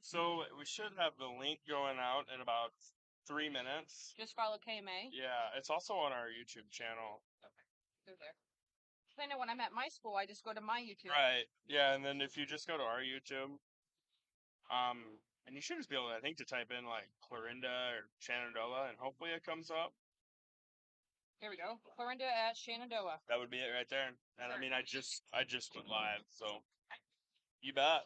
So we should have the link going out in about 3 minutes. Just follow KMA. Yeah, it's also on our YouTube channel. Go there. I know when I'm at my school, I just go to my YouTube. Right. Yeah, and then if you just go to our YouTube, and you should just be able to, I think, to type in like Clarinda or Shenandoah, and hopefully it comes up. Here we go. Clarinda at Shenandoah. That would be it right there. And I mean, I just went live, so you bet.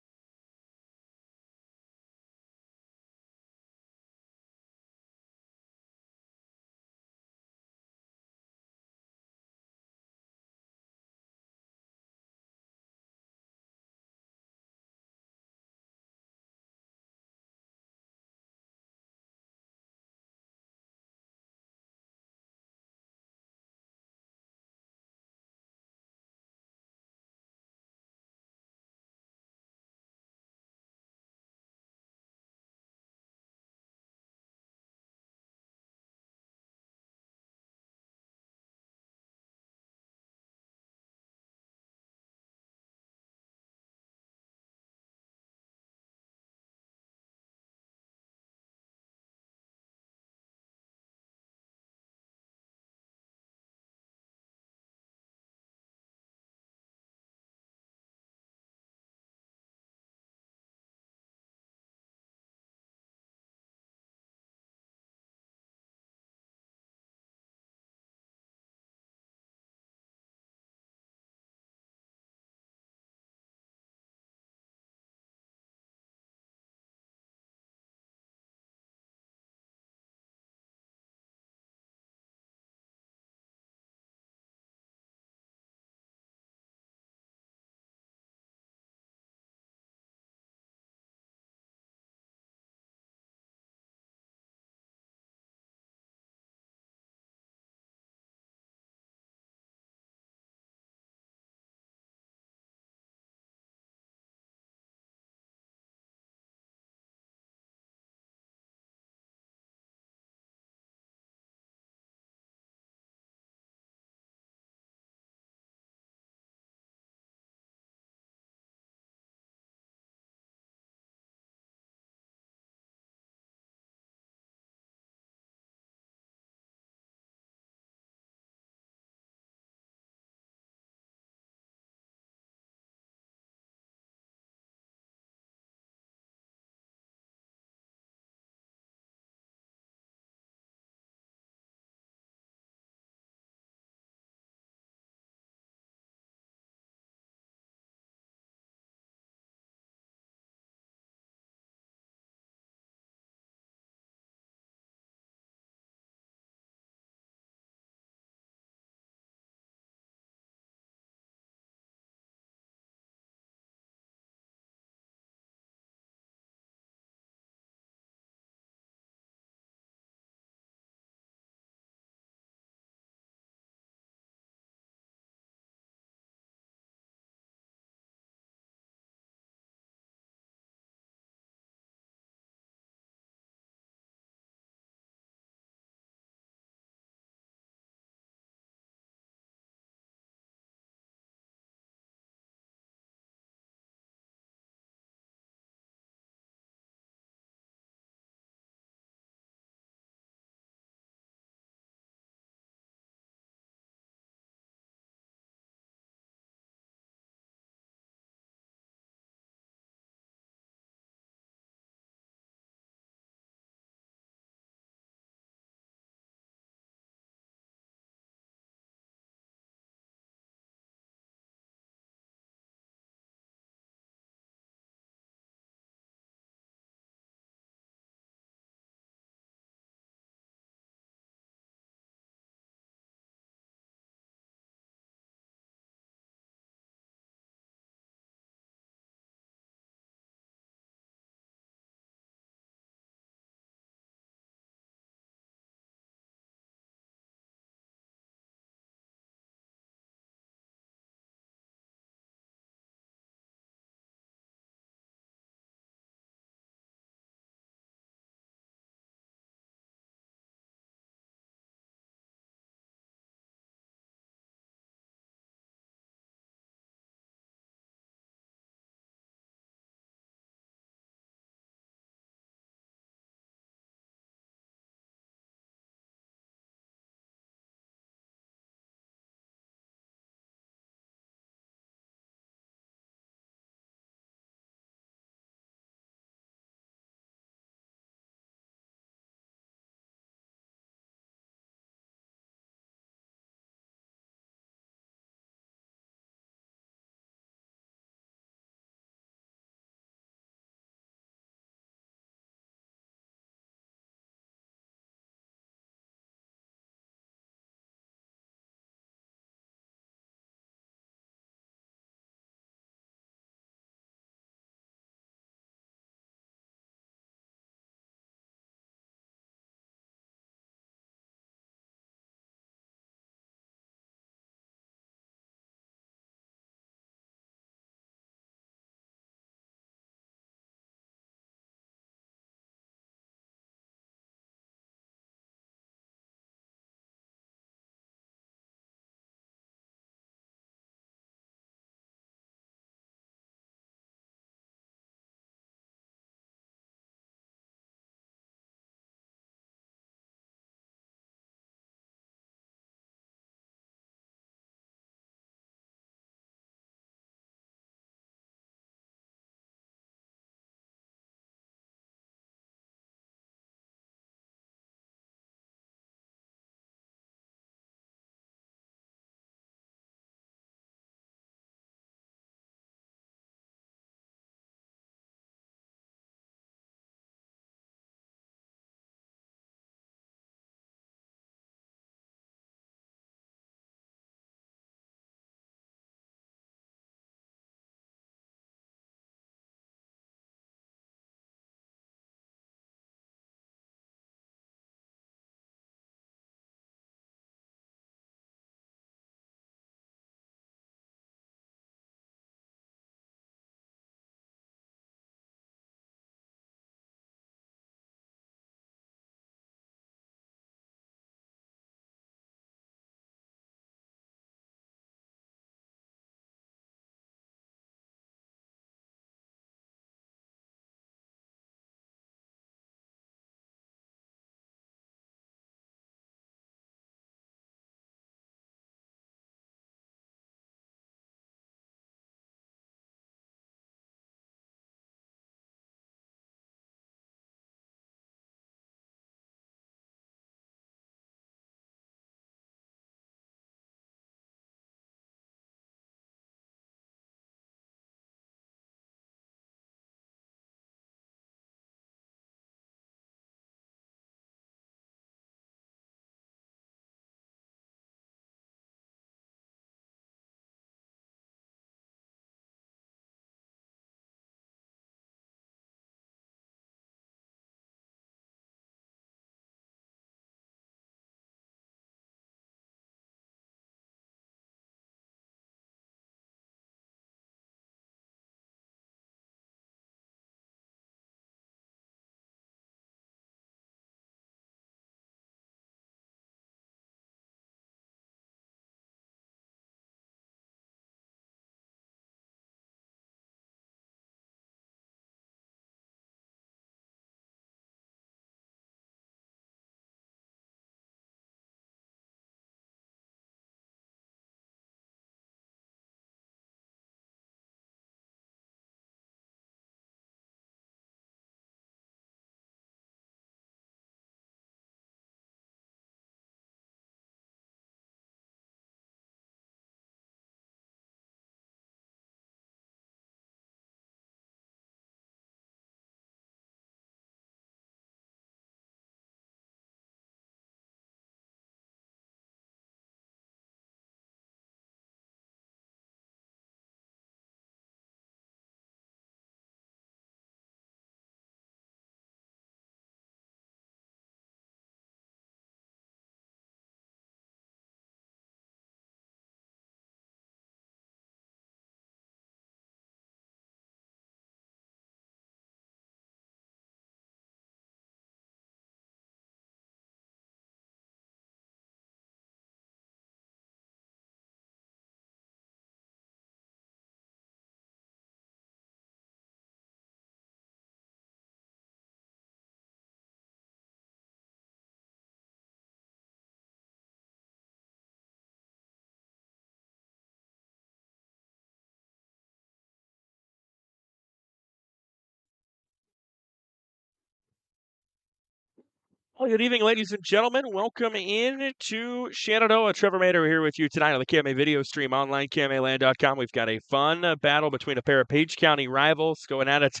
Well, good evening, ladies and gentlemen. Welcome in to Shenandoah. Trevor Maeder here with you tonight on the KMA video stream online, KMAland.com. We've got a fun battle between a pair of Page County rivals going at it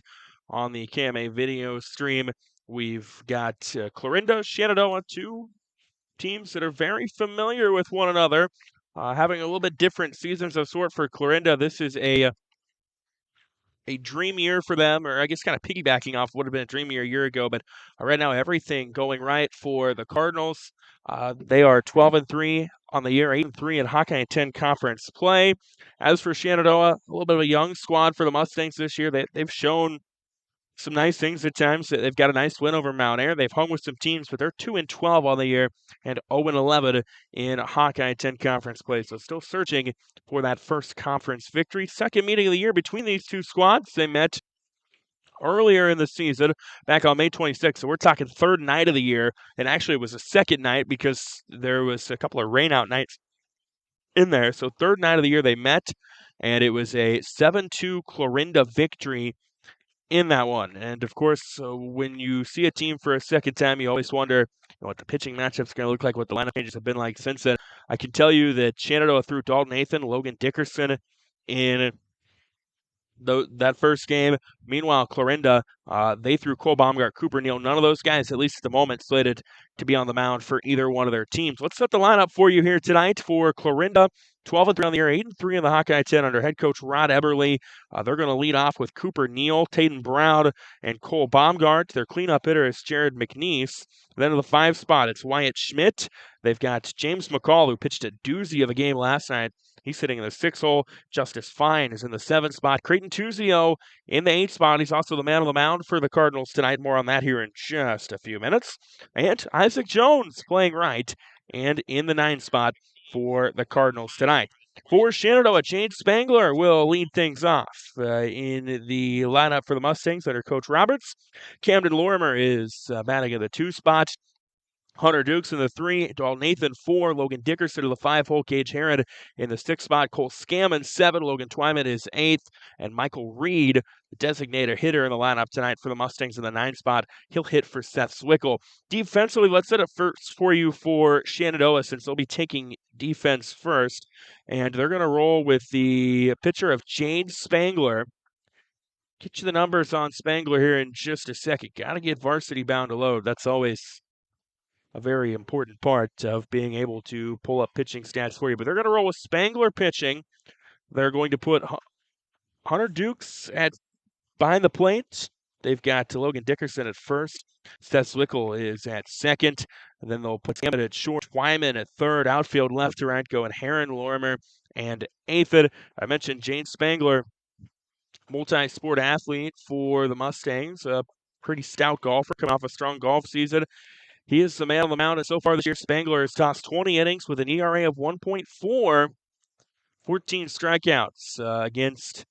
on the KMA video stream. We've got Clarinda, Shenandoah, two teams that are very familiar with one another, having a little bit different seasons of sort for Clarinda. This is a dream year for them, or I guess kind of piggybacking off what would have been a dream year a year ago. But right now, everything going right for the Cardinals. They are 12-3 on the year, 8-3 in Hawkeye 10 conference play. As for Shenandoah, a little bit of a young squad for the Mustangs this year. They've shown some nice things at times. They've got a nice win over Mount Air. They've hung with some teams, but they're 2-12 on the year and 0-11 in Hawkeye 10 conference play. So still searching for that first conference victory. Second meeting of the year between these two squads. They met earlier in the season, back on May 26th. So we're talking third night of the year. And actually it was a second night because there was a couple of rainout nights in there. So third night of the year they met, and it was a 7-2 Clarinda victory in that one. And of course, when you see a team for a second time, you always wonder what the pitching matchup's going to look like, what the lineup changes have been like since then. I can tell you that Shenandoah threw Dalton Nathan, Logan Dickerson in that first game. Meanwhile, Clarinda, they threw Cole Baumgart, Cooper Neal. None of those guys, at least at the moment, slated to be on the mound for either one of their teams. Let's set the lineup for you here tonight for Clarinda. 12-3 on the year, 8-3 in the Hawkeye 10 under head coach Rod Eberly. They're going to lead off with Cooper Neal, Taden Brown, and Cole Baumgart. Their cleanup hitter is Jared McNeese. Then in the 5 spot, it's Wyatt Schmidt. They've got James McCall, who pitched a doozy of a game last night. He's sitting in the 6 hole. Justice Fine is in the 7 spot. Creighton Tuzio in the 8 spot. He's also the man on the mound for the Cardinals tonight. More on that here in just a few minutes. And Isaac Jones playing right and in the 9 spot for the Cardinals tonight. For Shenandoah, James Spangler will lead things off in the lineup for the Mustangs under Coach Roberts. Camden Lorimer is batting in the 2 spot. Hunter Dukes in the 3, Dalton Nathan 4, Logan Dickerson in the 5 hole, Gage Herron in the 6 spot, Cole Scammon 7, Logan Twyman is 8th, and Michael Reed, the designated hitter in the lineup tonight for the Mustangs in the 9 spot. He'll hit for Seth Swickel. Defensively, let's set it first for you for Shenandoah since they'll be taking defense first, and they're going to roll with the pitcher of James Spangler. Get you the numbers on Spangler here in just a second. Got to get varsity bound to load. That's always a very important part of being able to pull up pitching stats for you. But they're going to roll with Spangler pitching. They're going to put Hunter Dukes at behind the plate. They've got Logan Dickerson at first. Seth Swickel is at second. And then they'll put Scammon at short, Twyman at third, outfield left to right, going Herron, Lorimer, and Aphid. I mentioned James Spangler, multi-sport athlete for the Mustangs. A pretty stout golfer coming off a strong golf season. He is the man on the mound, and so far this year, Spangler has tossed 20 innings with an ERA of 1.4, 14 strikeouts against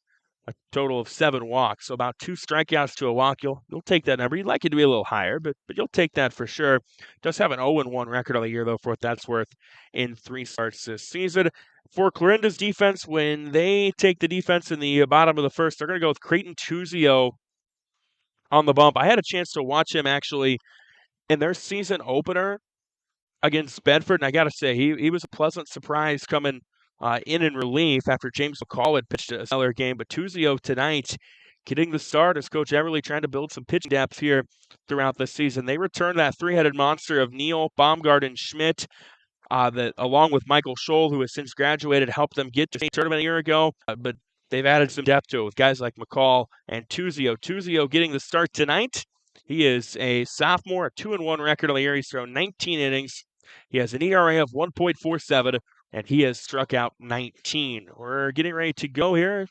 a total of 7 walks. So about 2 strikeouts to a walk. You'll take that number. You'd like it to be a little higher, but you'll take that for sure. Does have an 0-1 record on the year, though, for what that's worth in 3 starts this season. For Clarinda's defense, when they take the defense in the bottom of the first, they're going to go with Creighton Tuzio on the bump. I had a chance to watch him actually in their season opener against Bedford, and I got to say, he was a pleasant surprise coming in relief after James McCall had pitched a stellar game. But Tuzio tonight getting the start as Coach Everly trying to build some pitching depth here throughout the season. They return that 3-headed monster of Neal, Baumgart, and Schmidt, that along with Michael Scholl, who has since graduated, helped them get to the state tournament a year ago. But they've added some depth to it with guys like McCall and Tuzio. Tuzio getting the start tonight. He is a sophomore, a 2-1 record on the year. He's thrown 19 innings. He has an ERA of 1.47, and he has struck out 19. We're getting ready to go here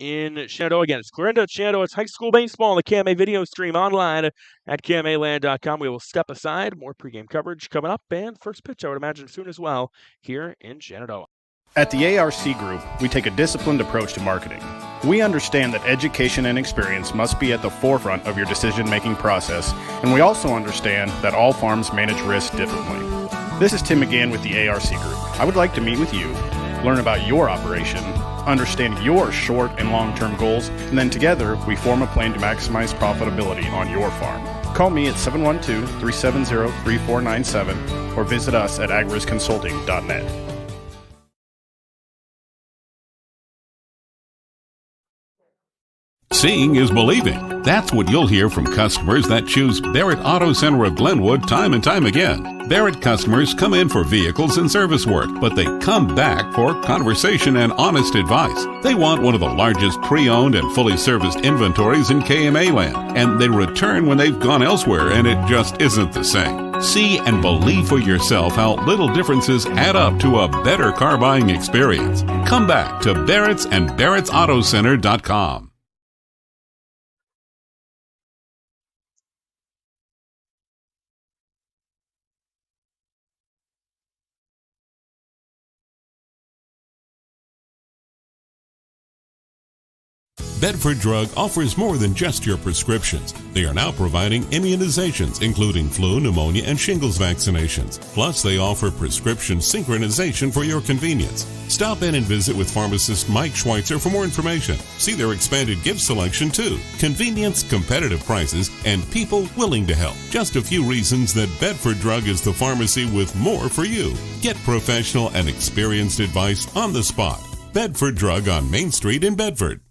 in Shenandoah again. It's Clarinda, Shenandoah. It's high school baseball on the KMA video stream online at KMAland.com. We will step aside. More pregame coverage coming up, and first pitch, I would imagine, soon as well here in Shenandoah. At the ARC Group, we take a disciplined approach to marketing. We understand that education and experience must be at the forefront of your decision-making process, and we also understand that all farms manage risk differently. This is Tim McGann with the ARC Group. I would like to meet with you, learn about your operation, understand your short and long-term goals, and then together we form a plan to maximize profitability on your farm. Call me at 712-370-3497 or visit us at agrisconsulting.net. Seeing is believing. That's what you'll hear from customers that choose Barrett Auto Center of Glenwood time and time again. Barrett customers come in for vehicles and service work, but they come back for conversation and honest advice. They want one of the largest pre-owned and fully serviced inventories in KMA land, and they return when they've gone elsewhere and it just isn't the same. See and believe for yourself how little differences add up to a better car buying experience. Come back to Barrett's and Barrett'sAutoCenter.com. Bedford Drug offers more than just your prescriptions. They are now providing immunizations, including flu, pneumonia, and shingles vaccinations. Plus, they offer prescription synchronization for your convenience. Stop in and visit with pharmacist Mike Schweitzer for more information. See their expanded gift selection, too. Convenience, competitive prices, and people willing to help. Just a few reasons that Bedford Drug is the pharmacy with more for you. Get professional and experienced advice on the spot. Bedford Drug on Main Street in Bedford.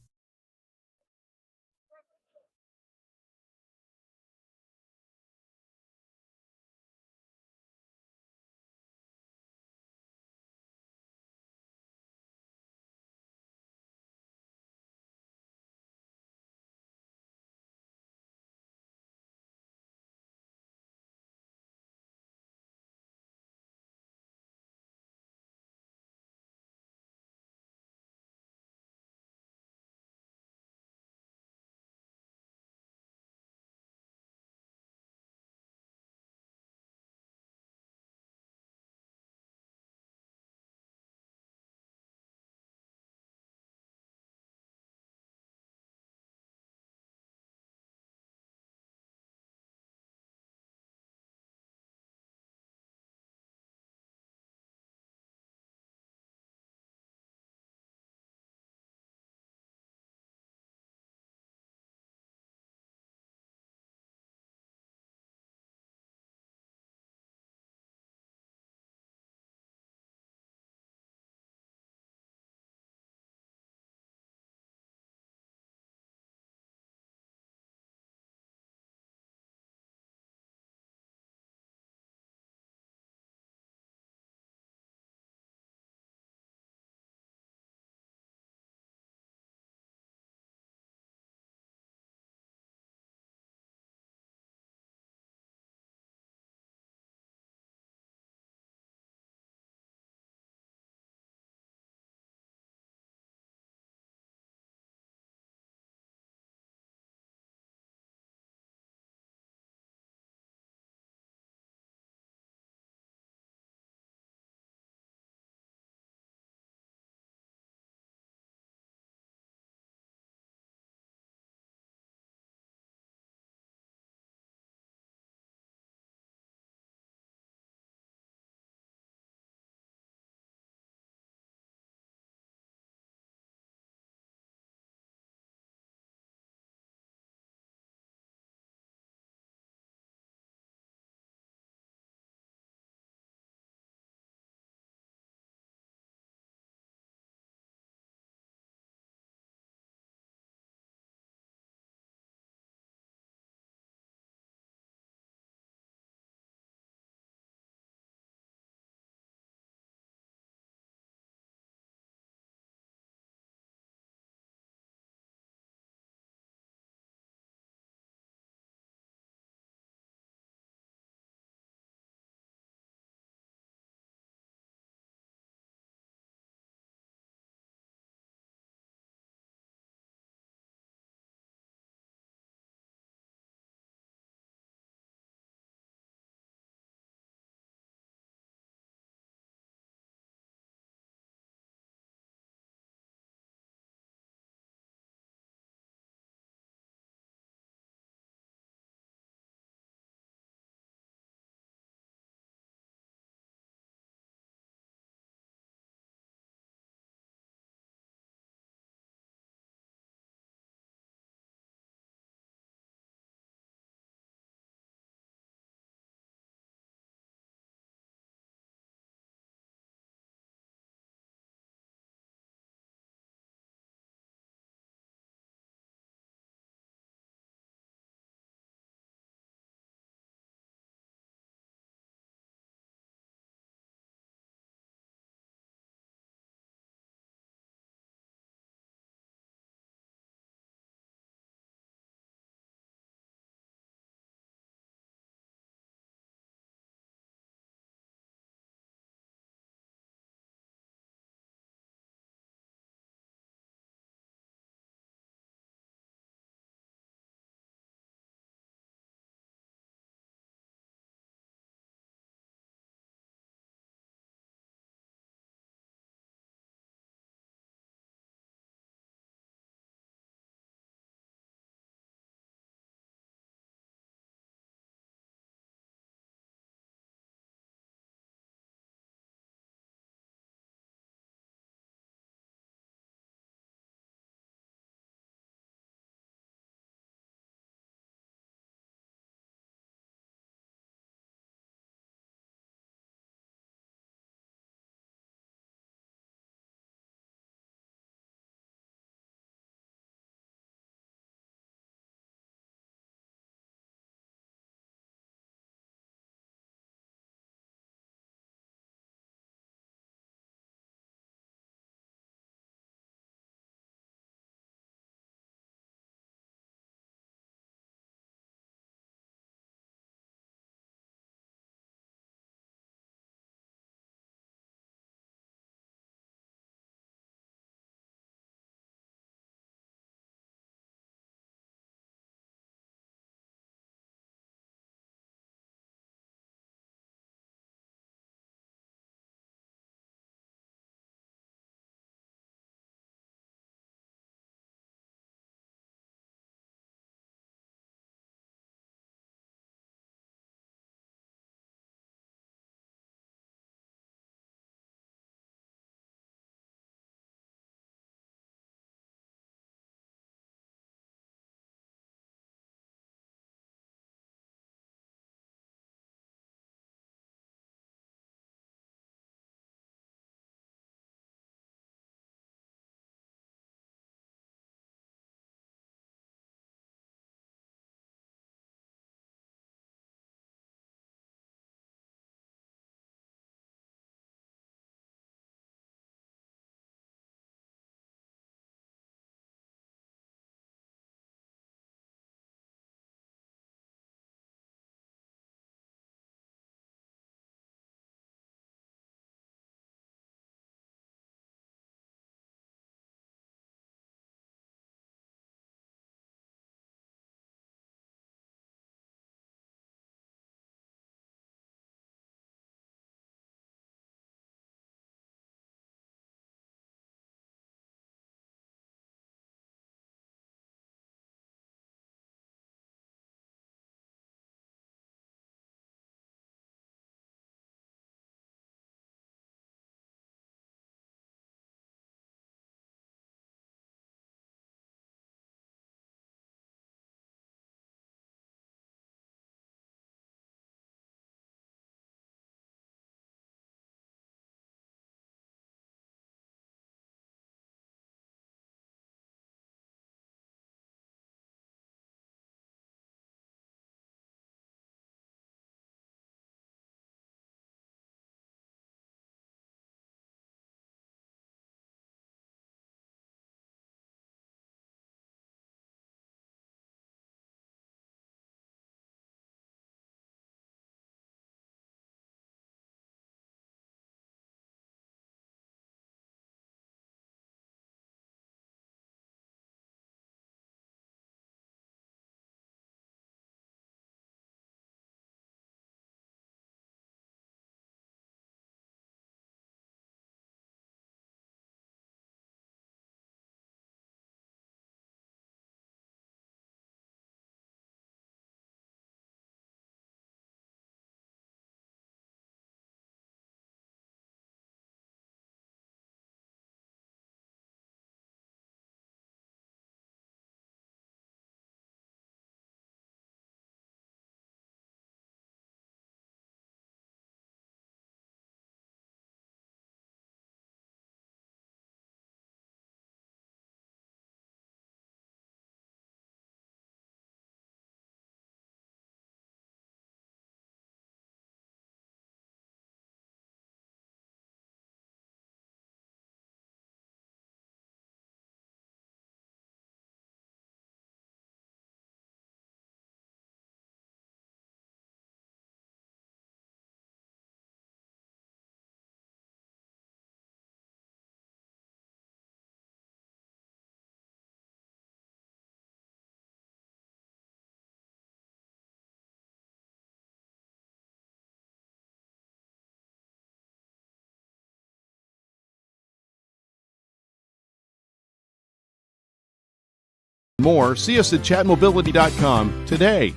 More, see us at chatmobility.com today.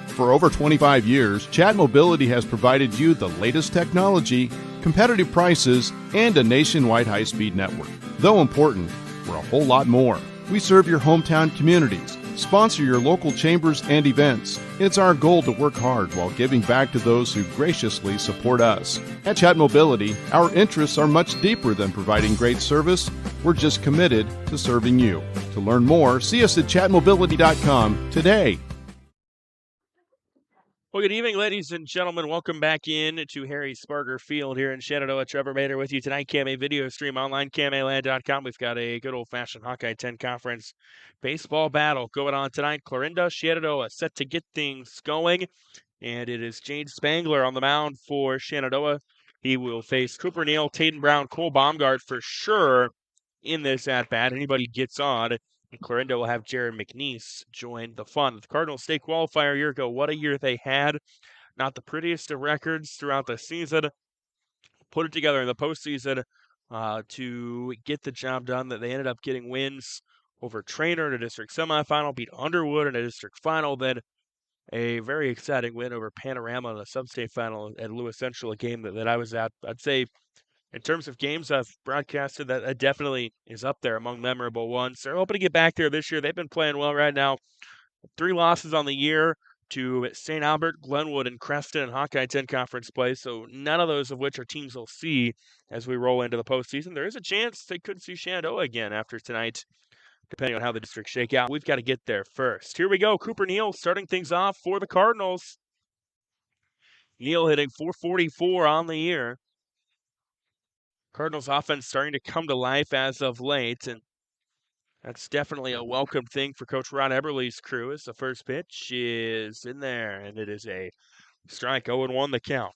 For over 25 years, Chat Mobility has provided you the latest technology, competitive prices, and a nationwide high-speed network. Though important, we're a whole lot more. We serve your hometown communities, sponsor your local chambers and events. It's our goal to work hard while giving back to those who graciously support us. At Chat Mobility, our interests are much deeper than providing great service. We're just committed to serving you. To learn more, see us at chatmobility.com today. Well, good evening, ladies and gentlemen. Welcome back in to Harry Sparger Field here in Shenandoah. Trevor Maeder with you tonight. KMA video stream online, KMAland.com. We've got a good old-fashioned Hawkeye 10 Conference baseball battle going on tonight. Clarinda, Shenandoah set to get things going. And it is Jade Spangler on the mound for Shenandoah. He will face Cooper Neal, Taden Brown, Cole Baumgart for sure in this at-bat. Anybody gets on. And Clarinda will have Jared McNeese join the fun. The Cardinals state qualifier a year ago. What a year they had. Not the prettiest of records throughout the season. Put it together in the postseason to get the job done. That they ended up getting wins over Trainer in a district semifinal, beat Underwood in a district final, then a very exciting win over Panorama in the sub-state final at Lewis Central, a game that I was at. I'd say in terms of games I've broadcasted, that definitely is up there among memorable ones. They're hoping to get back there this year. They've been playing well right now. 3 losses on the year to St. Albert, Glenwood, and Creston in Hawkeye 10 Conference play, so none of those of which are teams we'll see as we roll into the postseason. There is a chance they could see Shenandoah again after tonight, depending on how the districts shake out. We've got to get there first. Here we go. Cooper Neal starting things off for the Cardinals. Neal hitting .444 on the year. Cardinals offense starting to come to life as of late, and that's definitely a welcome thing for Coach Ron Eberle's crew as the first pitch is in there, and it is a strike. 0-1 the count.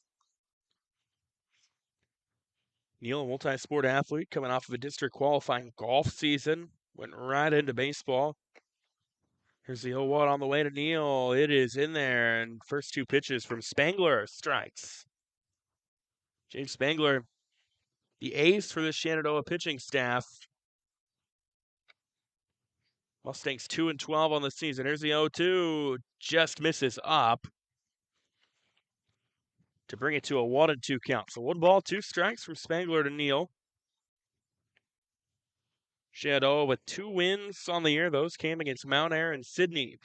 Neal, a multi-sport athlete coming off of a district qualifying golf season, went right into baseball. Here's the 0-1 on the way to Neal. It is in there, and first 2 pitches from Spangler, strikes. James Spangler, the ace for the Shenandoah pitching staff. Mustangs 2-12 on the season. Here's the 0-2, just misses up to bring it to a 1-2 count. So 1 ball, 2 strikes from Spangler to Neal. Shenandoah with 2 wins on the year. Those came against Mount Ayr and Sydney.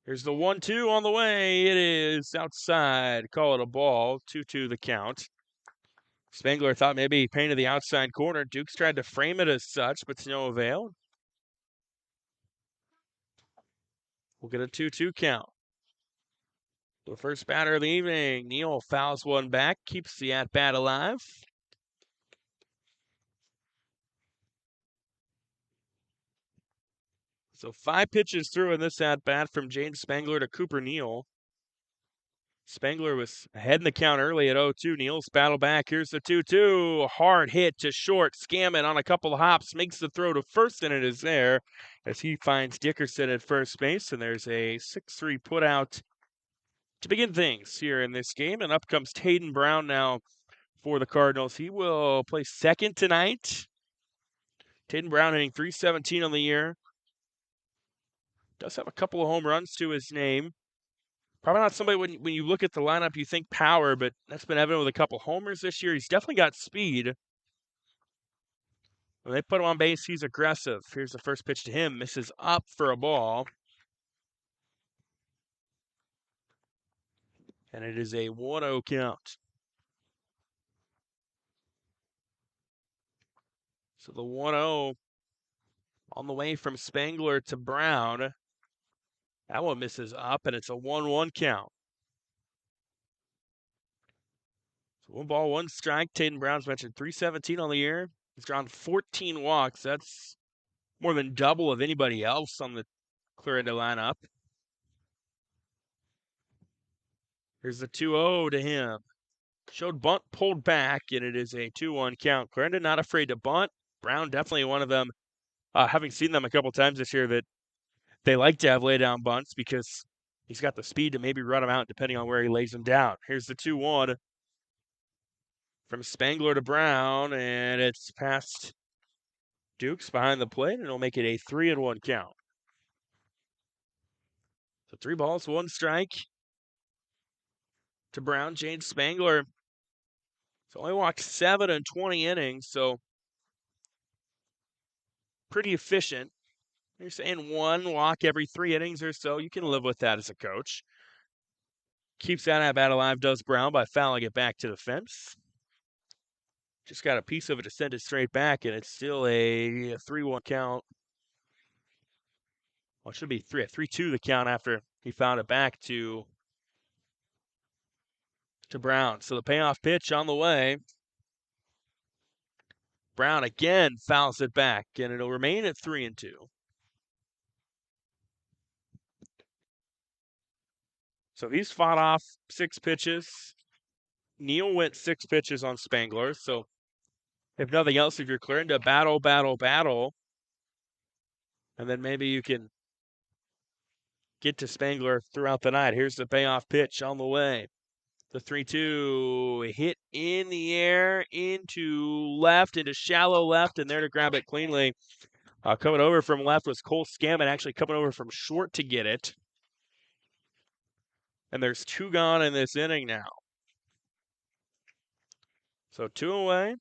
Here's the 1-2 on the way. It is outside. Call it a ball. 2-2 the count. Spangler thought maybe he painted the outside corner. Dukes tried to frame it as such, but to no avail. We'll get a 2-2 count. The first batter of the evening, Neal fouls one back, keeps the at-bat alive. So 5 pitches through in this at-bat from Jaden Spangler to Cooper Neal. Spangler was ahead in the count early at 0-2. Neal's battle back. Here's the 2-2. Hard hit to short. Scammon on a couple of hops. Makes the throw to first, and it is there as he finds Dickerson at first base. And there's a 6-3 put out to begin things here in this game. And up comes Taden Brown now for the Cardinals. He will play second tonight. Taden Brown hitting .317 on the year. Does have a couple of home runs to his name. Probably not somebody when you look at the lineup you think power, but that's been evident with a couple homers this year. He's definitely got speed. When they put him on base, he's aggressive. Here's the first pitch to him. Misses up for a ball. And it is a 1-0 count. So the 1-0 on the way from Spangler to Brown. That one misses up, and it's a 1-1 count. So 1 ball, 1 strike. Taden Brown's mentioned .317 on the year. He's drawn 14 walks. That's more than double of anybody else on the Clarinda lineup. Here's the 2-0 to him. Showed bunt, pulled back, and it is a 2-1 count. Clarinda not afraid to bunt. Brown definitely one of them. Having seen them a couple times this year, that they like to have lay down bunts because he's got the speed to maybe run him out depending on where he lays them down. Here's the 2-1. from Spangler to Brown, and it's past Dukes behind the plate, and it'll make it a 3-1 count. So 3 balls, 1 strike to Brown. Jade Spangler has only walked 7 in 20 innings, so pretty efficient. You're saying 1 walk every 3 innings or so. You can live with that as a coach. Keeps that at bat alive, does Brown, by fouling it back to the fence. Just got a piece of it to send it straight back, and it's still a 3-1 count. Well, it should be 3-2 the count after he found it back to Brown. So the payoff pitch on the way. Brown again fouls it back, and it'll remain at 3-2. So he's fought off 6 pitches. Neal went 6 pitches on Spangler. So if nothing else, if you're Clarinda, battle, and then maybe you can get to Spangler throughout the night. Here's the payoff pitch on the way. The 3-2 hit in the air into left, into shallow left, and there to grab it cleanly. Coming over from left was Cole Scammon, actually coming over from short to get it. And there's 2 gone in this inning now. So 2 away.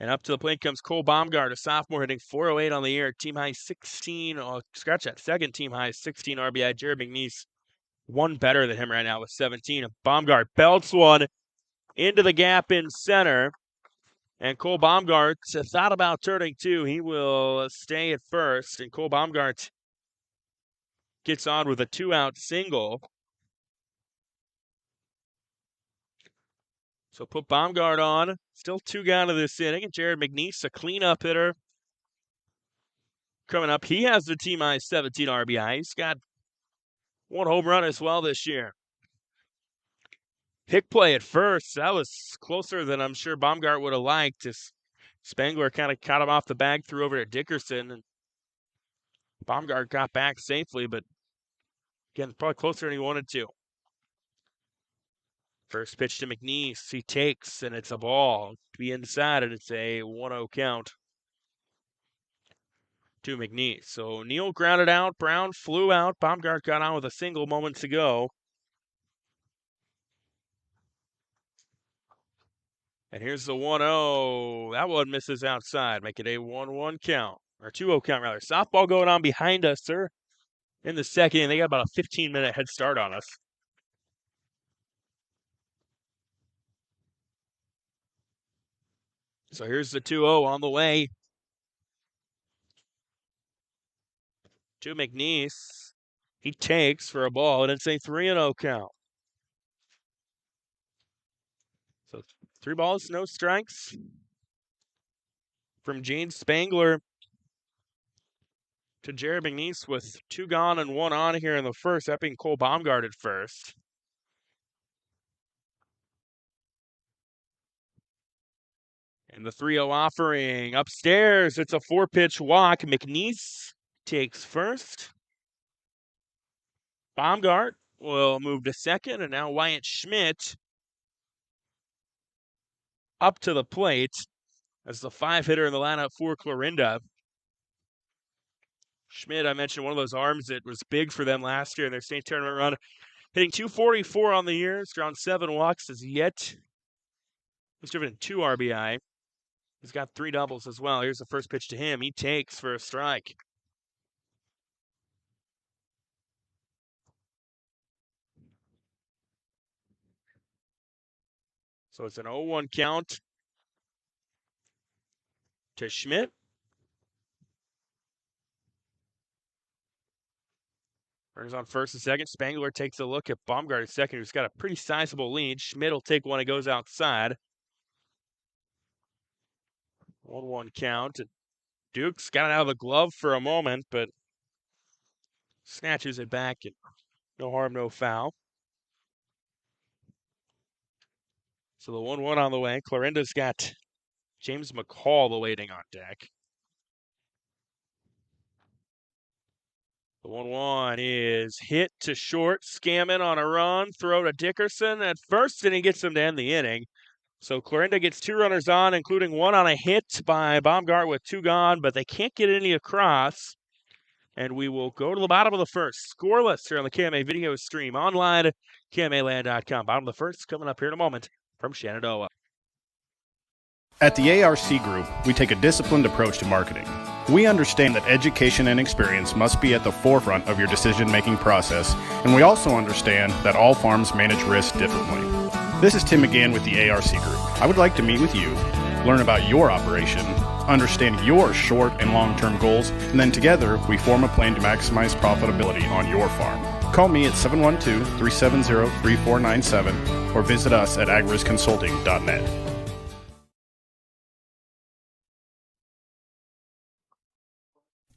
And up to the plate comes Cole Baumgart, a sophomore hitting .408 on the year. Team high 16, scratch that, second team high 16 RBI. Jared McNeese, 1 better than him right now with 17. Baumgart belts one into the gap in center. And Cole Baumgart thought about turning 2. He will stay at first. And Cole Baumgart gets on with a 2-out single. So put Baumgart on. Still 2 gone to this inning. And Jared McNeese, a cleanup hitter, coming up. He has the team high 17 RBI. He's got 1 home run as well this year. Pick play at first. That was closer than I'm sure Baumgart would have liked. As Spangler kind of caught him off the bag, threw over to Dickerson, and Baumgart got back safely, but again, probably closer than he wanted to. First pitch to McNeese. He takes, and it's a ball. To be inside, and it's a 1-0 count to McNeese. So Neal grounded out. Brown flew out. Baumgart got on with a single moments ago. And here's the 1-0. That one misses outside. Make it a 1-1 count. Or 2-0 count, rather. Softball going on behind us, sir. In the second, and they got about a 15-minute head start on us. So here's the 2-0 on the way to McNeese. He takes for a ball, and it's a 3-0 count. So 3 balls, no strikes from Jade Spangler to Jared McNeese with 2 gone and 1 on here in the first. That being Cole Baumgart at first. And the 3-0 offering upstairs. It's a 4-pitch walk. McNeese takes first. Baumgart will move to second, and now Wyatt Schmidt up to the plate as the 5-hitter in the lineup for Clarinda. Schmidt, I mentioned, one of those arms that was big for them last year in their state tournament run. Hitting .244 on the year. He's drawn 7 walks as yet. He's driven 2 RBI. He's got 3 doubles as well. Here's the first pitch to him. He takes for a strike. So it's an 0-1 count to Schmidt. Runners on first and second. Spangler takes a look at Baumgart at second, who's got a pretty sizable lead. Schmidt will take one. It goes outside. 1-1 count. And Dukes got it out of the glove for a moment, but snatches it back. And no harm, no foul. So the 1-1 on the way. Clarinda's got James McCall awaiting on deck. The 1-1 is hit to short, Scammon on a run, throw to Dickerson at first, and he gets him to end the inning. So Clarinda gets 2 runners on, including one on a hit by Baumgart with 2 gone, but they can't get any across. And we will go to the bottom of the first. Scoreless here on the KMA video stream online at KMAland.com. Bottom of the first coming up here in a moment from Shenandoah. At the ARC Group, we take a disciplined approach to marketing. We understand that education and experience must be at the forefront of your decision-making process, and we also understand that all farms manage risk differently. This is Tim McGann with the ARC Group. I would like to meet with you, learn about your operation, understand your short and long-term goals, and then together we form a plan to maximize profitability on your farm. Call me at 712-370-3497 or visit us at agrisconsulting.net.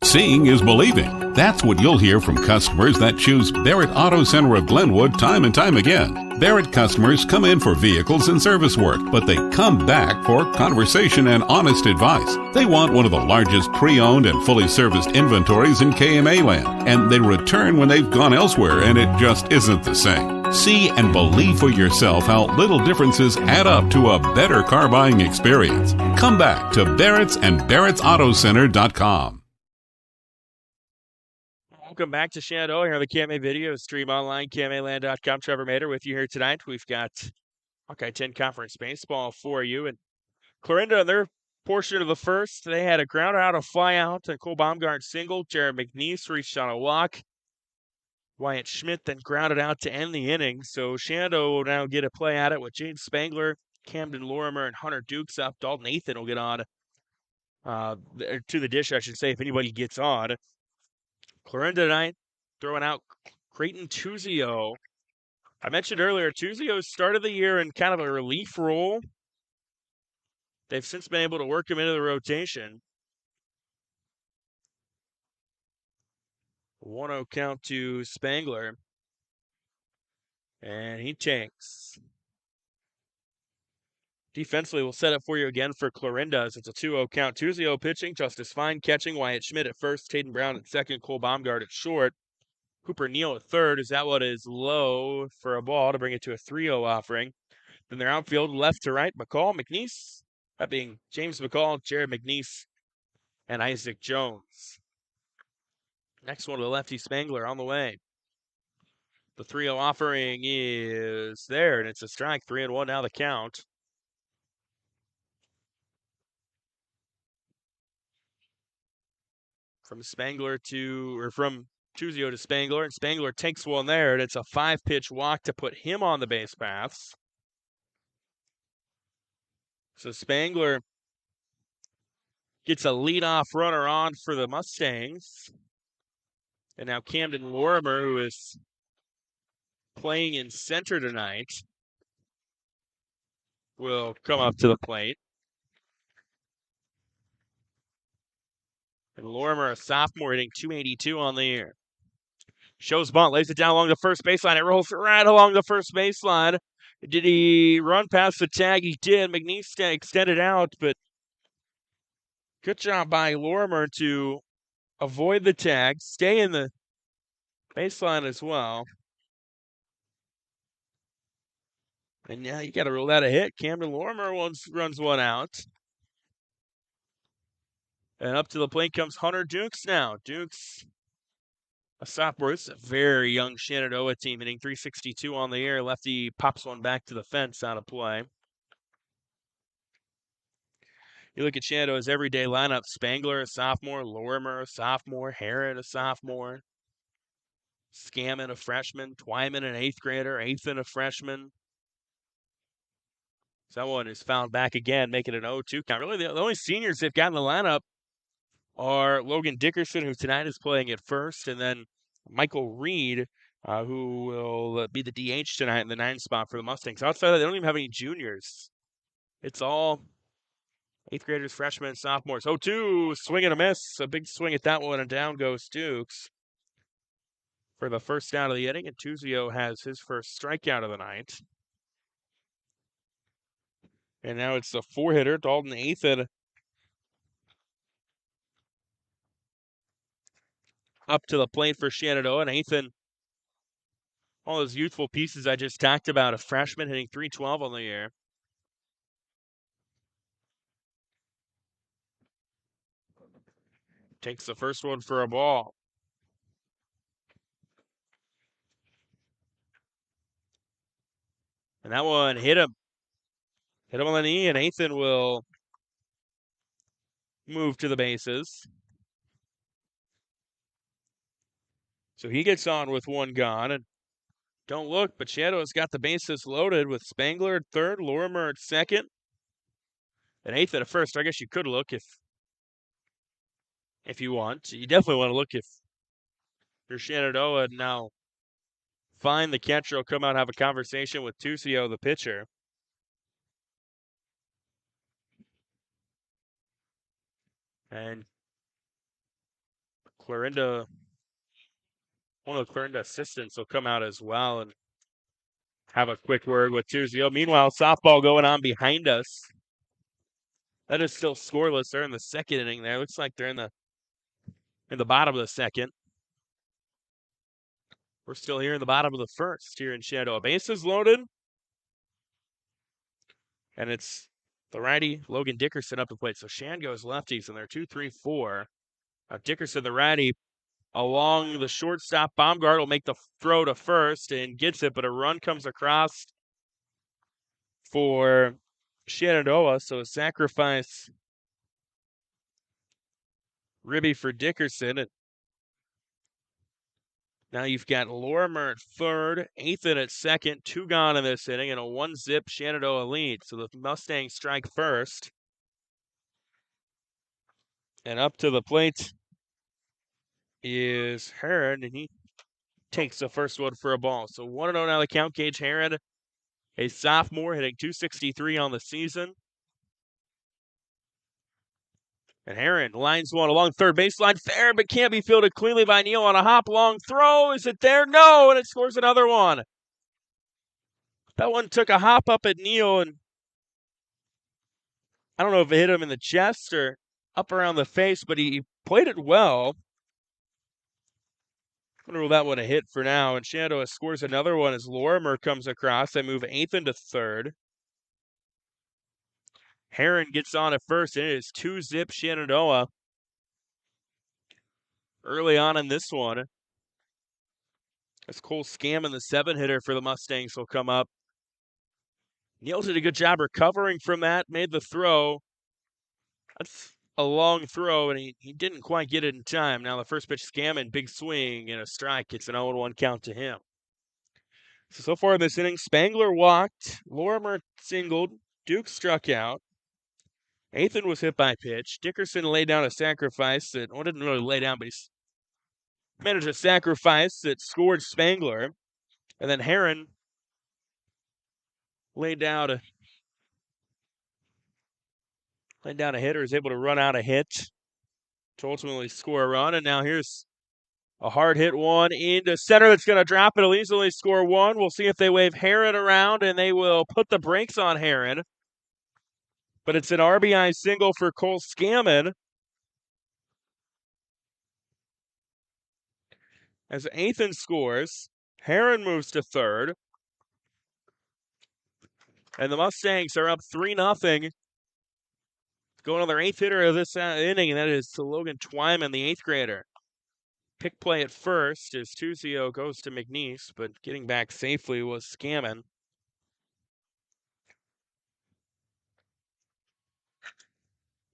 Seeing is believing. That's what you'll hear from customers that choose Barrett Auto Center of Glenwood time and time again. Barrett customers come in for vehicles and service work, but they come back for conversation and honest advice. They want one of the largest pre-owned and fully serviced inventories in KMA land, and they return when they've gone elsewhere and it just isn't the same. See and believe for yourself how little differences add up to a better car buying experience. Come back to Barrett's and Barrett'sAutoCenter.com. Welcome back to Shenandoah here on the KMA video stream online, KMAland.com. Trevor Maeder with you here tonight. We've got Hawkeye 10 Conference Baseball for you. And Clarinda, in their portion of the first, they had a ground out, a fly out, and Cole Baumgart single. Jared McNeese reached on a walk. Wyatt Schmidt then grounded out to end the inning. So Shenandoah will now get a play at it with James Spangler, Camden Lorimer, and Hunter Dukes up. Dalton Nathan will get on to the dish, I should say, if anybody gets on. Clarinda tonight throwing out Creighton Tuzio. I mentioned earlier, Tuzio started the year in kind of a relief role. They've since been able to work him into the rotation. 1-0 count to Spangler. And he tanks. Defensively, we'll set up for you again for Clarinda as it's a 2-0 count. Tuzio pitching, Justice Fine catching, Wyatt Schmidt at first, Taden Brown at second, Cole Baumgart at short, Cooper Neal at third. Is that what is low for a ball to bring it to a 3-0 offering? Then their outfield left to right, McCall, McNeese, that being James McCall, Jared McNeese, and Isaac Jones. Next one to the lefty Spangler on the way. The 3-0 offering is there, and it's a strike. 3-1 now the count. From Tuzio to Spangler, and Spangler takes one there, and it's a 5-pitch walk to put him on the base paths. So Spangler gets a leadoff runner on for the Mustangs. And now Camden Lorimer, who is playing in center tonight, will come up to the plate. And Lorimer, a sophomore, hitting .282 on the year. Shows bunt, lays it down along the first baseline. It rolls right along the first baseline. Did he run past the tag? He did. McNeese extended out, but good job by Lorimer to avoid the tag, stay in the baseline as well. And now you got to rule that a hit. Camden Lorimer runs one out. And up to the plate comes Hunter Dukes now. Dukes, a sophomore. This is a very young Shenandoah team, hitting .362 on the air. Lefty pops one back to the fence out of play. You look at Shenandoah's everyday lineup. Spangler, a sophomore. Lorimer, a sophomore. Herron, a sophomore. Scammon, a freshman. Twyman, an 8th grader. Athan, a freshman. Someone is fouled back again, making an 0-2 count. Really, the only seniors they've got in the lineup are Logan Dickerson, who tonight is playing at first, and then Michael Reed, who will be the DH tonight in the 9th spot for the Mustangs. Outside of that, they don't even have any juniors. It's all 8th graders, freshmen, sophomores. 0-2, swing and a miss. A big swing at that one, and down goes Dukes for the first out of the inning, and Tuzio has his first strikeout of the night. And now it's the 4-hitter, Dalton Athan. up to the plate for Shenandoah. And Ethan, all those youthful pieces I just talked about, a freshman hitting .312 on the year. Takes the first one for a ball. And that one hit him. Hit him on the knee, and Ethan will move to the bases. So he gets on with one gone, and don't look, but Shenandoah's got the bases loaded with Spangler at third, Lorimer at second, and Ethan at first. I guess you could look if you want. You definitely want to look if you're Shenandoah and now find the catcher will come out and have a conversation with Tusio, the pitcher. And Clarinda, one of the Clarinda assistants will come out as well and have a quick word with Tusio. Meanwhile, softball going on behind us. That is still scoreless. They're in the second inning there. Looks like they're in the bottom of the second. We're still here in the bottom of the first here in Shenandoah. Bases loaded. And it's the righty, Logan Dickerson, up to plate. So Shan goes lefties, and they're 2-3-4. Dickerson, the righty, along the shortstop. Baumgart will make the throw to first and gets it, but a run comes across for Shenandoah. So a sacrifice ribby for Dickerson. And now you've got Lorimer at third, Ethan at second, 2 gone in this inning, and a 1-zip Shenandoah lead. So the Mustangs strike first. And up to the plate is Heron, and he takes the first one for a ball. So 1-0 now the count. Gage Heron, a sophomore, hitting .263 on the season. And Heron lines one along third baseline, fair, but can't be fielded cleanly by Neal on a hop. Long throw. Is it there? No, and it scores another one. That one took a hop up at Neal, and I don't know if it hit him in the chest or up around the face, but he played it well. I'm going to rule that one a hit for now, and Shenandoah scores another one as Lorimer comes across. They move Ethan to third. Heron gets on at first, and it is 2-zip Shenandoah early on in this one. As Cole Scammon, the 7-hitter for the Mustangs, will come up. Neal did a good job recovering from that, made the throw. That's a long throw, and he didn't quite get it in time. Now the first pitch, Scammon, big swing and a strike. It's an 0-1 count to him. So far in this inning, Spangler walked, Lorimer singled, Duke struck out. Ethan was hit by pitch. Dickerson laid down a sacrifice that, well, didn't really lay down, but he managed a sacrifice that scored Spangler. And then Heron laid down a hitter, is able to run out a hit to ultimately score a run. And now here's a hard hit one into center that's going to drop. It'll easily score one. We'll see if they wave Heron around, and they will put the brakes on Heron. But it's an RBI single for Cole Scammon. As Ethan scores, Heron moves to third. And the Mustangs are up 3-0. Going on their 8th hitter of this inning, and that is to Logan Twyman, the 8th grader. Pick play at first as Tusio goes to McNeese, but getting back safely was Scammon.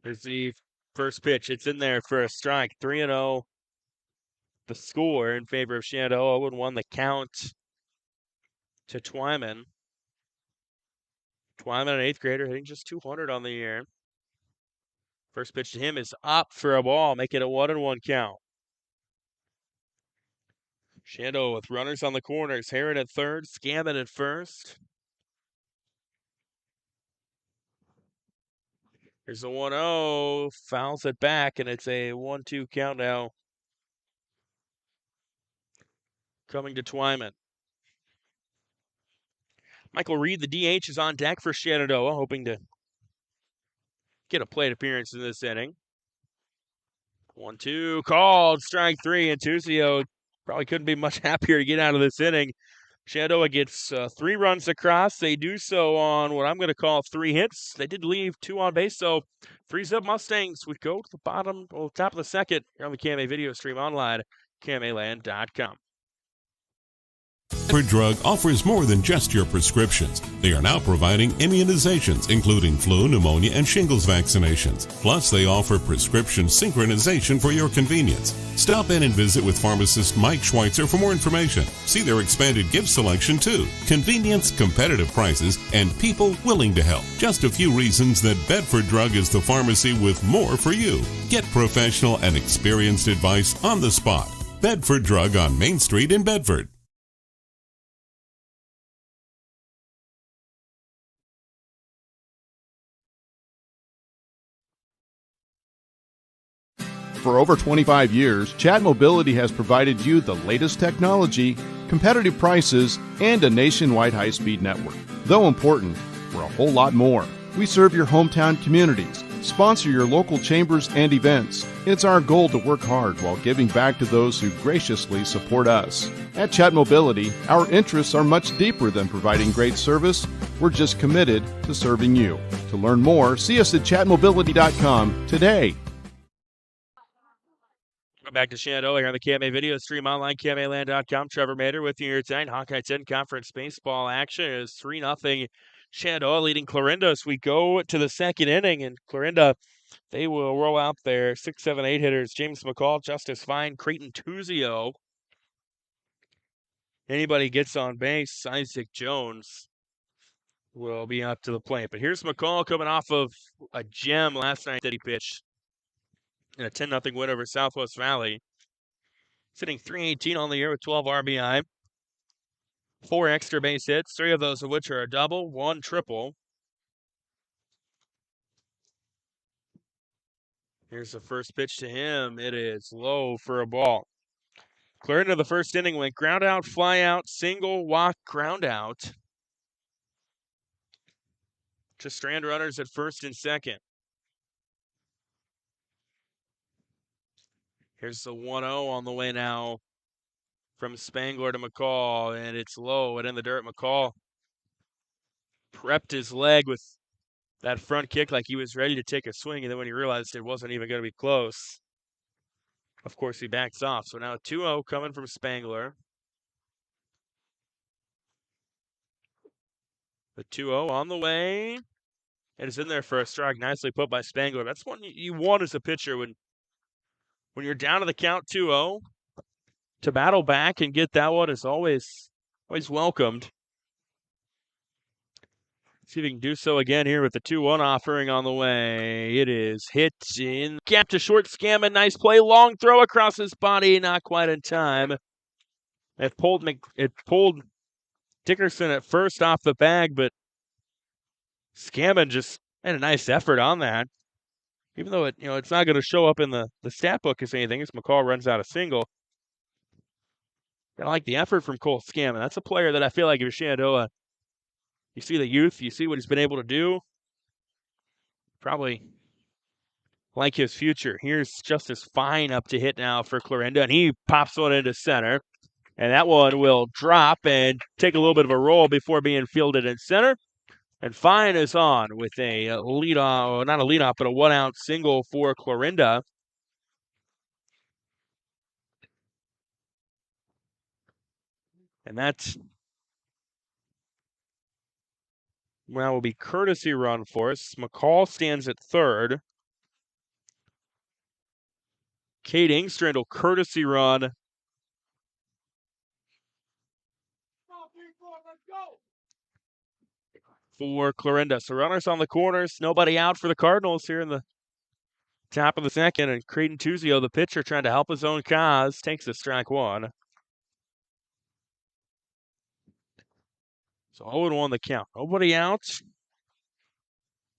There's the first pitch. It's in there for a strike. 3-0. The score in favor of Shenandoah. 0-1 the count to Twyman. Twyman, an 8th grader, hitting just 200 on the year. First pitch to him is up for a ball, make it a 1-1 count. Shenandoah with runners on the corners. Heron at third, Scammon at first. Here's a 1-0, fouls it back, and it's a 1-2 count now. Coming to Twyman. Michael Reed, the DH, is on deck for Shenandoah, hoping to get a plate appearance in this inning. 1-2 called, strike three, and Tuzio probably couldn't be much happier to get out of this inning. Shenandoah gets 3 runs across. They do so on what I'm going to call 3 hits. They did leave 2 on base, so 3-zip Mustangs would go to the top of the second here on the KMA video stream online, KMAland.com. Bedford Drug offers more than just your prescriptions. They are now providing immunizations, including flu, pneumonia, and shingles vaccinations. Plus, they offer prescription synchronization for your convenience. Stop in and visit with pharmacist Mike Schweitzer for more information. See their expanded gift selection, too. Convenience, competitive prices, and people willing to help. Just a few reasons that Bedford Drug is the pharmacy with more for you. Get professional and experienced advice on the spot. Bedford Drug on Main Street in Bedford. For over 25 years, Chat Mobility has provided you the latest technology, competitive prices, and a nationwide high-speed network. Though important, we're a whole lot more. We serve your hometown communities, sponsor your local chambers and events. It's our goal to work hard while giving back to those who graciously support us. At Chat Mobility, our interests are much deeper than providing great service. We're just committed to serving you. To learn more, see us at chatmobility.com today. Back to Shenandoah here on the KMA video stream online, KMAland.com. Trevor Maeder with you here tonight. Hawkeye 10 Conference baseball action is 3-0. Shenandoah leading Clarinda as we go to the second inning. And Clarinda, they will roll out their 6, 7, 8 hitters. James McCall, Justice Fine, Creighton Tuzio. Anybody gets on base, Isaac Jones will be up to the plate. But here's McCall coming off of a gem last night that he pitched in a 10-0 win over Southwest Valley. Sitting 318 on the year with 12 RBI. 4 extra base hits, 3 of those of which are a double, 1 triple. Here's the first pitch to him. It is low for a ball. Clarinda, the first inning, went ground out, fly out, single, walk, ground out. Just strand runners at first and second. Here's the 1-0 on the way now from Spangler to McCall, and it's low and in the dirt. McCall prepped his leg with that front kick like he was ready to take a swing, and then when he realized it wasn't even going to be close, of course, he backs off. So now 2-0 coming from Spangler. The 2-0 on the way. And it's in there for a strike. Nicely put by Spangler. That's one you want as a pitcher when you're down to the count 2-0. To battle back and get that one is always welcomed. See if he can do so again here with the 2-1 offering on the way. It is hit in gap to short. Scammon, nice play. Long throw across his body, not quite in time. It pulled Dickerson at first off the bag, but Scammon just had a nice effort on that. Even though it's not going to show up in the stat book as anything, as McCall runs out a single. I like the effort from Cole Scammon. That's a player that I feel like if you're Shenandoah, you see the youth, you see what he's been able to do. Probably like his future. Here's Justice Fine up to hit now for Clarinda, and he pops one into center. And that one will drop and take a little bit of a roll before being fielded in center. And Fine is on with a leadoff, not a leadoff, but a 1-out single for Clarinda. And that's will be courtesy run for us. McCall stands at third. Cade Engstrand will courtesy run. For Clarinda. So runners on the corners, nobody out for the Cardinals here in the top of the second. And Creighton Tuzio, the pitcher, trying to help his own cause, takes a strike one. So 0-1 the count. Nobody out.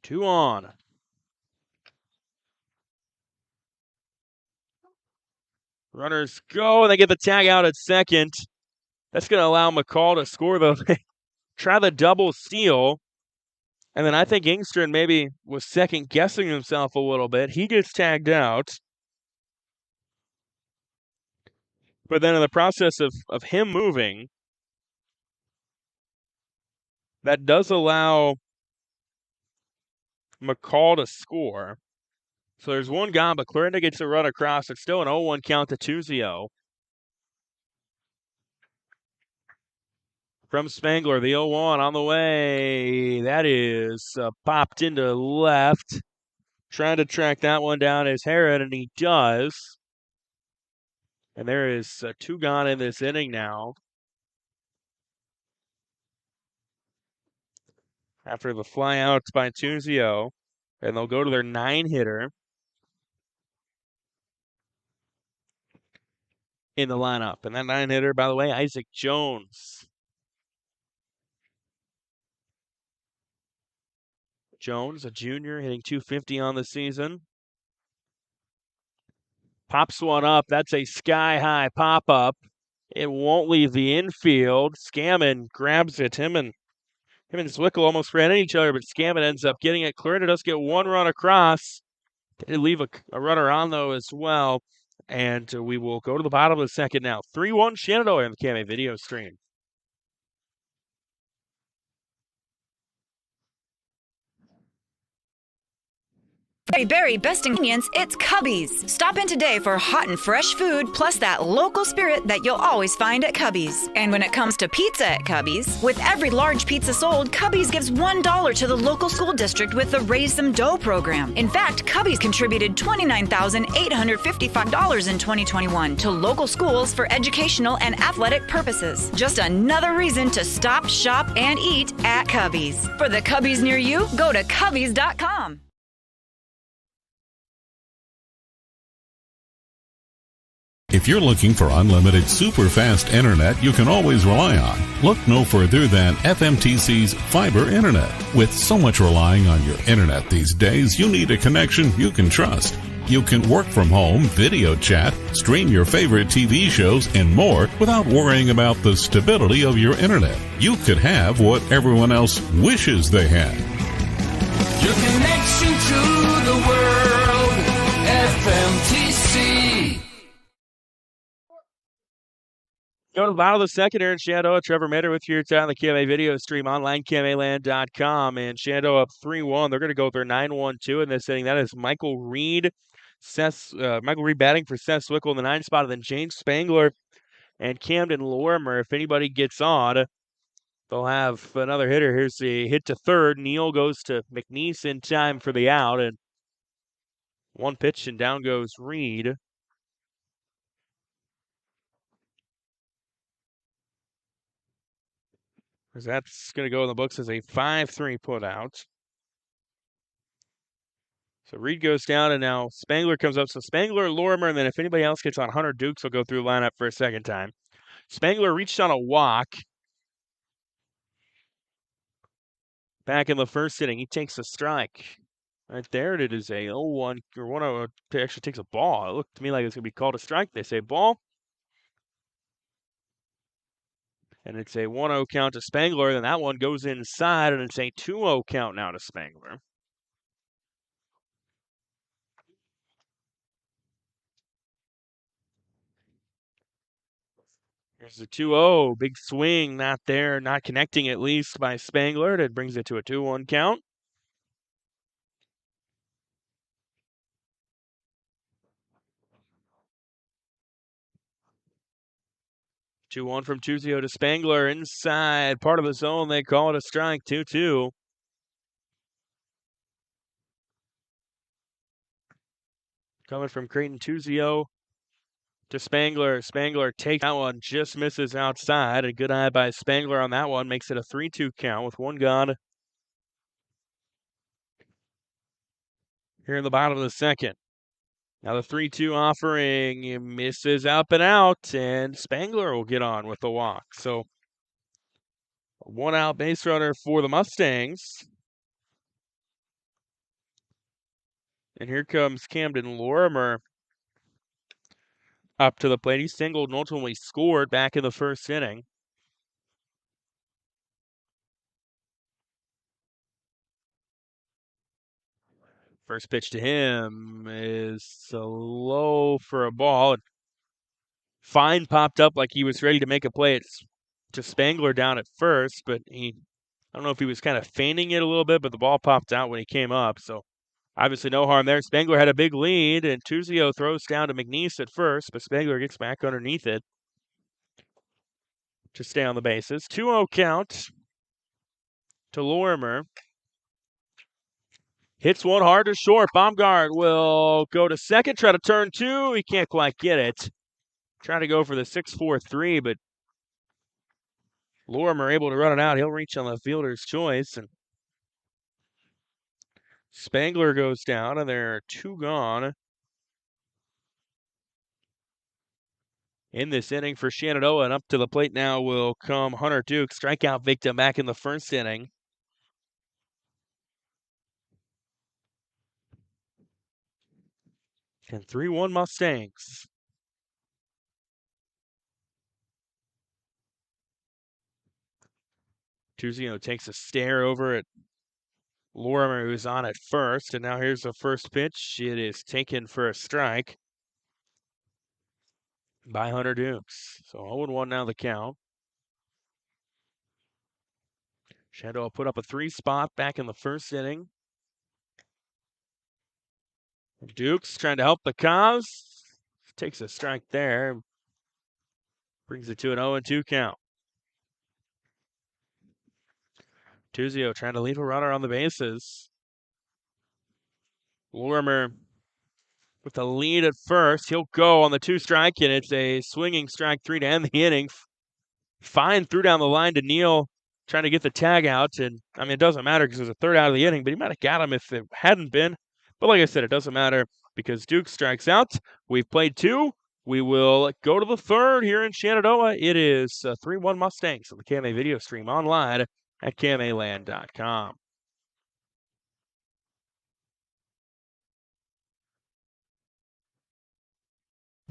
2 on. Runners go, and they get the tag out at second. That's going to allow McCall to score try the double steal. And then I think Engstrand maybe was second-guessing himself a little bit. He gets tagged out. But then in the process of him moving, that does allow McCall to score. So there's one gone, but Clarinda gets a run across. It's still an 0-1 count to Tuzio. From Spangler, the 0-1 on the way. That is popped into left. Trying to track that one down is Herod, and he does. And there is 2 gone in this inning now. After the fly out by Tuzio. And they'll go to their 9-hitter in the lineup. And that 9-hitter, by the way, Isaac Jones. Jones, a junior, hitting .250 on the season. Pops one up. That's a sky-high pop-up. It won't leave the infield. Scammon grabs it. Him and Zwickle almost ran into each other, but Scammon ends up getting it. Clarinda does get one run across. They leave a runner on, though, as well. And we will go to the bottom of the second now. 3-1 Shenandoah in the KMA video stream. Very best ingredients, it's Cubby's. Stop in today for hot and fresh food, plus that local spirit that you'll always find at Cubby's. And when it comes to pizza at Cubby's, with every large pizza sold, Cubby's gives $1 to the local school district with the Raise Some Dough program. In fact, Cubby's contributed $29,855 in 2021 to local schools for educational and athletic purposes. Just another reason to stop, shop, and eat at Cubby's. For the Cubby's near you, go to Cubby's.com. If you're looking for unlimited super fast internet you can always rely on, look no further than FMTC's fiber internet. With so much relying on your internet these days, you need a connection you can trust. You can work from home, video chat, stream your favorite TV shows, and more without worrying about the stability of your internet. You could have what everyone else wishes they had. Your connection to the world, FMTC. Go to the bottom of the second here in Shenandoah. Trevor Maeder with you here on the KMA video stream online, KMAland.com. And Shenandoah up 3-1. They're going to go with their 9-1-2 in this inning. That is Michael Reed. Michael Reed batting for Seth Zwickle in the 9 spot, and then James Spangler and Camden Lorimer. If anybody gets on, they'll have another hitter. Here's the hit to third. Neal goes to McNeese in time for the out, and one pitch, and down goes Reed. That's going to go in the books as a 5-3 putout. So Reed goes down, and now Spangler comes up. So Spangler, Lorimer, and then if anybody else gets on, Hunter Dukes will go through the lineup for a second time. Spangler reached on a walk back in the first inning. He takes a strike. Right there, it is a 0-1, or 1-0, actually takes a ball. It looked to me like it's going to be called a strike. They say ball. And it's a 1-0 count to Spangler. Then that one goes inside, and it's a 2-0 count now to Spangler. Here's the 2-0. Big swing, not there, not connecting at least by Spangler. That brings it to a 2-1 count. Two one from Tuzio to Spangler inside part of the zone. They call it a strike. 2-2. Coming from Creighton, Tuzio to Spangler. Spangler takes that one, just misses outside. A good eye by Spangler on that one makes it a 3-2 count with one gone. Here in the bottom of the second. Now the 3-2 offering misses up and out, and Spangler will get on with the walk. So a 1-out base runner for the Mustangs. And here comes Camden Lorimer up to the plate. He singled and ultimately scored back in the first inning. First pitch to him is low for a ball. Fine popped up like he was ready to make a play to Spangler down at first, but I don't know if he was kind of feigning it a little bit, but the ball popped out when he came up. So obviously no harm there. Spangler had a big lead, and Tuzio throws down to McNeese at first, but Spangler gets back underneath it to stay on the bases. 2-0 count to Lorimer. Hits one hard to short. Baumgart will go to second, try to turn two. He can't quite get it. Trying to go for the 6-4-3, but Lorimer able to run it out. He'll reach on the fielder's choice, and Spangler goes down, and there are two gone in this inning for Shenandoah. And up to the plate now will come Hunter Duke, strikeout victim back in the first inning. And 3-1 Mustangs. Tuzio takes a stare over at Lorimer, who's on at first, and now here's the first pitch. It is taken for a strike by Hunter Dukes. So 0-1 now the count. Shenandoah put up a 3-spot back in the first inning. Dukes trying to help the Cavs. Takes a strike there. Brings it to an 0-2 count. Tuzio trying to leave a runner on the bases. Lorimer with the lead at first. He'll go on the 2-strike, and it's a swinging strike 3 to end the inning. Fine threw down the line to Neal, trying to get the tag out. And, I mean, it doesn't matter because it was a third out of the inning, but he might have got him if it hadn't been. But like I said, it doesn't matter because Duke strikes out. We've played 2. We will go to the third here in Shenandoah. It is 3-1 Mustangs on the KMA video stream online at KMAland.com.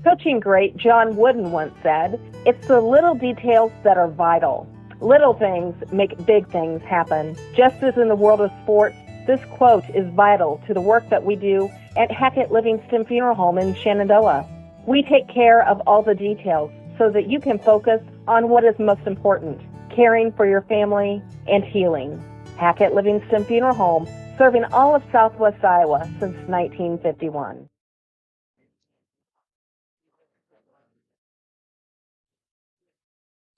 Coaching great John Wooden once said, "It's the little details that are vital. Little things make big things happen." Just as in the world of sports, this quote is vital to the work that we do at Hackett Livingston Funeral Home in Shenandoah. We take care of all the details so that you can focus on what is most important, caring for your family and healing. Hackett Livingston Funeral Home, serving all of Southwest Iowa since 1951.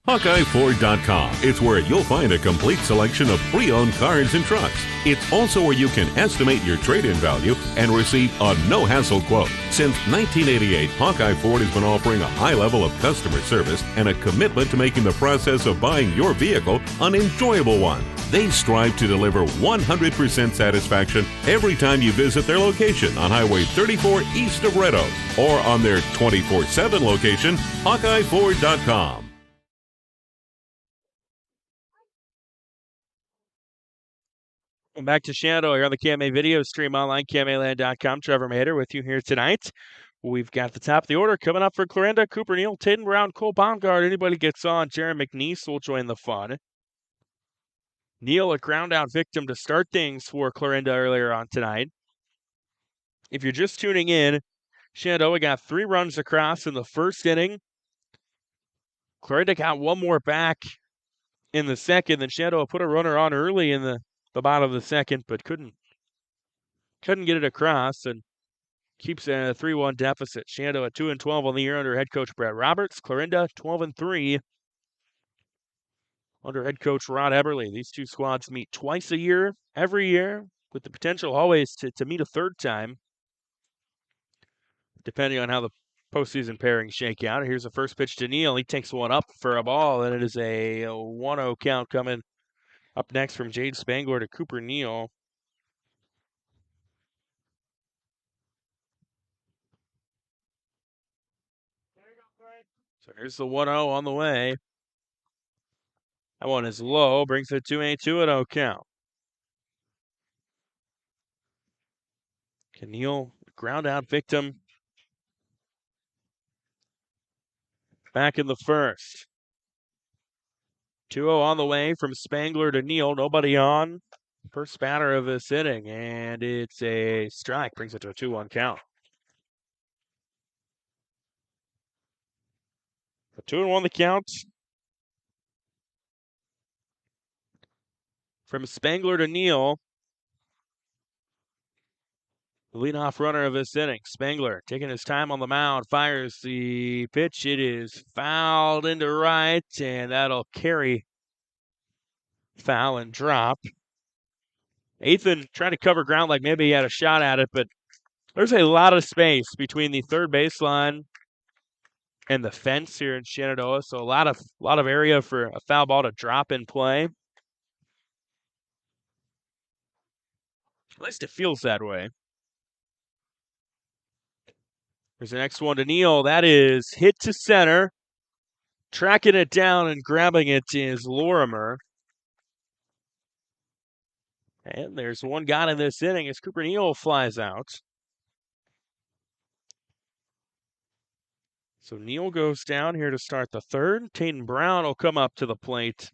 HawkeyeFord.com. It's where you'll find a complete selection of pre-owned cars and trucks. It's also where you can estimate your trade-in value and receive a no-hassle quote. Since 1988, Hawkeye Ford has been offering a high level of customer service and a commitment to making the process of buying your vehicle an enjoyable one. They strive to deliver 100% satisfaction every time you visit their location on Highway 34 east of Red Oak or on their 24/7 location, HawkeyeFord.com. Welcome back to Shenandoah here on the KMA video stream online, KMAland.com. Trevor Maeder with you here tonight. We've got the top of the order coming up for Clarinda, Cooper Neal, Taden Brown, Cole Baumgart. Anybody gets on, Jaron McNeese will join the fun. Neal, a ground out victim to start things for Clarinda earlier on tonight. If you're just tuning in, Shenandoah got 3 runs across in the first inning. Clarinda got one more back in the second. Then Shenandoah put a runner on early in the bottom of the second, but couldn't get it across and keeps a 3-1 deficit. Shenandoah 2-12 on the year under head coach Brett Roberts. Clarinda 12-3 under head coach Rod Eberly. These two squads meet twice a year, every year, with the potential always to meet a third time, depending on how the postseason pairings shake out. Here's the first pitch to Neal. He takes one up for a ball, and it is a 1-0 count coming up next from Jade Spangler to Cooper Neal. So here's the 1-0 on the way. That one is low, brings it to a 2-0 count. Neal, ground out victim, back in the first. 2-0 on the way from Spangler to Neal. Nobody on. First batter of this inning, and it's a strike. Brings it to a 2-1 count. A 2-1 the count. From Spangler to Neal. The leadoff runner of this inning. Spangler taking his time on the mound. Fires the pitch. It is fouled into right, and that'll carry foul and drop. Ethan trying to cover ground like maybe he had a shot at it, but there's a lot of space between the third baseline and the fence here in Shenandoah, so a lot of area for a foul ball to drop in play. At least it feels that way. There's the next one to Neal. That is hit to center. Tracking it down and grabbing it is Lorimer. And there's one gone in this inning as Cooper Neal flies out. So Neal goes down here to start the third. Tatum Brown will come up to the plate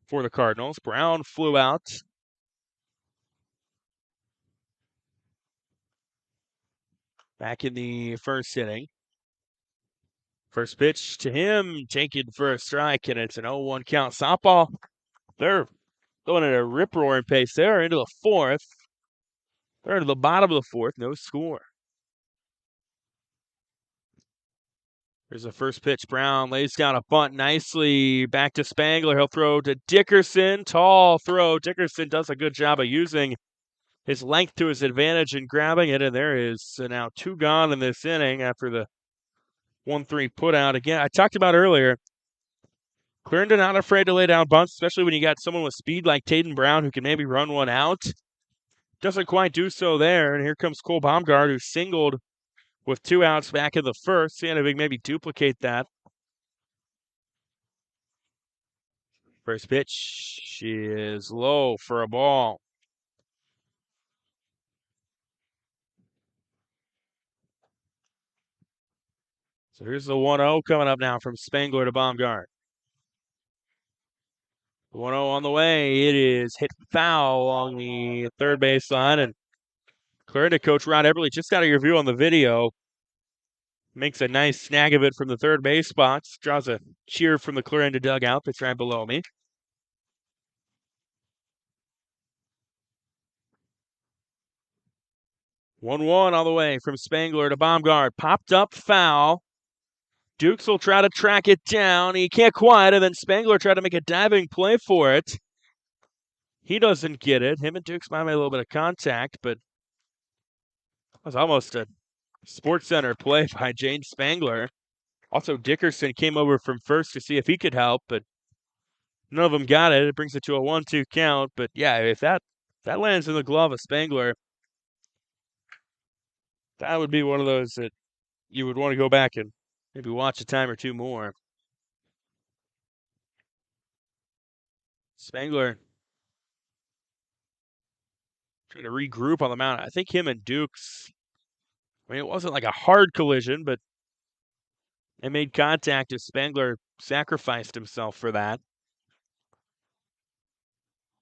for the Cardinals. Brown flew out. Back in the first inning. First pitch to him, taken for a strike, and it's an 0-1 count. Softball, they're going at a rip-roaring pace there into the fourth. They're to the bottom of the fourth, no score. There's the first pitch. Brown lays down a bunt nicely. Back to Spangler. He'll throw to Dickerson. Tall throw. Dickerson does a good job of using his length to his advantage and grabbing it, and there is now 2 gone in this inning after the 1-3 put out. Again, I talked about earlier, Clarinda not afraid to lay down bunts, especially when you got someone with speed like Tatum Brown who can maybe run one out. Doesn't quite do so there, and here comes Cole Baumgart, who singled with 2 outs back in the first. See if maybe duplicate that. First pitch is low for a ball. So here's the 1-0 coming up now from Spangler to Baumgart. The 1-0 on the way. It is hit foul along the third baseline, and Clarinda coach Ron Eberly just got a review on the video. Makes a nice snag of it from the third base box. Draws a cheer from the Clarinda dugout that's right below me. One on the way from Spangler to Baumgart. Popped up foul. Dukes will try to track it down. He can't quite, and then Spangler tried to make a diving play for it. He doesn't get it. Him and Dukes might make a little bit of contact, but it was almost a Sports Center play by Jane Spangler. Also, Dickerson came over from first to see if he could help, but none of them got it. It brings it to a 1-2 count. But yeah, if that lands in the glove of Spangler, that would be one of those that you would want to go back and maybe watch a time or two more. Spangler trying to regroup on the mound. I think him and Dukes, I mean, it wasn't like a hard collision, but they made contact as Spangler sacrificed himself for that.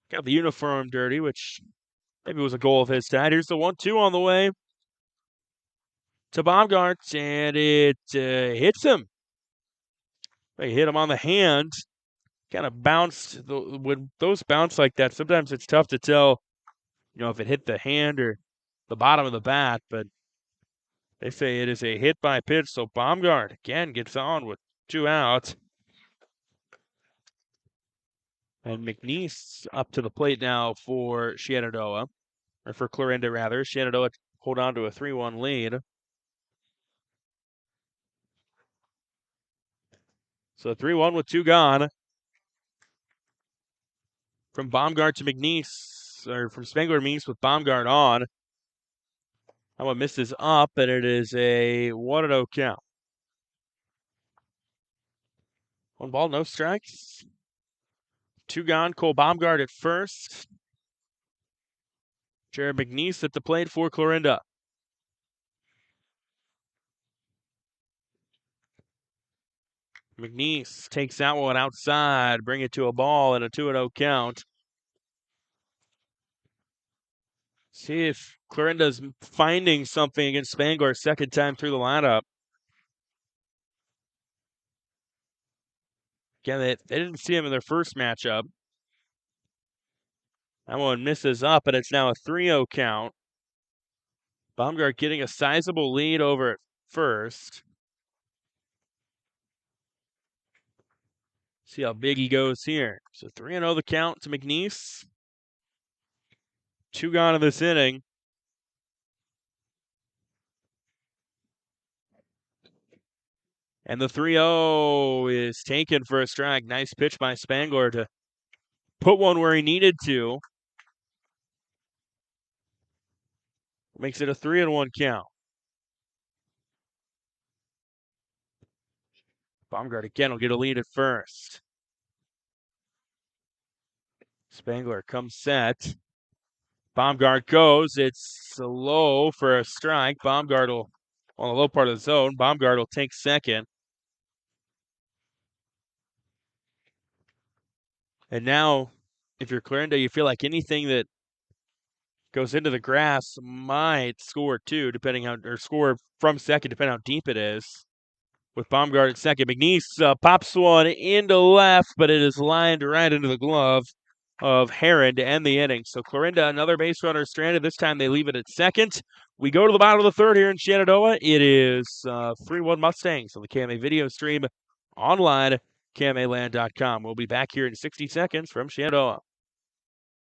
Got the uniform dirty, which maybe was a goal of his tonight. Here's the 1-2 on the way to Baumgart, and it hits him. They hit him on the hand. Kind of bounced. When those bounce like that, sometimes it's tough to tell, if it hit the hand or the bottom of the bat, but they say it is a hit by pitch, so Baumgart again gets on with 2 outs. And McNeese up to the plate now for Shenandoah, or for Clarinda rather. Shenandoah hold on to a 3-1 lead. So 3-1 with 2 gone. From Baumgart to McNeese, or from Spangler to McNeese with Baumgart on. That one misses up, and it is a 1-0 count. 1 ball, no strikes. 2 gone. Cole Baumgart at first. Jared McNeese at the plate for Clarinda. McNeese takes that one outside, bring it to a ball and a 2-0 count. See if Clarinda's finding something against Spangler second time through the lineup. Again, they didn't see him in their first matchup. That one misses up, and it's now a 3-0 count. Baumgart getting a sizable lead over at first. See how big he goes here. So 3-0 the count to McNeese. 2 gone in this inning. And the 3-0 is taken for a strike. Nice pitch by Spangler to put one where he needed to. Makes it a 3-1 count. Baumgart again will get a lead at first. Spangler comes set. Baumgart goes. It's low for a strike. Baumgart will, on the low part of the zone, Baumgart will take second. And now, if you're Clarinda, you feel like anything that goes into the grass might score two, depending on, or score from second, depending on how deep it is. With Baumgart at second, McNeese pops one into left, but it is lined right into the glove of Heron to end the inning. So Clarinda, another base runner stranded. This time they leave it at second. We go to the bottom of the third here in Shenandoah. It is 3-1 Mustangs on the KMA video stream online, KMAland.com. We'll be back here in 60 seconds from Shenandoah.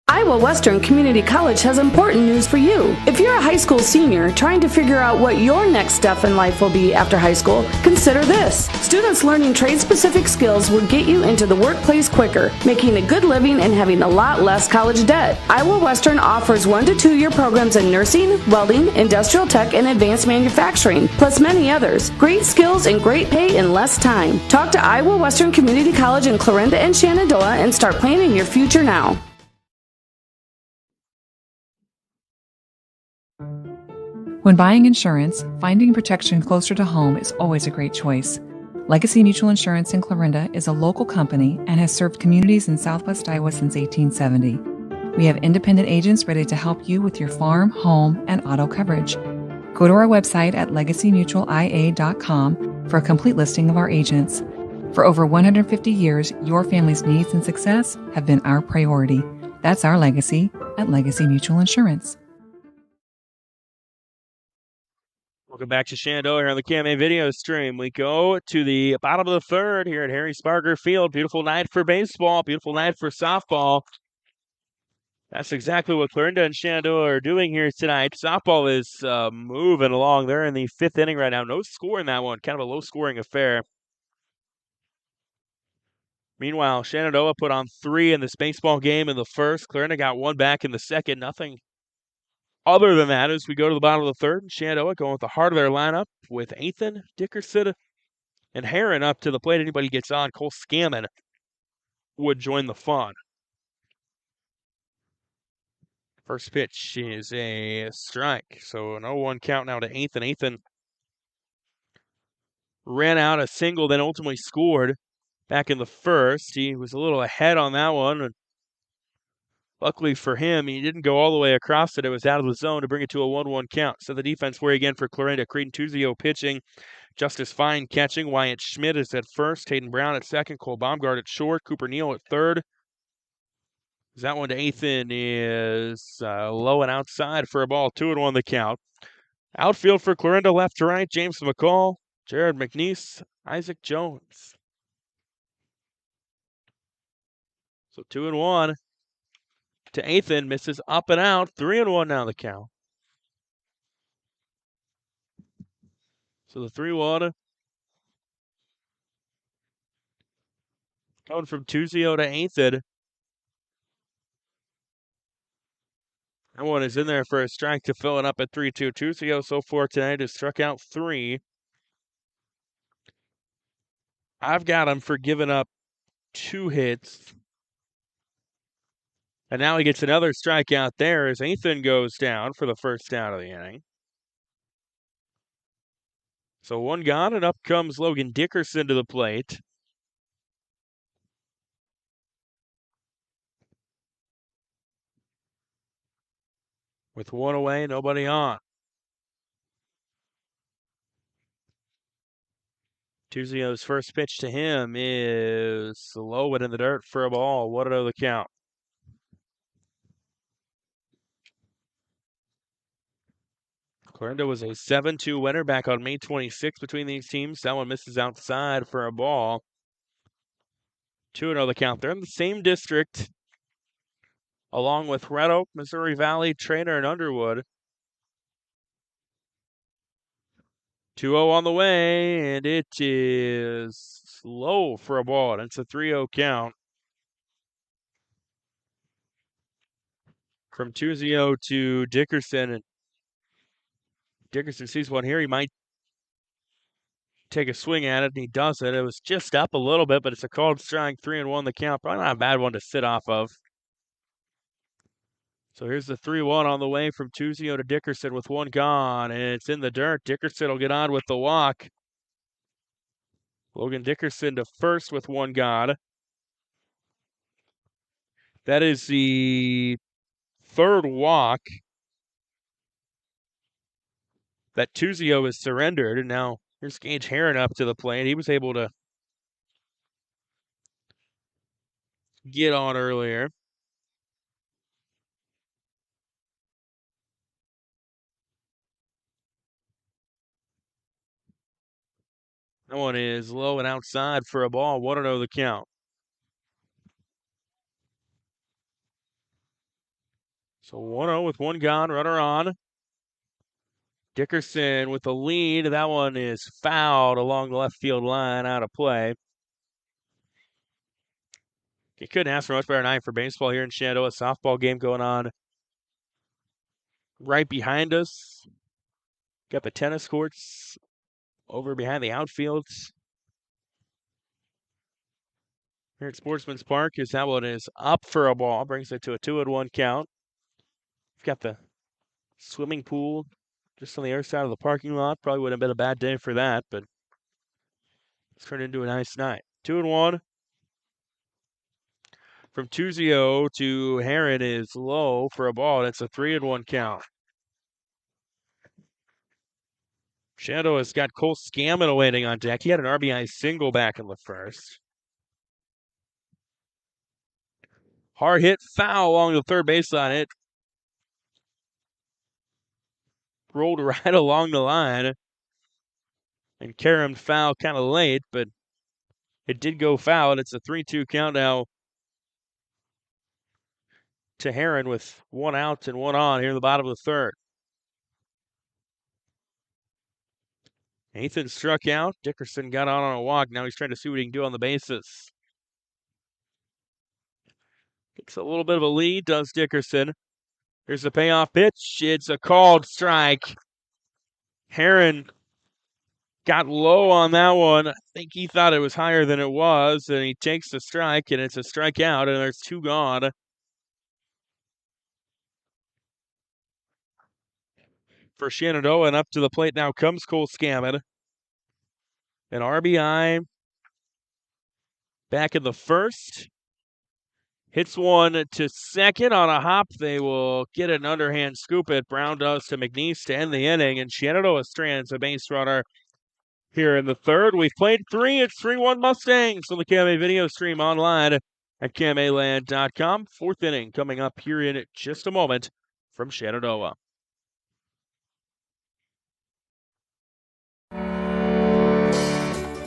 Iowa Western Community College has important news for you. If you're a high school senior trying to figure out what your next step in life will be after high school, consider this. Students learning trade-specific skills will get you into the workplace quicker, making a good living and having a lot less college debt. Iowa Western offers 1 to 2 year programs in nursing, welding, industrial tech, and advanced manufacturing, plus many others. Great skills and great pay in less time. Talk to Iowa Western Community College in Clarinda and Shenandoah and start planning your future now. When buying insurance, finding protection closer to home is always a great choice. Legacy Mutual Insurance in Clarinda is a local company and has served communities in Southwest Iowa since 1870. We have independent agents ready to help you with your farm, home, and auto coverage. Go to our website at legacymutualia.com for a complete listing of our agents. For over 150 years, your family's needs and success have been our priority. That's our legacy at Legacy Mutual Insurance. Welcome back to Shenandoah here on the KMA video stream. We go to the bottom of the third here at Harry Sparger Field. Beautiful night for baseball, beautiful night for softball. That's exactly what Clarinda and Shenandoah are doing here tonight. Softball is moving along. They're in the 5th inning right now. No score in that one. Kind of a low-scoring affair. Meanwhile, Shenandoah put on 3 in this baseball game in the first. Clarinda got 1 back in the second. Nothing other than that, as we go to the bottom of the third, Shenandoah going with the heart of their lineup with Athan, Dickerson, and Heron up to the plate. Anybody gets on, Cole Scammon would join the fun. First pitch is a strike, so an 0-1 count now to Athan. Athan ran out a single, then ultimately scored back in the first. He was a little ahead on that one, and luckily for him, he didn't go all the way across it. It was out of the zone to bring it to a 1-1 count. So the defense where again for Clarinda. Creedon Tuzio pitching. Justice Fine catching. Wyatt Schmidt is at first. Hayden Brown at second. Cole Baumgart at short. Cooper Neal at third. That one to Athan is low and outside for a ball. 2-1 the count. Outfield for Clarinda left to right. James McCall, Jared McNeese, Isaac Jones. So 2-1. To Athan, misses up and out. 3-1 now the count. So the 3-1 coming from Tuzio to Athan. That one is in there for a strike to fill it up at 3-2. Tuzio so far tonight has struck out 3. I've got him for giving up 2 hits. And now he gets another strikeout there as Athan goes down for the first out of the inning. So 1 gone, and up comes Logan Dickerson to the plate. With 1 away, nobody on. Tuzio's first pitch to him is low and in the dirt for a ball. 1-0 the count. Clarinda was a 7-2 winner back on May 26th between these teams. That one misses outside for a ball. 2-0 the count. They're in the same district, along with Red Oak, Missouri Valley, Trainer, and Underwood. 2-0 on the way, and it is low for a ball. And it's a 3-0 count. From Tuzio to Dickerson, and Dickerson sees one here. He might take a swing at it, and he does it. It was just up a little bit, but it's a called strike. 3-1 the count. Probably not a bad one to sit off of. So here's the 3-1 on the way from Tuzio to Dickerson with one gone, and it's in the dirt. Dickerson will get on with the walk. Logan Dickerson to first with one gone. That is the third walk that Tuzio has surrendered, and now here's Gage Heron up to the plate. He was able to get on earlier. That one is low and outside for a ball. 1-0 the count. So 1-0 with one gone, runner on. Dickerson with the lead. That one is fouled along the left field line, out of play. You couldn't ask for a much better night for baseball here in Shenandoah. Softball game going on right behind us. Got the tennis courts over behind the outfields. Here at Sportsman's Park, as that one is up for a ball, brings it to a 2-1 count. We've got the swimming pool just on the other side of the parking lot. Probably would have been a bad day for that, but it's turned into a nice night. 2-1. From Tuzio to Heron is low for a ball, and it's a 3-1 count. Shenandoah has got Cole Scammon awaiting on deck. He had an RBI single back in the first. Hard hit foul along the third baseline. It rolled right along the line and caromed foul kind of late, but it did go foul, and it's a 3-2 count now to Heron with one out and one on here in the bottom of the third. Nathan struck out. Dickerson got on a walk. Now he's trying to see what he can do on the bases. Gets a little bit of a lead, does Dickerson. Here's the payoff pitch. It's a called strike. Heron got low on that one. I think he thought it was higher than it was, and he takes the strike, and it's a strikeout, and there's two gone. For Shenandoah, and up to the plate now comes Cole Scammon. An RBI back in the first. Hits one to second on a hop. They will get an underhand scoop at Brown does to McNeese to end the inning, and Shenandoah strands a base runner here in the third. We've played three. It's 3-1 Mustangs on the KMA video stream online at KMAland.com. Fourth inning coming up here in just a moment from Shenandoah.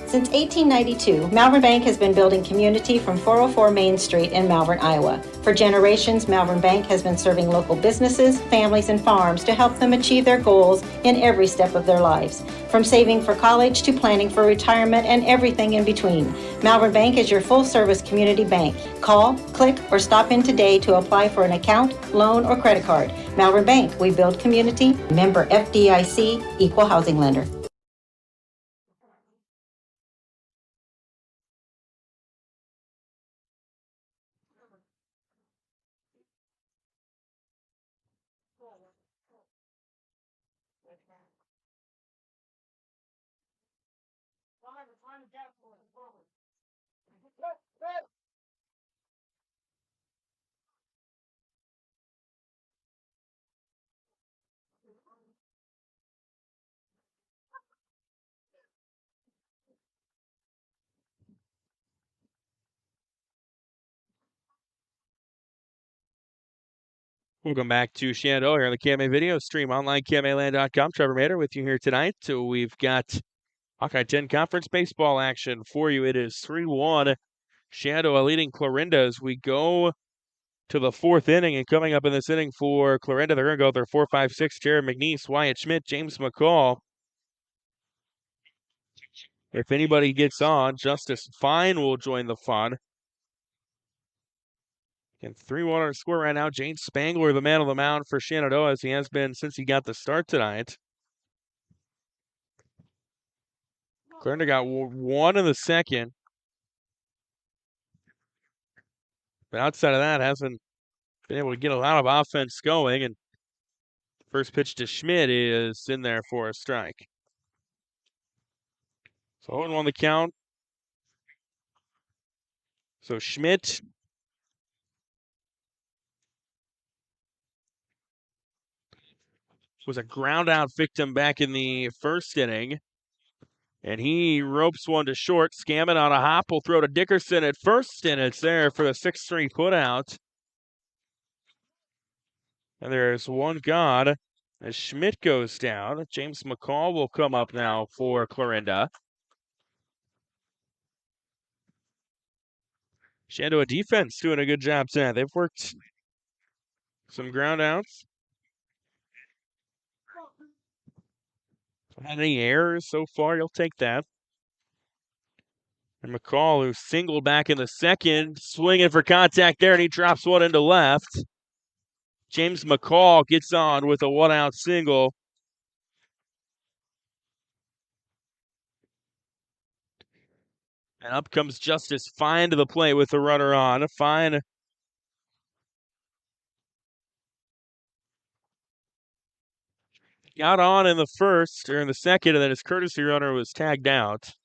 Since 1892, Malvern Bank has been building community from 404 Main Street in Malvern, Iowa. For generations, Malvern Bank has been serving local businesses, families, and farms to help them achieve their goals in every step of their lives. From saving for college to planning for retirement and everything in between, Malvern Bank is your full-service community bank. Call, click, or stop in today to apply for an account, loan, or credit card. Malvern Bank, we build community. Member FDIC, Equal Housing Lender. Welcome back to Shenandoah here on the KMA video stream online, KMAland.com. Trevor Maeder with you here tonight. So we've got Hawkeye 10 conference baseball action for you. It is 3-1. Shenandoah leading Clarinda as we go to the fourth inning. And coming up in this inning for Clarinda, they're going to go with their 4-5-6, Jared McNeese, Wyatt Schmidt, James McCall. If anybody gets on, Justice Fine will join the fun. And 3-1 on our score right now. James Spangler, the man on the mound for Shenandoah, as he has been since he got the start tonight. Clarinda got one in the second. But outside of that, hasn't been able to get a lot of offense going. And first pitch to Schmidt is in there for a strike. So 0-1 the count. So Schmidt was a ground out victim back in the first inning. And he ropes one to short. Scammon on a hop will throw to Dickerson at first, and it's there for the 6-3 putout. And there's one gone as Schmidt goes down. James McCall will come up now for Clarinda. Shenandoah defense doing a good job tonight. They've worked some ground outs. Had any errors so far? You'll take that. And McCall, who singled back in the second, swinging for contact there, and he drops one into left. James McCall gets on with a one-out single. And up comes Justice Fine to the plate with the runner on. Fine got on in the first, or in the second, and then his courtesy runner was tagged out.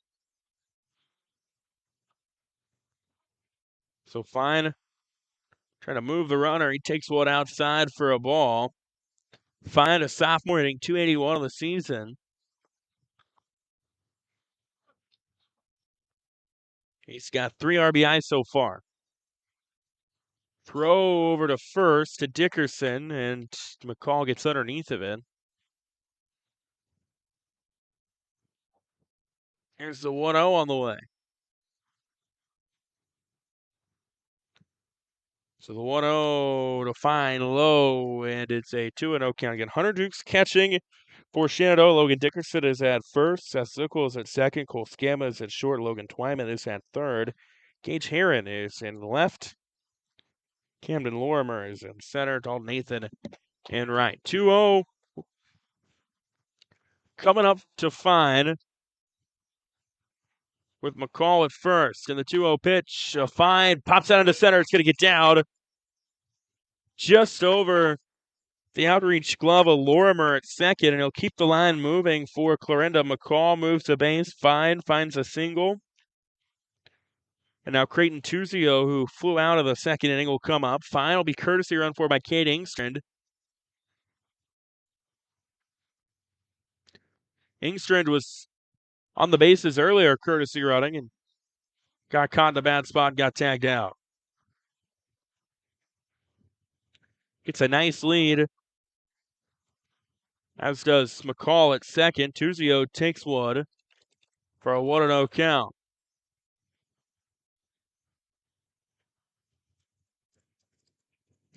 So Fine trying to move the runner. He takes one outside for a ball. Fine, a sophomore, hitting .281 on the season. He's got 3 RBIs so far. Throw over to first to Dickerson, and McCall gets underneath of it. Here's the 1-0 on the way. So the 1-0 to Fine low, and it's a 2-0 count again. Hunter Dukes catching for Shenandoah. Logan Dickerson is at first. Seth Zuckel is at second. Cole Scamma is at short. Logan Twyman is at third. Gage Heron is in left. Camden Lorimer is in center. Dalton Nathan in right. 2-0 coming up to Fine with McCall at first. And the 2-0 pitch, Fine pops out into center. It's going to get down just over the outreach glove of Lorimer at second, and he'll keep the line moving for Clarinda. McCall moves to base. Fine finds a single. And now Creighton Tuzio, who flew out of the second inning, will come up. Fine will be courtesy run for by Kate Engstrand. Engstrand was on the bases earlier, courtesy running, and got caught in a bad spot, got tagged out. Gets a nice lead, as does McCall at second. Tuzio takes one for a 1-0 count.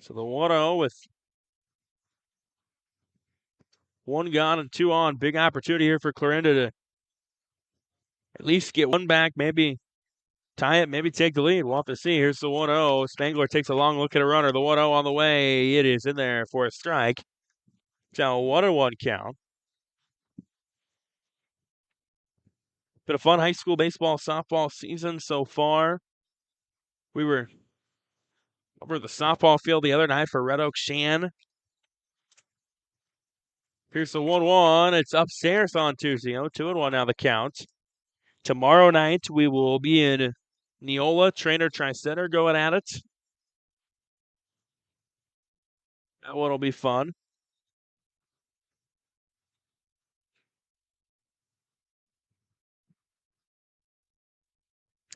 So the 1-0 with 1 gone and 2 on. Big opportunity here for Clarinda to at least get one back, maybe tie it, maybe take the lead. We'll have to see. Here's the 1-0. Spangler takes a long look at a runner. The 1-0 on the way. It is in there for a strike. It's now a 1-1 count. Been a fun high school baseball, softball season so far. We were over the softball field the other night for Red Oak Shan. Here's the 1-1. It's upstairs on Tuesday. 2-1 now the count. Tomorrow night we will be in Neola. Trainer Tri-Center going at it. That one will be fun.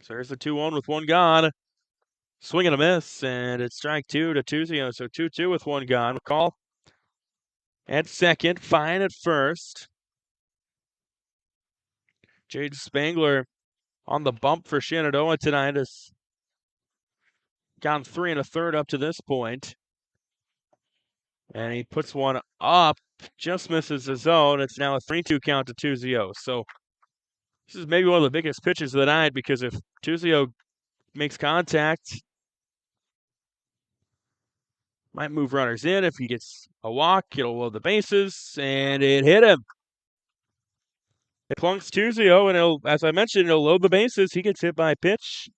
So here's the 2-1 with 1 gone. Swing and a miss, and it's strike 2 to Tuzio. So 2-2 with one gone. McCall at second, Fine at first. Jade Spangler on the bump for Shenandoah tonight has gone 3 1/3 up to this point. And he puts one up, just misses the zone. It's now a 3-2 count to Tuzio. So this is maybe one of the biggest pitches of the night, because if Tuzio makes contact, might move runners in. If he gets a walk, it'll load the bases, and it hit him. It plunks Tuzio, and it'll, as I mentioned, it'll load the bases. He gets hit by a pitch.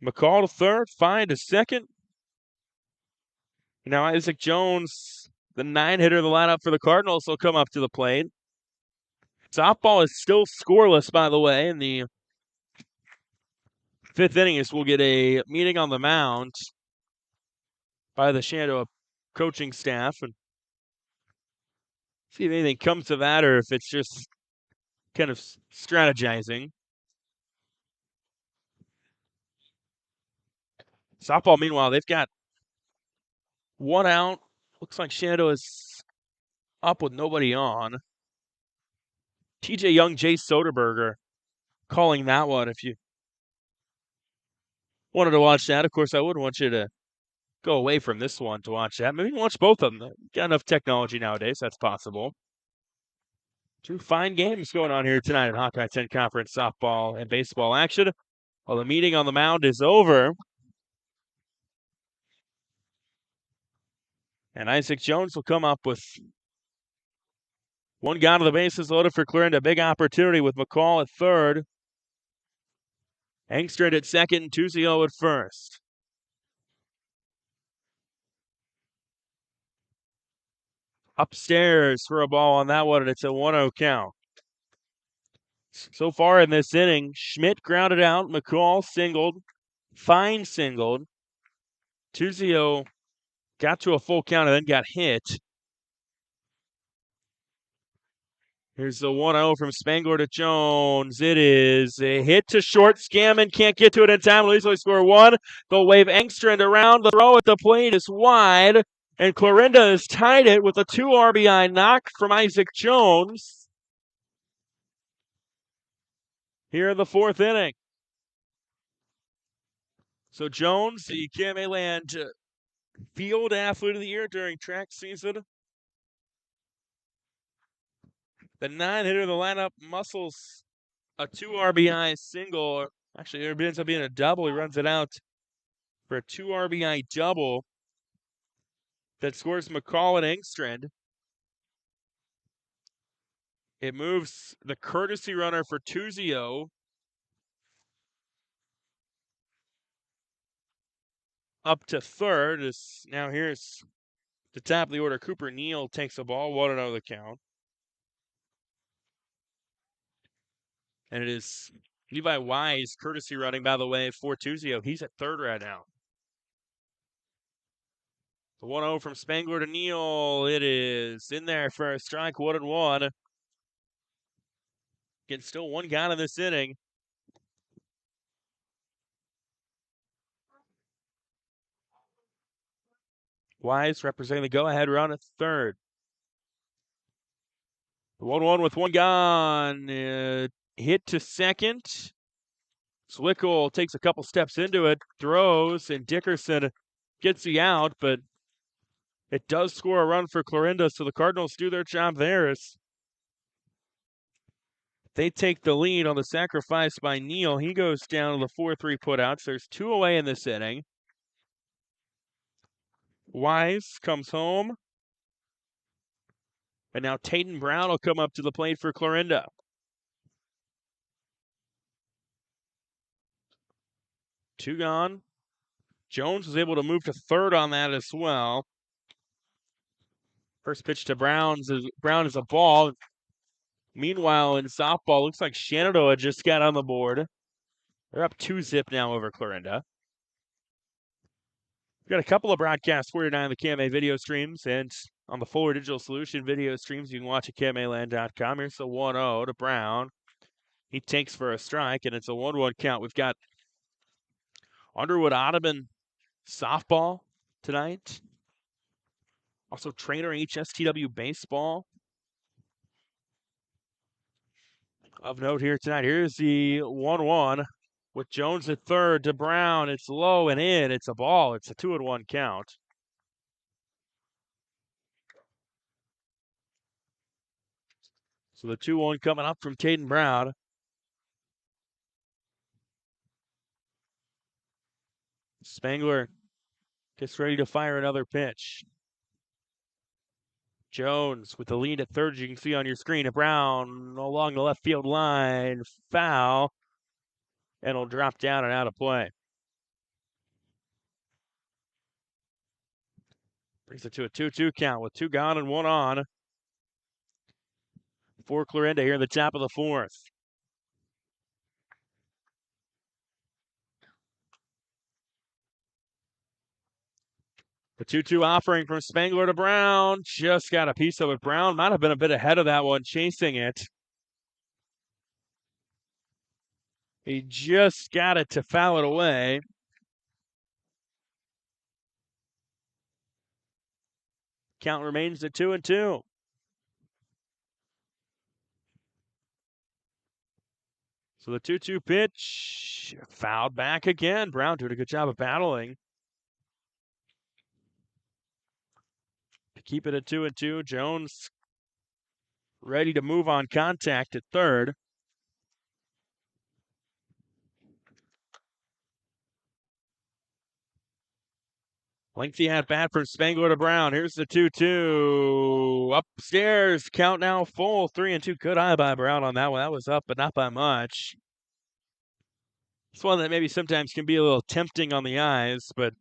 McCall to third, Fine to second. Now Isaac Jones, the 9-hitter of the lineup for the Cardinals, will come up to the plate. Softball is still scoreless, by the way, in the 5th inning. We'll get a meeting on the mound by the Shenandoah coaching staff and see if anything comes to that, or if it's just kind of strategizing. Softball, meanwhile, they've got one out. Looks like Shenandoah is up with nobody on. TJ Young, Jay Soderberger calling that one. If you wanted to watch that, of course, I wouldn't want you to go away from this one to watch that. Maybe watch both of them. Got enough technology nowadays, that's possible. Two fine games going on here tonight in Hawkeye 10 Conference softball and baseball action. Well, the meeting on the mound is over. And Isaac Jones will come up with one gone to the bases loaded for Clarinda. Big opportunity with McCall at third. Engstrand at second and Tuzio at first. Upstairs for a ball on that one, and it's a 1-0 count. So far in this inning, Schmidt grounded out, McCall singled, Fine singled. Tuzio got to a full count and then got hit. Here's the 1-0 from Spangler to Jones. It is a hit to short. Scammon can't get to it in time. Will easily score one. They'll wave Engstrand around. The throw at the plate is wide. And Clarinda has tied it with a 2 RBI knock from Isaac Jones here in the 4th inning. So Jones, the KMA Land Field Athlete of the Year during track season. The 9-hitter of the lineup muscles a 2 RBI single. Actually, it ends up being a double. He runs it out for a 2 RBI double that scores McCall and Engstrand. It moves the courtesy runner for Tuzio up to third. Now here's the top of the order. Cooper Neal takes the ball, 1-0 the count. And it is Levi Wise courtesy running, by the way, for Tuzio. He's at third right now. The 1-0 from Spangler to Neal. It is in there for a strike, 1-1. Again, still one gone in this inning. Wise representing the go-ahead run at third. The 1-1 with one gone. Hit to second. Slickel takes a couple steps into it, throws, and Dickerson gets the out, but it does score a run for Clarinda, so the Cardinals do their job there as they take the lead on the sacrifice by Neal. He goes down to the 4-3 putouts. There's 2 away in this inning. Wise comes home. And now Tatum Brown will come up to the plate for Clarinda. Two gone. Jones was able to move to third on that as well. First pitch to Brown is a ball. Meanwhile, in softball, looks like Shenandoah just got on the board. They're up 2-0 now over Clarinda. We've got a couple of broadcasts for you now on the KMA video streams and on the Fuller Digital Solution video streams. You can watch at KMAland.com. Here's the 1-0 to Brown. He takes for a strike, and it's a 1-1 count. We've got Underwood Ottoman softball tonight. Also, Trainer HSTW baseball. Of note here tonight, here's the 1-1 with Jones at third to Brown. It's low and in. It's a ball. It's a 2-1 count. So the 2-1 coming up from Caden Brown. Spangler gets ready to fire another pitch. Jones with the lead at third, you can see on your screen. Brown along the left field line. Foul. And it'll drop down and out of play. Brings it to a 2-2 count with 2 gone and 1 on. For Clarinda here in the top of the 4th. The 2-2 offering from Spangler to Brown. Just got a piece of it. Brown might have been a bit ahead of that one, chasing it. He just got it to foul it away. Count remains at 2-2. So the 2-2 pitch, fouled back again. Brown doing a good job of battling. To keep it at 2-2, Jones ready to move on contact at third. Lengthy at bat from Spangler to Brown. Here's the 2-2. Upstairs, count now full. 3-2. Good eye by Brown on that one. That was up, but not by much. It's one that maybe sometimes can be a little tempting on the eyes, but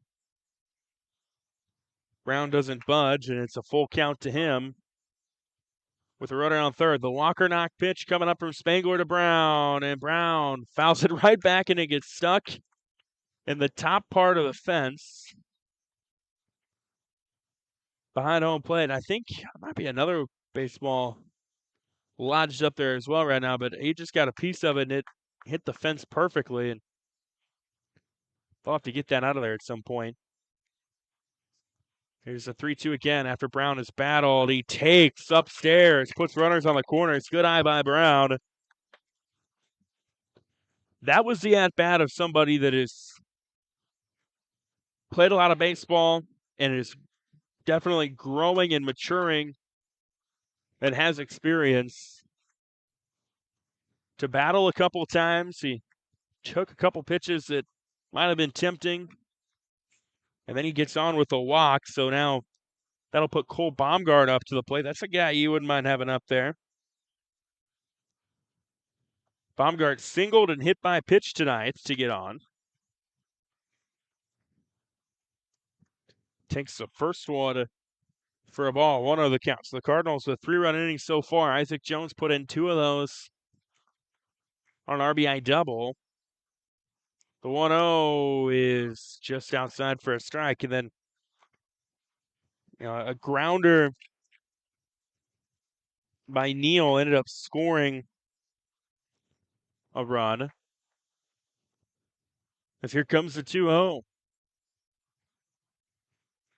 Brown doesn't budge, and it's a full count to him. With a runner on third, the Walker knock pitch coming up from Spangler to Brown, and Brown fouls it right back, and it gets stuck in the top part of the fence behind home plate. I think there might be another baseball lodged up there as well right now, but he just got a piece of it, and it hit the fence perfectly, and they'll have to get that out of there at some point. Here's the 3-2 again after Brown has battled. He takes upstairs, puts runners on the corners. Good eye by Brown. That was the at-bat of somebody that has played a lot of baseball and is definitely growing and maturing and has experience. To battle a couple times, he took a couple pitches that might have been tempting, and then he gets on with a walk, so now that'll put Cole Baumgart up to the plate. That's a guy you wouldn't mind having up there. Baumgart singled and hit by pitch tonight to get on. Takes the first one for a ball, 1-0 the count. So the Cardinals with 3-run innings so far. Isaac Jones put in 2 of those on an RBI double. The 1-0 is just outside for a strike, and then a grounder by Neal ended up scoring a run. As here comes the 2-0.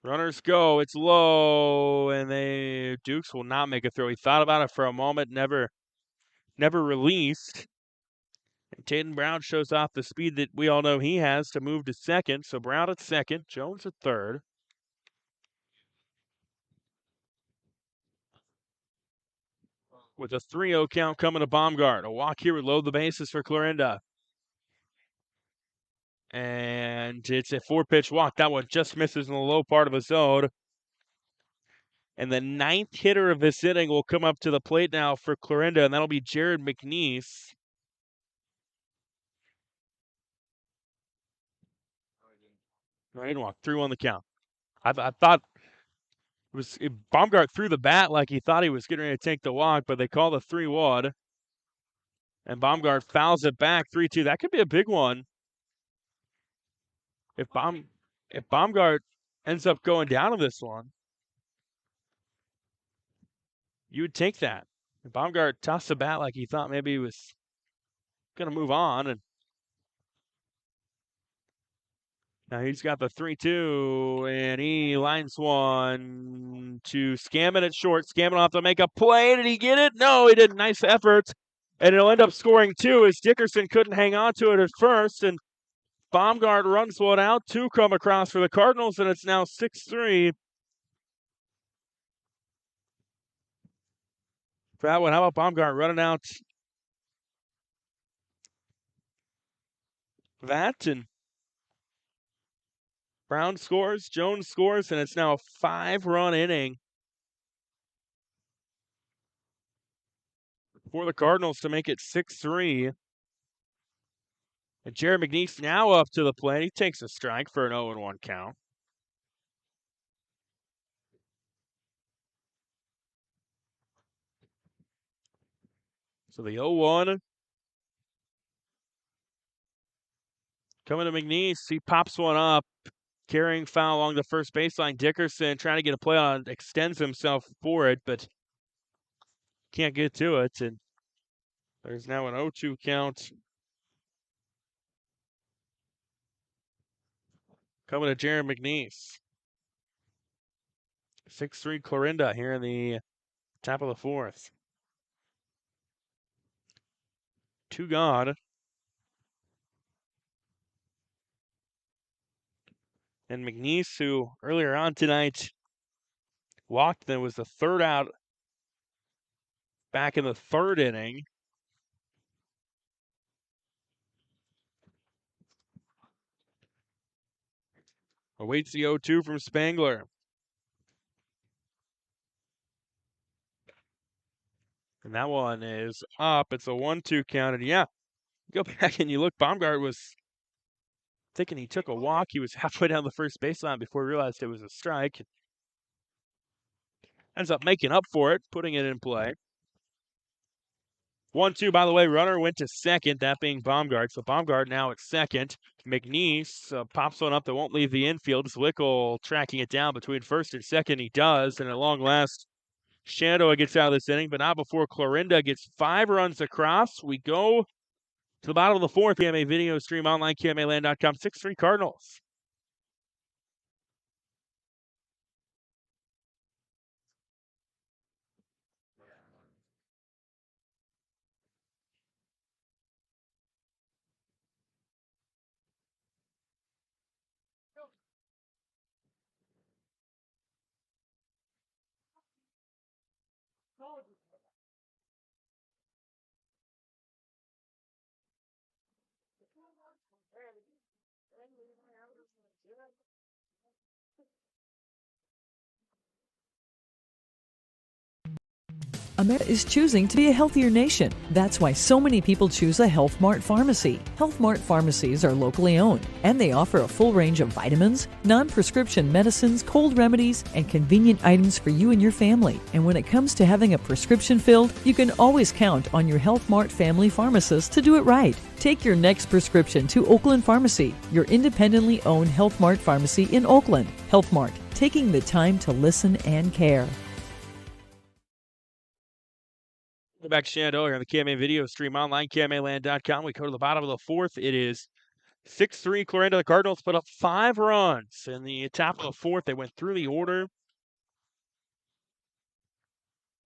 Runners go. It's low, and Dukes will not make a throw. He thought about it for a moment, never released. And Tatum Brown shows off the speed that we all know he has to move to second. So Brown at second, Jones at third. With a 3-0 count coming to Baumgart. A walk here would load the bases for Clarinda. And it's a 4-pitch walk. That one just misses in the low part of the zone. And the 9th hitter of this inning will come up to the plate now for Clarinda, and that'll be Jared McNeese. No, I didn't walk. 3-1 the count. I thought Baumgart threw the bat like he thought he was getting ready to take the walk, but they call the 3-1. And Baumgart fouls it back 3-2. That could be a big one. If Baumgart ends up going down to this one, you would take that. If Baumgart tossed the bat like he thought maybe he was going to move on, and Now he's got the 3-2, and he lines one to Scammon at short. Scammon will have to make a play. Did he get it? No, he didn't. Nice effort. And he'll end up scoring two as Dickerson couldn't hang on to it at first. And Baumgart runs one out. Two come across for the Cardinals, and it's now 6-3. For that one, how about Baumgart running out that? And Brown scores, Jones scores, and it's now a 5-run inning for the Cardinals to make it 6-3. And Jared McNeese now up to the plate. He takes a strike for an 0-1 count. So the 0-1 coming to McNeese. He pops one up, carrying foul along the first baseline. Dickerson trying to get a play on, extends himself for it, but can't get to it. And there's now an 0-2 count coming to Jared McNeese. 6-3 Clarinda here in the top of the fourth. Two gone. And McNeese, who earlier on tonight walked, then was the third out back in the third inning. Awaits the 0-2 from Spangler. And that one is up. It's a 1-2 count. And yeah, go back and you look, Baumgart was thinking he took a walk. He was halfway down the first baseline before he realized it was a strike. Ends up making up for it, putting it in play. 1-2, by the way, runner went to second, that being Baumgart. So Baumgart now at second. McNeese pops one up that won't leave the infield. Zwickle tracking it down between first and second. He does, and at long last, Shenandoah gets out of this inning, but not before Clarinda gets 5 runs across. We go to the bottom of the fourth. KMA video stream online, KMAland.com. 6-3 Cardinals. America is choosing to be a healthier nation. That's why so many people choose a Health Mart pharmacy. Health Mart pharmacies are locally owned, and they offer a full range of vitamins, non-prescription medicines, cold remedies, and convenient items for you and your family. And when it comes to having a prescription filled, you can always count on your Health Mart family pharmacist to do it right. Take your next prescription to Oakland Pharmacy, your independently owned Health Mart pharmacy in Oakland. Health Mart, taking the time to listen and care. Back to Shenandoah here on the KMA video stream online, KMAland.com. We go to the bottom of the fourth. It is 6-3 Clarinda. The Cardinals put up 5 runs in the top of the fourth. They went through the order.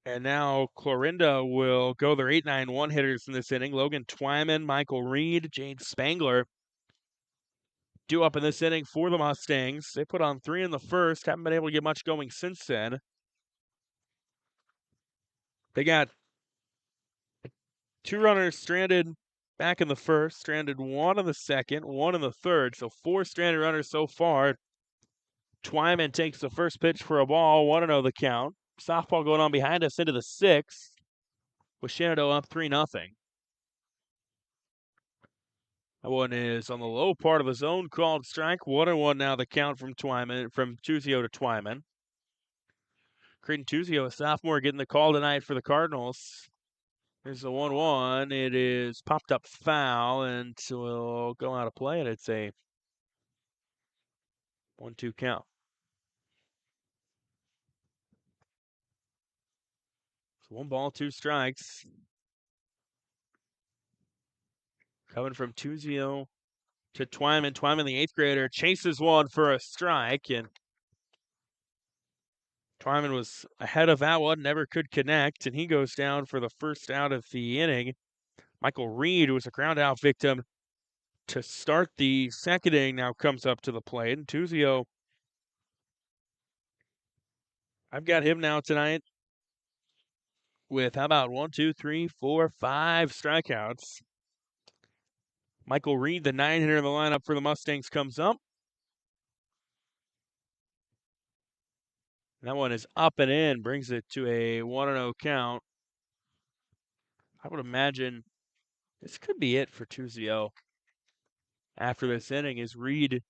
And now Clarinda will go their 8-9-1 hitters in this inning. Logan Twyman, Michael Reed, Jade Spangler due up in this inning for the Mustangs. They put on 3 in the first. Haven't been able to get much going since then. They got 2 runners stranded back in the first, stranded 1 in the second, 1 in the third. So 4 stranded runners so far. Twyman takes the first pitch for a ball, 1-0 the count. Softball going on behind us into the 6th, with Shenandoah up 3-0. That one is on the low part of the zone, called strike. 1-1 now the count from Twyman, from Tuzio to Twyman. Creighton Tuzio, a sophomore, getting the call tonight for the Cardinals. Here's the 1-1. It is popped up foul and will go out of play, and it's a 1-2 count. So 1 ball, 2 strikes. Coming from Tuzio to Twyman. Twyman, the 8th grader, chases one for a strike, and Twyman was ahead of that one, never could connect, and he goes down for the first out of the inning. Michael Reed, who was a ground out victim to start the second inning, now comes up to the plate. And Tuzio, I've got him now tonight with how about 1, 2, 3, 4, 5 strikeouts. Michael Reed, the 9-hitter in the lineup for the Mustangs, comes up. That one is up and in, brings it to a 1-0 count. I would imagine this could be it for Tuzio. After this inning, is Reed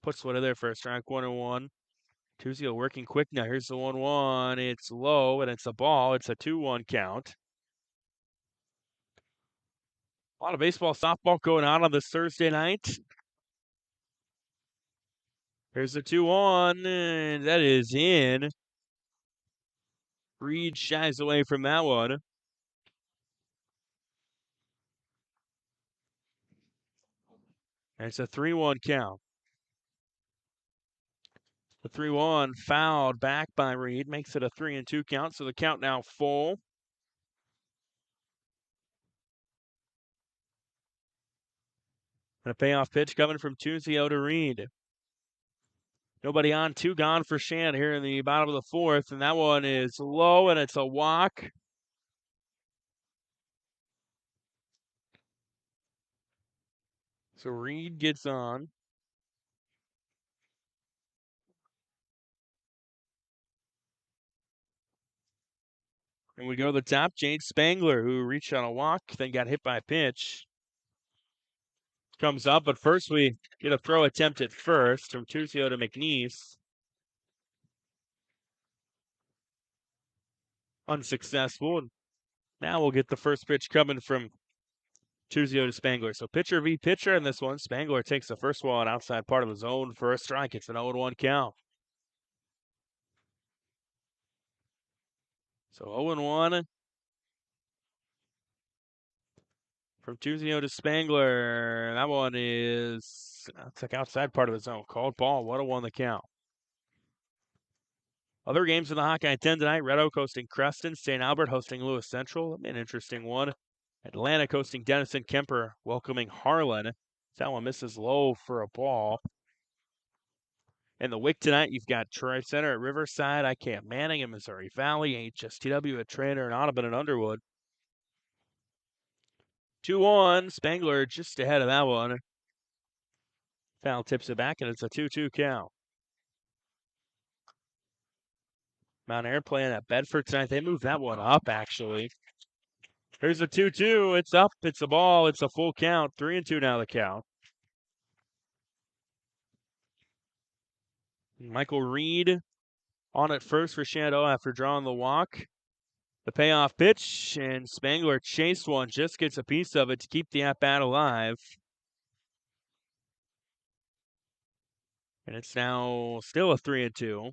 puts one in there for a strike, 1-1. Tuzio working quick now. Here's the 1-1. It's low, and it's a ball. It's a 2-1 count. A lot of baseball, softball going on this Thursday night. Here's the 2-1, and that is in. Reed shies away from that one. And it's a 3-1 count. The 3-1 fouled back by Reed makes it a 3-2 count, so the count now full. And a payoff pitch coming from Tuzio to Reed. Nobody on, 2 gone for Shan here in the bottom of the 4th, and that one is low, and it's a walk. So Reed gets on. And we go to the top, Jade Spangler, who reached on a walk, then got hit by a pitch. Comes up, but first we get a throw attempt at first from Tuzio to McNeese. Unsuccessful. And now we'll get the first pitch coming from Tuzio to Spangler. So pitcher v. pitcher in this one. Spangler takes the first one outside part of the zone for a strike. It's an 0-1 count. So 0-1 from Tuzio to Spangler. That one is, it's like outside part of the zone. Called ball. 1-1 the count. Other games in the Hawkeye 10 tonight. Red Oak hosting Creston. St. Albert hosting Lewis Central. That'll be an interesting one. Atlantic hosting Denison Kemper, welcoming Harlan. That one misses low for a ball. In the WIC tonight, you've got Troy Center at Riverside, IK at Manning and Missouri Valley, HSTW at Trainer and Audubon and Underwood. 2-1, Spangler just ahead of that one. Foul tips it back, and it's a 2-2 count. Mount Air playing at Bedford tonight. They moved that one up, actually. Here's a 2-2. It's up. It's a ball. It's a full count. 3-2 now the count. Michael Reed on at first for Shenandoah after drawing the walk. The payoff pitch, and Spangler chased one, just gets a piece of it to keep the at-bat alive. And it's now still a 3-2.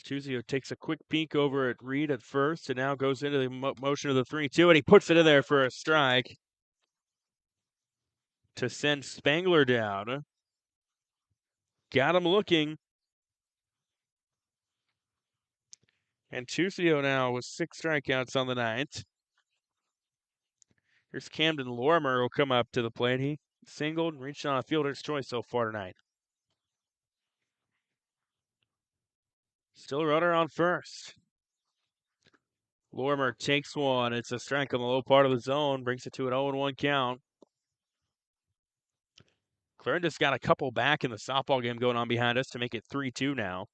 Tuzio takes a quick peek over at Reed at first, and now goes into the motion of the 3-2, and he puts it in there for a strike to send Spangler down. Got him looking. And Tuzio now with 6 strikeouts on the night. Here's Camden Lorimer, who'll come up to the plate. He singled and reached on a fielder's choice so far tonight. Still a runner on first. Lorimer takes one. It's a strike on the low part of the zone. Brings it to an 0-1 count. Clarinda's got a couple back in the softball game going on behind us to make it 3-2 now.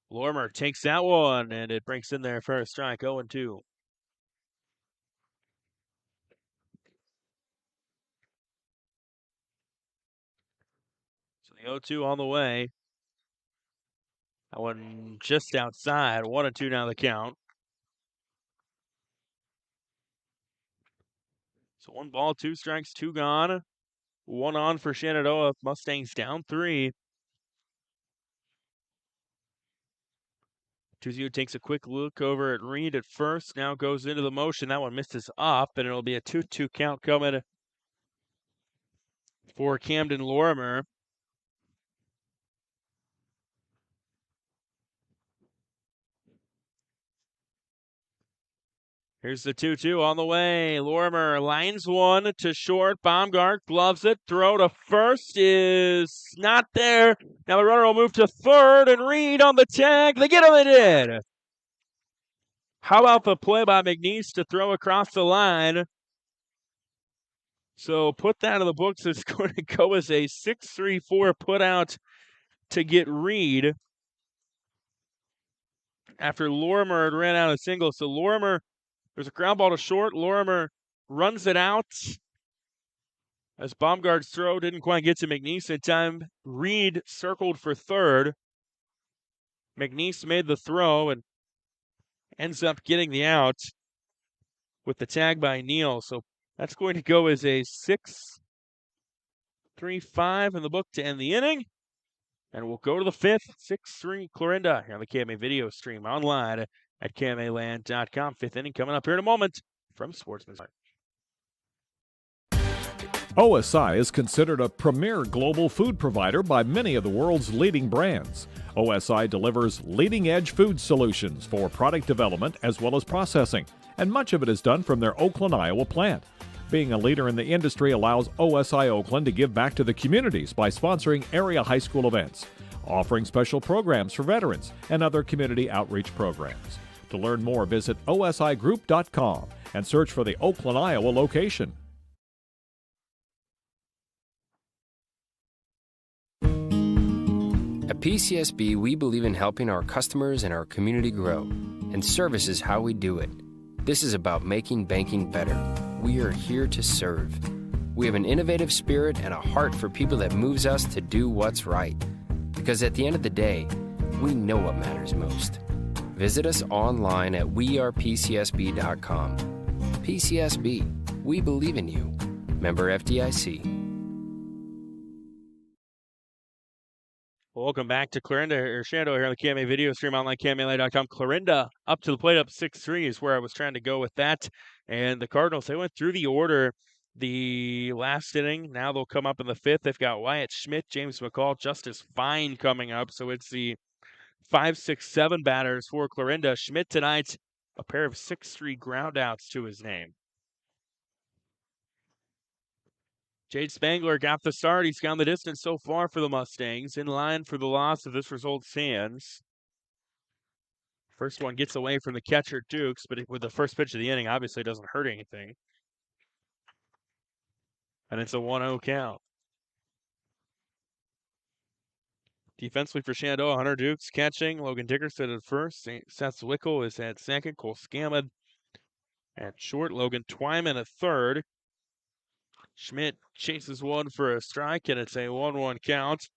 Lorimer takes that one, and it breaks in there for a strike, 0-2. So the 0-2 on the way. That one just outside, 1-2 now the count. So 1 ball, 2 strikes, 2 gone. 1 on for Shenandoah. Mustangs down 3. 2-0 takes a quick look over at Reed at first. Now goes into the motion. That one misses up, and it'll be a 2-2 count coming for Camden Lorimer. Here's the 2-2 on the way. Lorimer lines one to short. Baumgart gloves it. Throw to first is not there. Now the runner will move to third, and Reed on the tag. They get him, they did. How about the play by McNeese to throw across the line? So put that in the books. It's going to go as a 6-3-4 put out to get Reed after Lorimer had ran out of singles. So Lorimer, there's a ground ball to short. Lorimer runs it out as Baumgart's throw didn't quite get to McNeese in time. Reed circled for third. McNeese made the throw and ends up getting the out with the tag by Neal. So that's going to go as a 6-3-5 in the book to end the inning. And we'll go to the fifth, 6-3 Clarinda here on the KMA video stream online at KMAland.com. Fifth inning coming up here in a moment from Sportsman's Park. OSI is considered a premier global food provider by many of the world's leading brands. OSI delivers leading-edge food solutions for product development as well as processing, and much of it is done from their Oakland, Iowa plant. Being a leader in the industry allows OSI Oakland to give back to the communities by sponsoring area high school events, offering special programs for veterans, and other community outreach programs. To learn more, visit osigroup.com and search for the Oakland, Iowa location. At PCSB, we believe in helping our customers and our community grow, and service is how we do it. This is about making banking better. We are here to serve. We have an innovative spirit and a heart for people that moves us to do what's right. Because at the end of the day, we know what matters most. Visit us online at wearepcsb.com. PCSB, we believe in you. Member FDIC. Welcome back to Shenandoah here on the KMA video stream online, KMAland.com. Clarinda up to the plate, up 6-3 is where I was trying to go with that. And the Cardinals, they went through the order the last inning. Now they'll come up in the fifth. They've got Wyatt Schmidt, James McCall, Justice Fine coming up. So it's the 5, 6, 7 batters for Clarinda. Schmidt tonight, a pair of 6-3 groundouts to his name. Jade Spangler got the start. He's gone the distance so far for the Mustangs. In line for the loss if this result stands. First one gets away from the catcher, Dukes, but with the first pitch of the inning, obviously doesn't hurt anything. And it's a 1-0 count. Defensively for Shenandoah, Hunter Dukes catching. Logan Dickerson at first. Seth Zwickel is at second. Cole Scammon at short. Logan Twyman at third. Schmidt chases one for a strike, and it's a 1-1 count.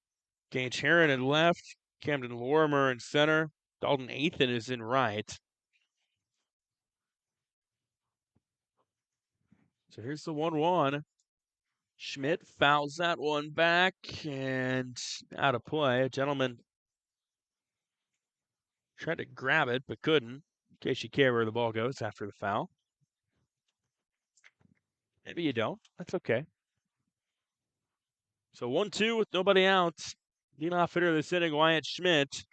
Gage Heron in left. Camden Lorimer in center. Dalton Athan is in right. So here's the 1-1. Schmidt fouls that one back and out of play. A gentleman tried to grab it but couldn't, in case you care where the ball goes after the foul. Maybe you don't. That's okay. So 1-2 with nobody out. Leadoff hitter this inning, Wyatt Schmidt.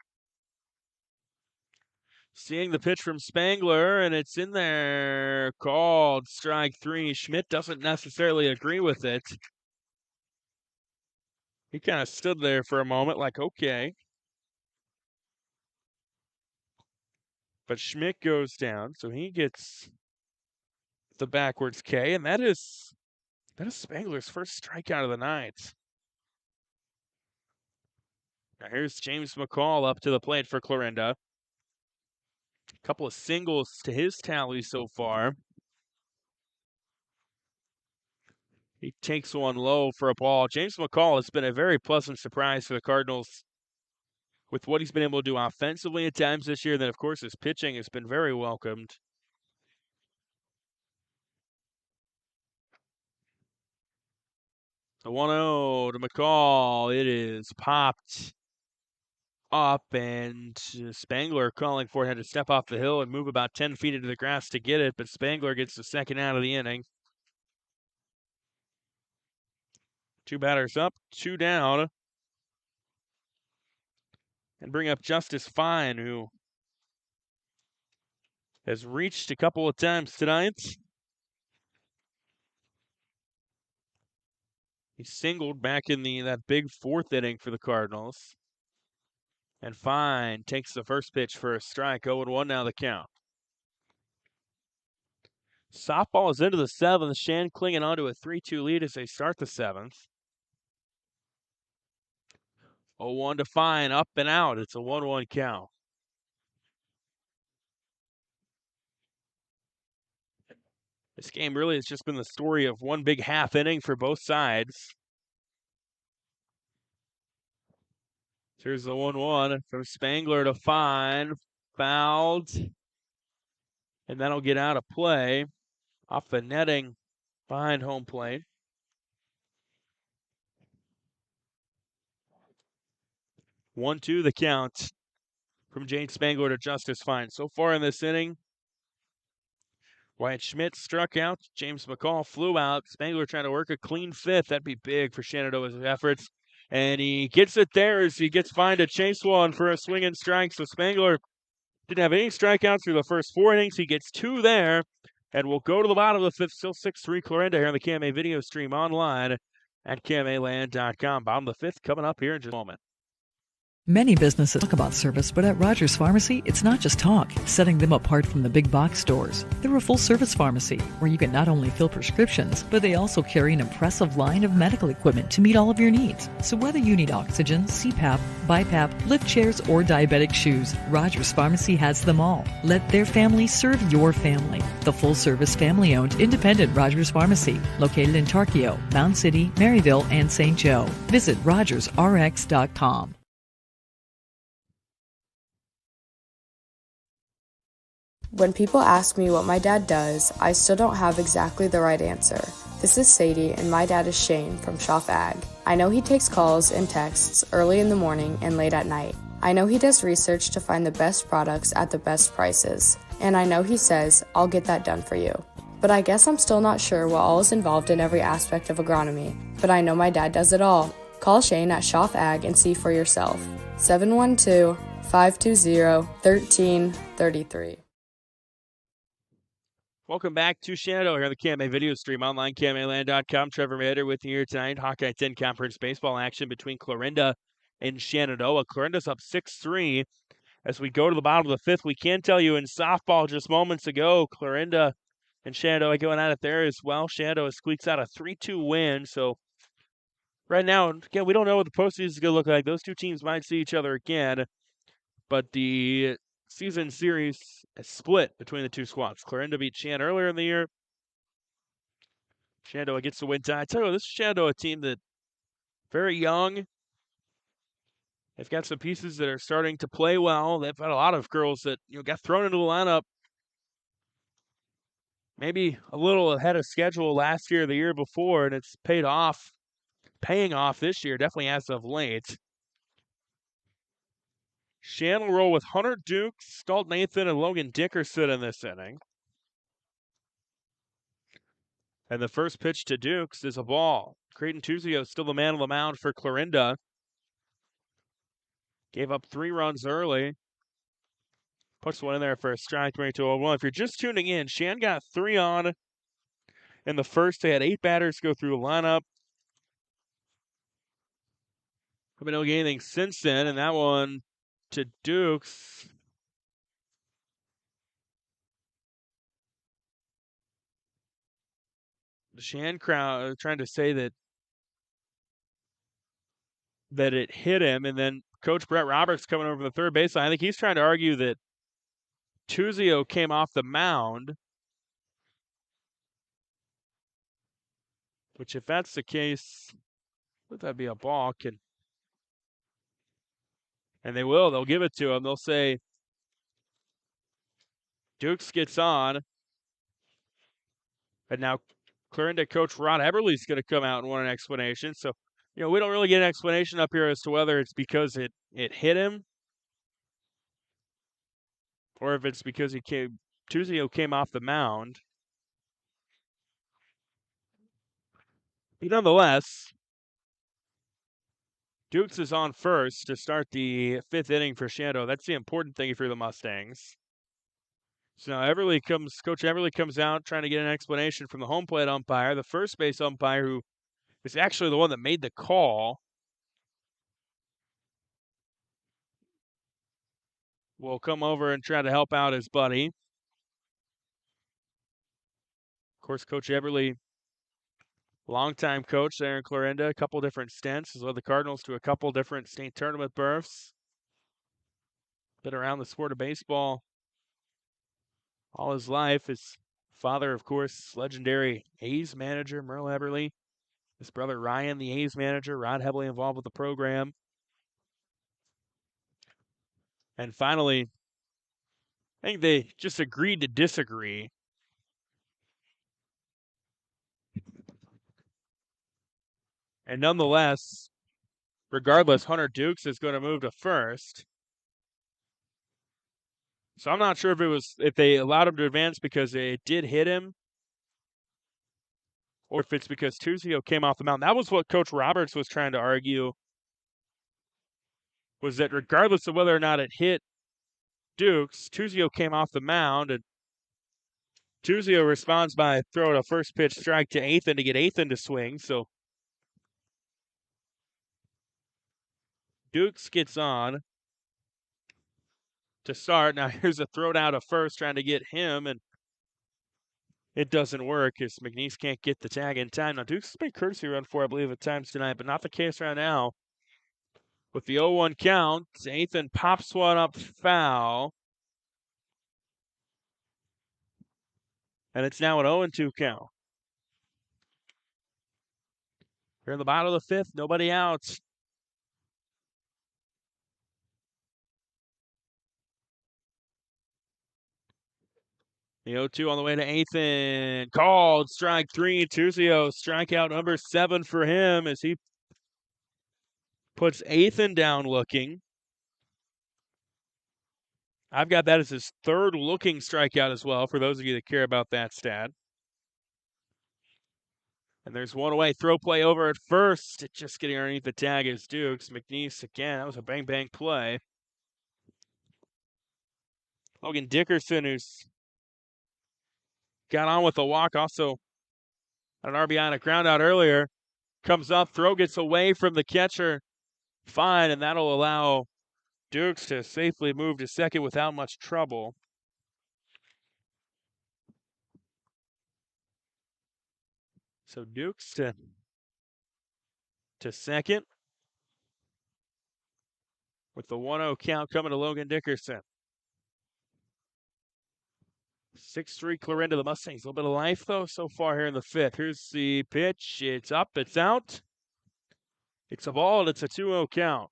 Seeing the pitch from Spangler, and it's in there. Called strike 3. Schmidt doesn't necessarily agree with it. He kind of stood there for a moment like, okay. But Schmidt goes down, so he gets the backwards K, and that is Spangler's first strikeout of the night. Now here's James McCall up to the plate for Clarinda. A couple of singles to his tally so far. He takes one low for a ball. James McCall has been a very pleasant surprise for the Cardinals with what he's been able to do offensively at times this year. Then, of course, his pitching has been very welcomed. The 1-0 to McCall. It is popped up, and Spangler calling for it, had to step off the hill and move about 10 feet into the grass to get it, but Spangler gets the second out of the inning. 2 batters up, 2 down. And bring up Justice Fine, who has reached a couple of times tonight. He singled back in that big 4th inning for the Cardinals. And Fine takes the first pitch for a strike. 0-1 now the count. Softball is into the 7th. Shan clinging on to a 3-2 lead as they start the 7th. 0-1 to Fine, up and out. It's a 1-1 count. This game really has just been the story of one big half inning for both sides. Here's the 1-1 from Spangler to Fine. Fouled. And that'll get out of play. Off the netting behind home plate. 1-2 the count from Jane Spangler to Justice Fine. So far in this inning, Wyatt Schmidt struck out. James McCall flew out. Spangler trying to work a clean 5th. That'd be big for Shenandoah's efforts. And he gets it there as he gets Fine to chase one for a swing and strike. So Spangler didn't have any strikeouts through the first 4 innings. He gets 2 there. And we'll go to the bottom of the 5th. Still 6-3 Clarinda here on the KMA video stream online at KMAland.com. Bottom of the 5th coming up here in just a moment. Many businesses talk about service, but at Rogers Pharmacy, it's not just talk, setting them apart from the big box stores. They're a full-service pharmacy where you can not only fill prescriptions, but they also carry an impressive line of medical equipment to meet all of your needs. So whether you need oxygen, CPAP, BiPAP, lift chairs, or diabetic shoes, Rogers Pharmacy has them all. Let their family serve your family. The full-service, family-owned, independent Rogers Pharmacy, located in Tarkio, Mound City, Maryville, and St. Joe. Visit rogersrx.com. When people ask me what my dad does, I still don't have exactly the right answer. This is Sadie, and my dad is Shane from Schaff Ag. I know he takes calls and texts early in the morning and late at night. I know he does research to find the best products at the best prices. And I know he says, "I'll get that done for you." But I guess I'm still not sure what all is involved in every aspect of agronomy. But I know my dad does it all. Call Shane at Schaff Ag and see for yourself. 712-520-1333. Welcome back to Shenandoah here on the KMA video stream online, KMAland.com. Trevor Maeder with you here tonight. Hawkeye 10 Conference baseball action between Clarinda and Shenandoah. Clarinda's up 6-3. As we go to the bottom of the 5th, we can tell you in softball just moments ago, Clarinda and Shenandoah going at it there as well. Shenandoah squeaks out a 3-2 win. So right now, again, we don't know what the postseason is going to look like. Those two teams might see each other again. But the season series is split between the two squads. Clarinda beat Shan earlier in the year. Shenandoah gets the win tonight. I tell you, this is Shenandoah team that very young. They've got some pieces that are starting to play well. They've got a lot of girls that got thrown into the lineup maybe a little ahead of schedule last year or the year before, and it's paying off this year, definitely as of late. Shan will roll with Hunter Dukes, Stalt Nathan, and Logan Dickerson in this inning. And the first pitch to Dukes is a ball. Creighton Tuzio still the man on the mound for Clarinda. Gave up 3 runs early. Puts one in there for a strike, bring it to 0-1. If you're just tuning in, Shan got 3 on in the first. They had 8 batters go through the lineup. Haven't been anything since then, and that one to Dukes. The Shan crowd trying to say that it hit him, and then Coach Brett Roberts coming over the third baseline. I think he's trying to argue that Tuzio came off the mound, which if that's the case, would that be a balk? And they will. They'll give it to him. They'll say Dukes gets on. And now Clarinda coach Rod Eberle's going to come out and want an explanation. So, we don't really get an explanation up here as to whether it's because it hit him or if it's because Tuzio came off the mound. But nonetheless, Dukes is on first to start the 5th inning for Shenandoah. That's the important thing for the Mustangs. So now Coach Everly comes out trying to get an explanation from the home plate umpire, the first base umpire, who is actually the one that made the call. Will come over and try to help out his buddy. Of course, Coach Everly, longtime coach there in Clarinda, a couple different stints, has led the Cardinals to a couple different state tournament berths. Been around the sport of baseball all his life. His father, of course, legendary A's manager, Merle Everly. His brother Ryan, the A's manager, Rod heavily involved with the program. And finally, I think they just agreed to disagree. And nonetheless, regardless, Hunter Dukes is going to move to first. So I'm not sure if they allowed him to advance because it did hit him, or if it's because Tuzio came off the mound. That was what Coach Roberts was trying to argue, was that regardless of whether or not it hit Dukes, Tuzio came off the mound, and Tuzio responds by throwing a first pitch strike to Athan to get Athan to swing. So Dukes gets on to start. Now here's a throw down to first trying to get him, and it doesn't work as McNeese can't get the tag in time. Now Dukes has been courtesy run for, I believe, at times tonight, but not the case right now. With the 0-1 count, Athan pops one up foul. And it's now an 0-2 count. Here in the bottom of the 5th, nobody out. The 0-2 on the way to Athan. Called strike 3. Tuzio, strikeout number 7 for him as he puts Athan down looking. I've got that as his 3rd looking strikeout as well, for those of you that care about that stat. And there's one away. Throw play over at first. Just getting underneath the tag is Dukes. McNeese again. That was a bang-bang play. Logan Dickerson, who's got on with a walk, also had an RBI and a ground out earlier, comes up. Throw gets away from the catcher. Fine, and that'll allow Dukes to safely move to second without much trouble. So Dukes to second with the 1-0 count coming to Logan Dickerson. 6-3 Clarinda, the Mustangs. A little bit of life, though, so far here in the 5th. Here's the pitch. It's up. It's out. It's a ball, and it's a 2-0 count.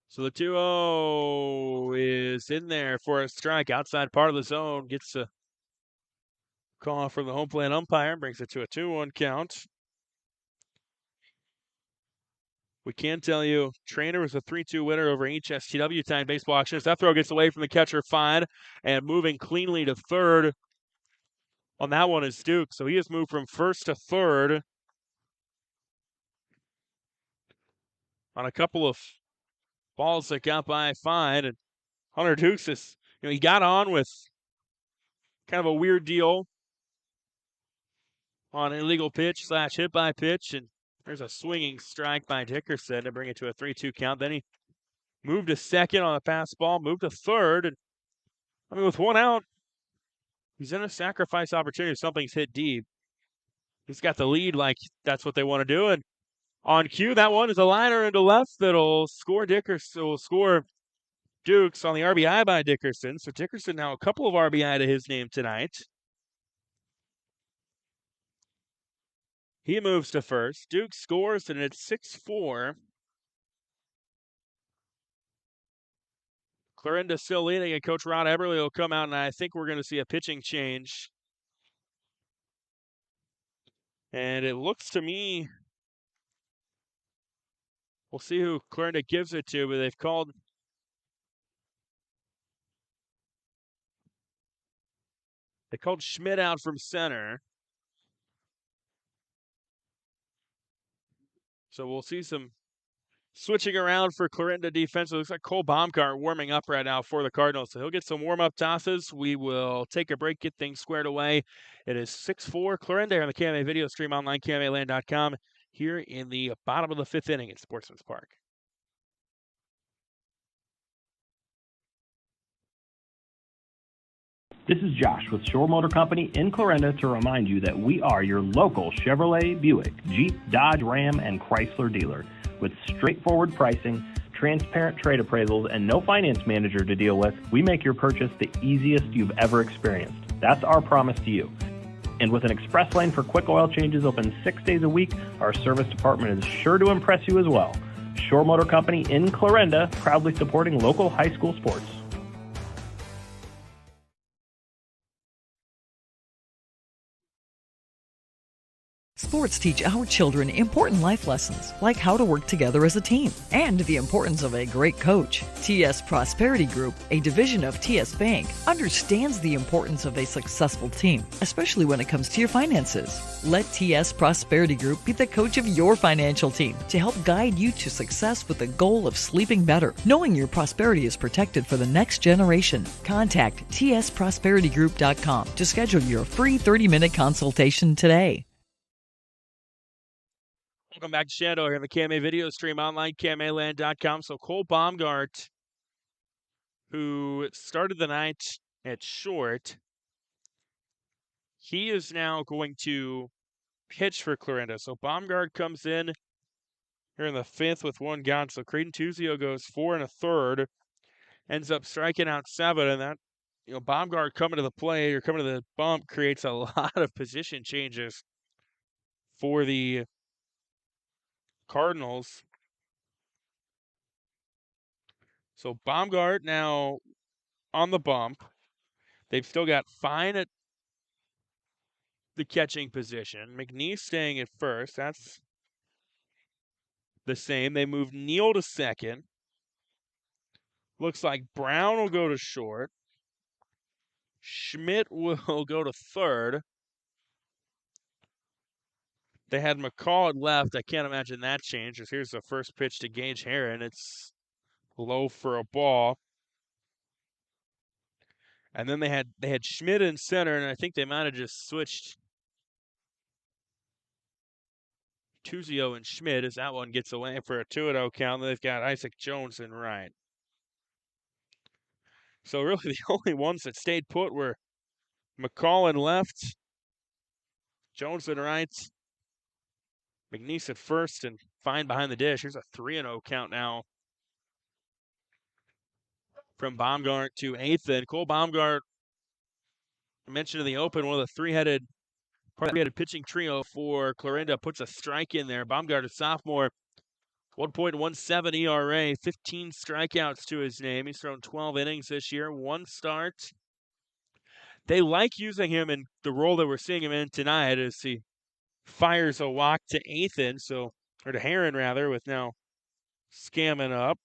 So the 2-0 is in there for a strike outside part of the zone. Gets a call from the home plate umpire, brings it to a 2-1 count. We can tell you, Trainer was a 3-2 winner over HSTW time baseball auctions. That throw gets away from the catcher fine, and moving cleanly to third on that one is Duke. So he has moved from first to third on a couple of balls that got by fine. And Hunter Dukes is, he got on with kind of a weird deal on an illegal pitch / hit by pitch, and there's a swinging strike by Dickerson to bring it to a 3-2 count. Then he moved to second on a fastball, moved to third, and with one out, he's in a sacrifice opportunity if something's hit deep. He's got the lead like that's what they want to do, and on cue, that one is a liner into left that'll score Dickerson. Will score Dukes on the RBI by Dickerson. So Dickerson now a couple of RBI to his name tonight. He moves to first. Duke scores, and it's 6-4. Clarinda still leading, and Coach Rod Eberly will come out, and I think we're going to see a pitching change. And it looks to me We'll see who Clarinda gives it to, but they've called Schmidt out from center. So we'll see some switching around for Clarinda defense. It looks like Cole Baumgart warming up right now for the Cardinals. So he'll get some warm-up tosses. We will take a break, get things squared away. It is 6-4 Clarinda here on the KMA video stream online, KMAland.com, here in the bottom of the 5th inning at Sportsman's Park. This is Josh with Shore Motor Company in Clarinda to remind you that we are your local Chevrolet, Buick, Jeep, Dodge, Ram, and Chrysler dealer. With straightforward pricing, transparent trade appraisals, and no finance manager to deal with, we make your purchase the easiest you've ever experienced. That's our promise to you. And with an express lane for quick oil changes open 6 days a week, our service department is sure to impress you as well. Shore Motor Company in Clarinda, proudly supporting local high school sports. Sports teach our children important life lessons, like how to work together as a team and the importance of a great coach. TS Prosperity Group, a division of TS Bank, understands the importance of a successful team, especially when it comes to your finances. Let TS Prosperity Group be the coach of your financial team to help guide you to success with the goal of sleeping better, knowing your prosperity is protected for the next generation. Contact tsprosperitygroup.com to schedule your free 30-minute consultation today. Welcome back to Shenandoah here on the KMA video stream online, KMAland.com. So Cole Baumgart, who started the night at short, he is now going to pitch for Clarinda. So Baumgart comes in here in the 5th with 1 gone. So Creighton Tuzio goes 4 1/3, ends up striking out 7, and that, Baumgart coming to the plate or coming to the bump creates a lot of position changes for the Cardinals. So Baumgart now on the bump. They've still got Fine at the catching position. McNeese staying at first. That's the same. They moved Neal to second. Looks like Brown will go to short. Schmidt will go to third. They had McCall at left. I can't imagine that changed. Here's the first pitch to Gage Heron. It's low for a ball. And then they had Schmidt in center, and I think they might have just switched Tuzio and Schmidt as that one gets away for a 2-0 count. They've got Isaac Jones in right. So really the only ones that stayed put were McCall in left, Jones in right, McNeese at first, and Fine behind the dish. Here's a 3-0 count now from Baumgart to 8th. And Cole Baumgart, I mentioned in the open, one of the three-headed pitching trio for Clarinda, puts a strike in there. Baumgart, a sophomore, 1.17 ERA, 15 strikeouts to his name. He's thrown 12 innings this year, 1 start. They like using him in the role that we're seeing him in tonight as he fires a walk to to Heron rather, with now scamming up.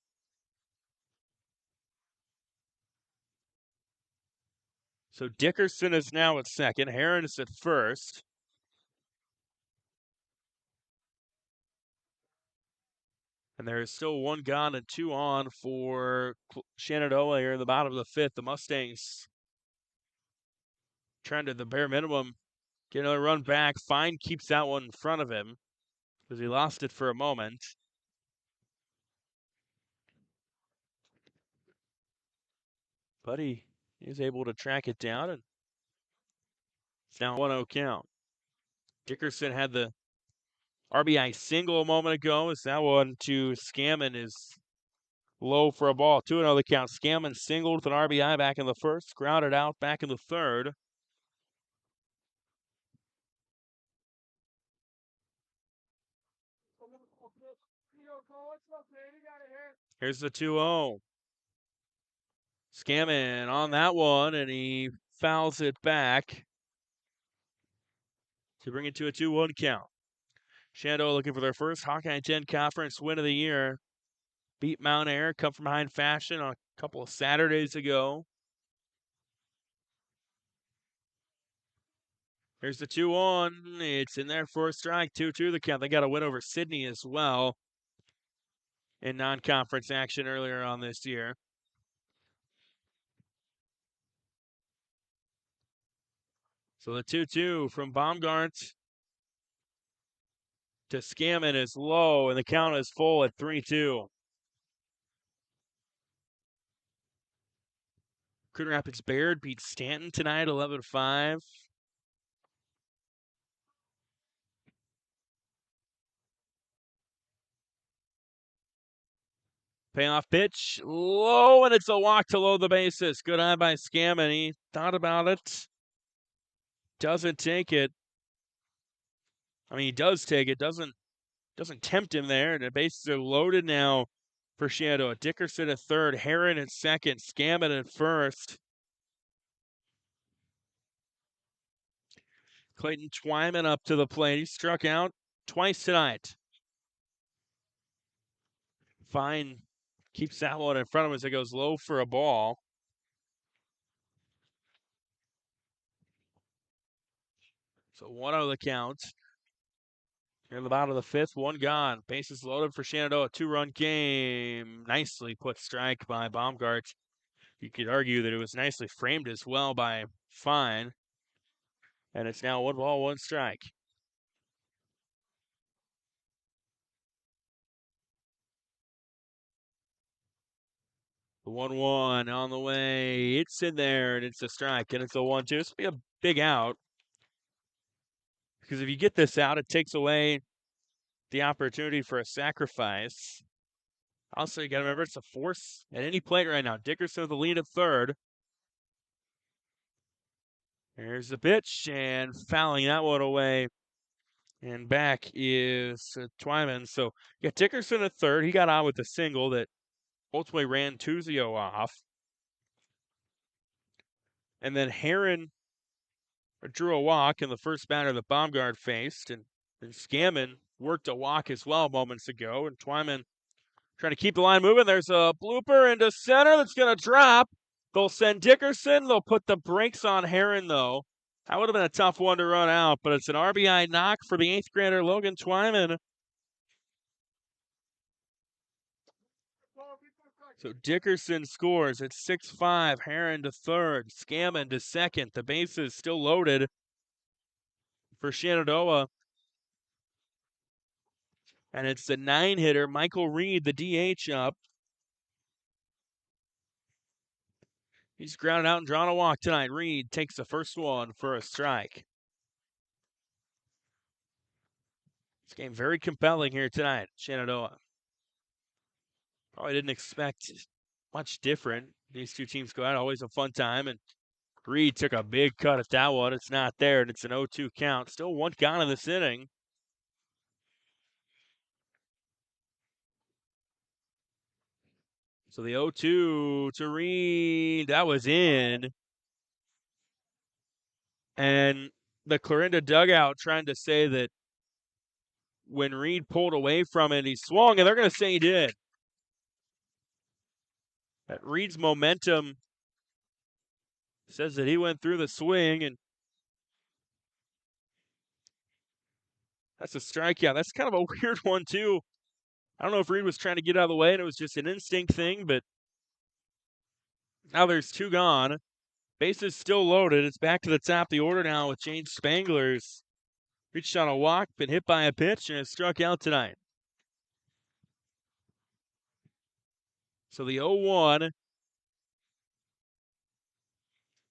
So Dickerson is now at second. Heron is at first. And there is still 1 gone and 2 on for Shenandoah here in the bottom of the 5th. The Mustangs trying to the bare minimum get another run back. Fine keeps that one in front of him because he lost it for a moment. But he is able to track it down, and it's now 1-0 count. Dickerson had the RBI single a moment ago, as that one to Scammon is low for a ball. 2-0 the count. Scammon singled with an RBI back in the 1st, grounded out back in the 3rd. Here's the 2-0. Scammon on that one, and he fouls it back to bring it to a 2-1 count. Shenandoah looking for their first Hawkeye 10 conference win of the year. Beat Mount Air, come from behind fashion on a couple of Saturdays ago. Here's the 2-1. It's in there for a strike. 2-2 the count. They got a win over Sydney as well in non-conference action earlier on this year. So the 2-2 from Baumgart to Scammon is low, and the count is full at 3-2. Coon Rapids Baird beat Stanton tonight, 11-5. Payoff pitch, low, and it's a walk to load the bases. Good eye by Scammon. He thought about it. Doesn't take it. I mean, he does take it. Doesn't tempt him there. The bases are loaded now for Shenandoah. Dickerson at third, Heron at second, Scammon at first. Clayton Twyman up to the plate. He struck out twice tonight. Fine. Keeps that one in front of him as it goes low for a ball. So 1-0 the count. Here in the bottom of the fifth, one gone. Bases loaded for Shenandoah. 2-run game. Nicely put strike by Baumgart. You could argue that it was nicely framed as well by Fine. And it's now 1 ball, 1 strike. The 1-1 on the way. It's in there, and it's a strike, and it's a 1-2. This will be a big out. Because if you get this out, it takes away the opportunity for a sacrifice. Also, you got to remember it's a force at any plate right now. Dickerson with the lead at third. There's the pitch, and fouling that one away. And back is Twyman. So, yeah, Dickerson at third. He got out with a single that ultimately ran Tuzio off. And then Heron drew a walk in the first batter that Baumgart faced. And Scammon worked a walk as well moments ago. And Twyman trying to keep the line moving. There's a blooper into center that's going to drop. They'll send Dickerson. They'll put the brakes on Heron, though. That would have been a tough one to run out, but it's an RBI knock for the 8th grader, Logan Twyman. So Dickerson scores at 6-5. Heron to third. Scammon to second. The bases still loaded for Shenandoah. And it's the 9-hitter, Michael Reed, the DH up. He's grounded out and drawn a walk tonight. Reed takes the first one for a strike. This game very compelling here tonight, Shenandoah. Probably didn't expect much different. These two teams go out, always a fun time. And Reed took a big cut at that one. It's not there, and it's an 0-2 count. Still one gone in this inning. So the 0-2 to Reed, that was in. And the Clarinda dugout trying to say that when Reed pulled away from it, he swung, and they're going to say he did. That Reed's momentum says that he went through the swing, and that's a strikeout. That's kind of a weird one, too. I don't know if Reed was trying to get out of the way and it was just an instinct thing, but now there's 2 gone. Bases still loaded. It's back to the top of the order now with James Spangler's reached on a walk, been hit by a pitch, and has struck out tonight. So the 0-1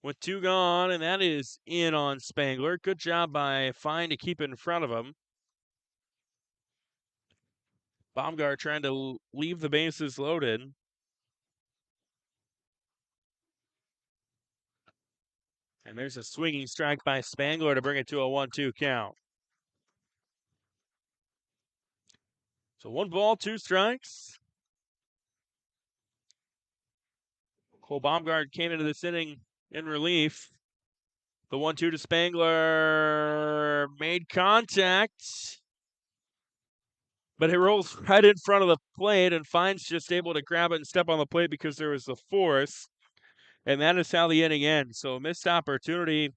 with 2 gone, and that is in on Spangler. Good job by Fine to keep it in front of him. Baumgart trying to leave the bases loaded. And there's a swinging strike by Spangler to bring it to a 1-2 count. So 1 ball, 2 strikes. Cole Baumgart came into this inning in relief. The 1-2 to Spangler made contact. But it rolls right in front of the plate, and Fine's just able to grab it and step on the plate because there was the force. And that is how the inning ends. So a missed opportunity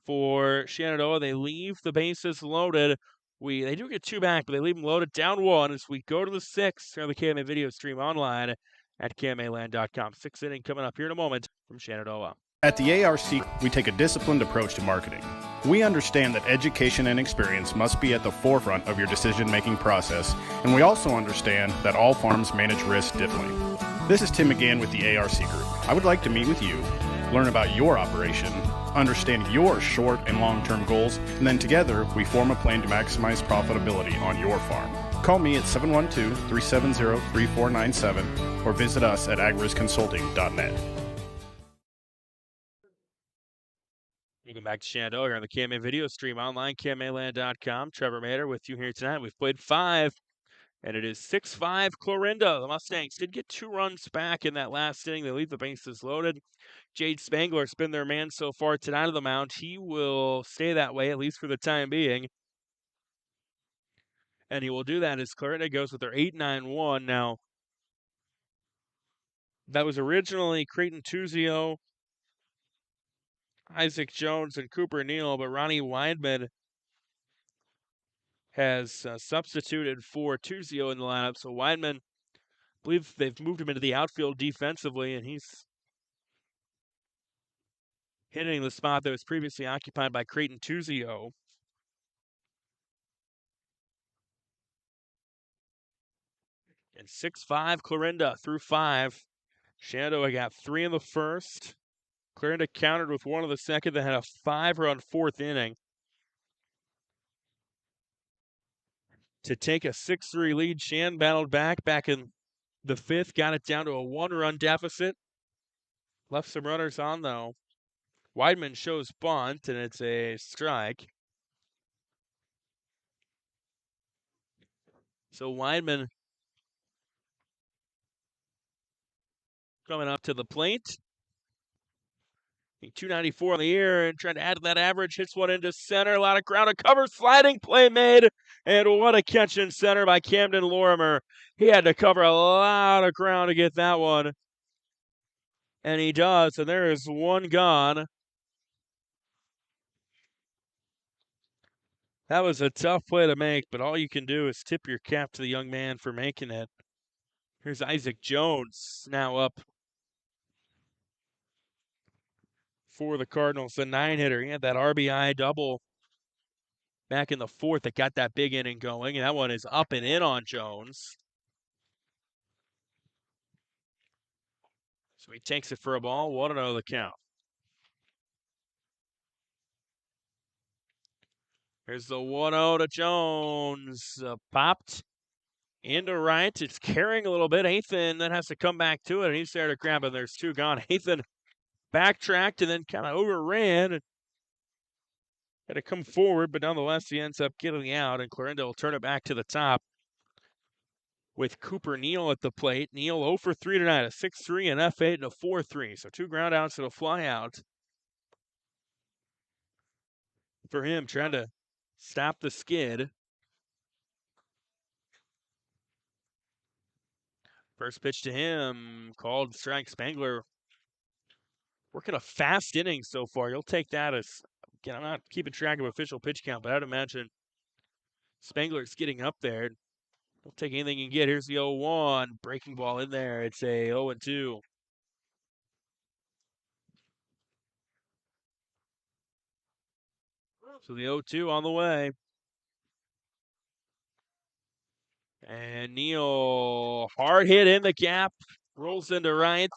for Shenandoah. They leave the bases loaded. They do get two back, but they leave them loaded down one as we go to the sixth on the KMA video stream online at KMAland.com. Sixth inning coming up here in a moment from Shenandoah. At the ARC, we take a disciplined approach to marketing. We understand that education and experience must be at the forefront of your decision-making process, and we also understand that all farms manage risk differently. This is Tim again with the ARC Group. I would like to meet with you, learn about your operation, understand your short and long-term goals, and then together we form a plan to maximize profitability on your farm. Call me at 712-370-3497 or visit us at agrisconsulting.net. Welcome back to Shenandoah here on the KMA video stream online, KMAland.com. Trevor Maeder with you here tonight. We've played 5, and it is 6-5 Clarinda. The Mustangs did get 2 runs back in that last inning. They leave the bases loaded. Jade Spangler's been their man so far tonight on the mound. He will stay that way, at least for the time being. And he will do that as Clarinda goes with their 8-9-1. Now, that was originally Creighton Tuzio, Isaac Jones, and Cooper Neal, but Ronnie Weidman has substituted for Tuzio in the lineup. So Weidman, I believe they've moved him into the outfield defensively, and he's hitting the spot that was previously occupied by Creighton Tuzio. And 6-5 Clarinda through 5. Shenandoah got 3 in the first. Clarinda countered with 1 in the second. They had a 5-run fourth inning to take a 6-3 lead. Shan battled back in the 5th, got it down to a 1-run deficit. Left some runners on, though. Weidman shows bunt, and it's a strike. So Weidman coming up to the plate. 294 on the year and trying to add to that average. Hits one into center. A lot of ground to cover. Sliding play made. And what a catch in center by Camden Lorimer. He had to cover a lot of ground to get that one. And he does. And there is one gone. That was a tough play to make, but all you can do is tip your cap to the young man for making it. Here's Isaac Jones now up for the Cardinals, the 9-hitter. He had that RBI double back in the 4th that got that big inning going, and that one is up and in on Jones. So he takes it for a ball. 1-0 the count. Here's the 1-0 to Jones. Popped into right. It's carrying a little bit. Ethan then has to come back to it, and he's there to grab it. There's 2 gone. Ethan backtracked and then kind of overran and had to come forward, but nonetheless he ends up getting out, and Clarinda will turn it back to the top with Cooper Neal at the plate. Neal 0 for 3 tonight, a 6-3, an F8, and a 4-3. So 2 ground outs and a fly out for him, trying to stop the skid. First pitch to him, called strike. Spangler working a fast inning so far. You'll take that as, again, I'm not keeping track of official pitch count, but I'd imagine Spangler's getting up there. Don't take anything you can get. Here's the 0-1. Breaking ball in there. It's a 0-2. So the 0-2 on the way. And Neal, hard hit in the gap. Rolls into right.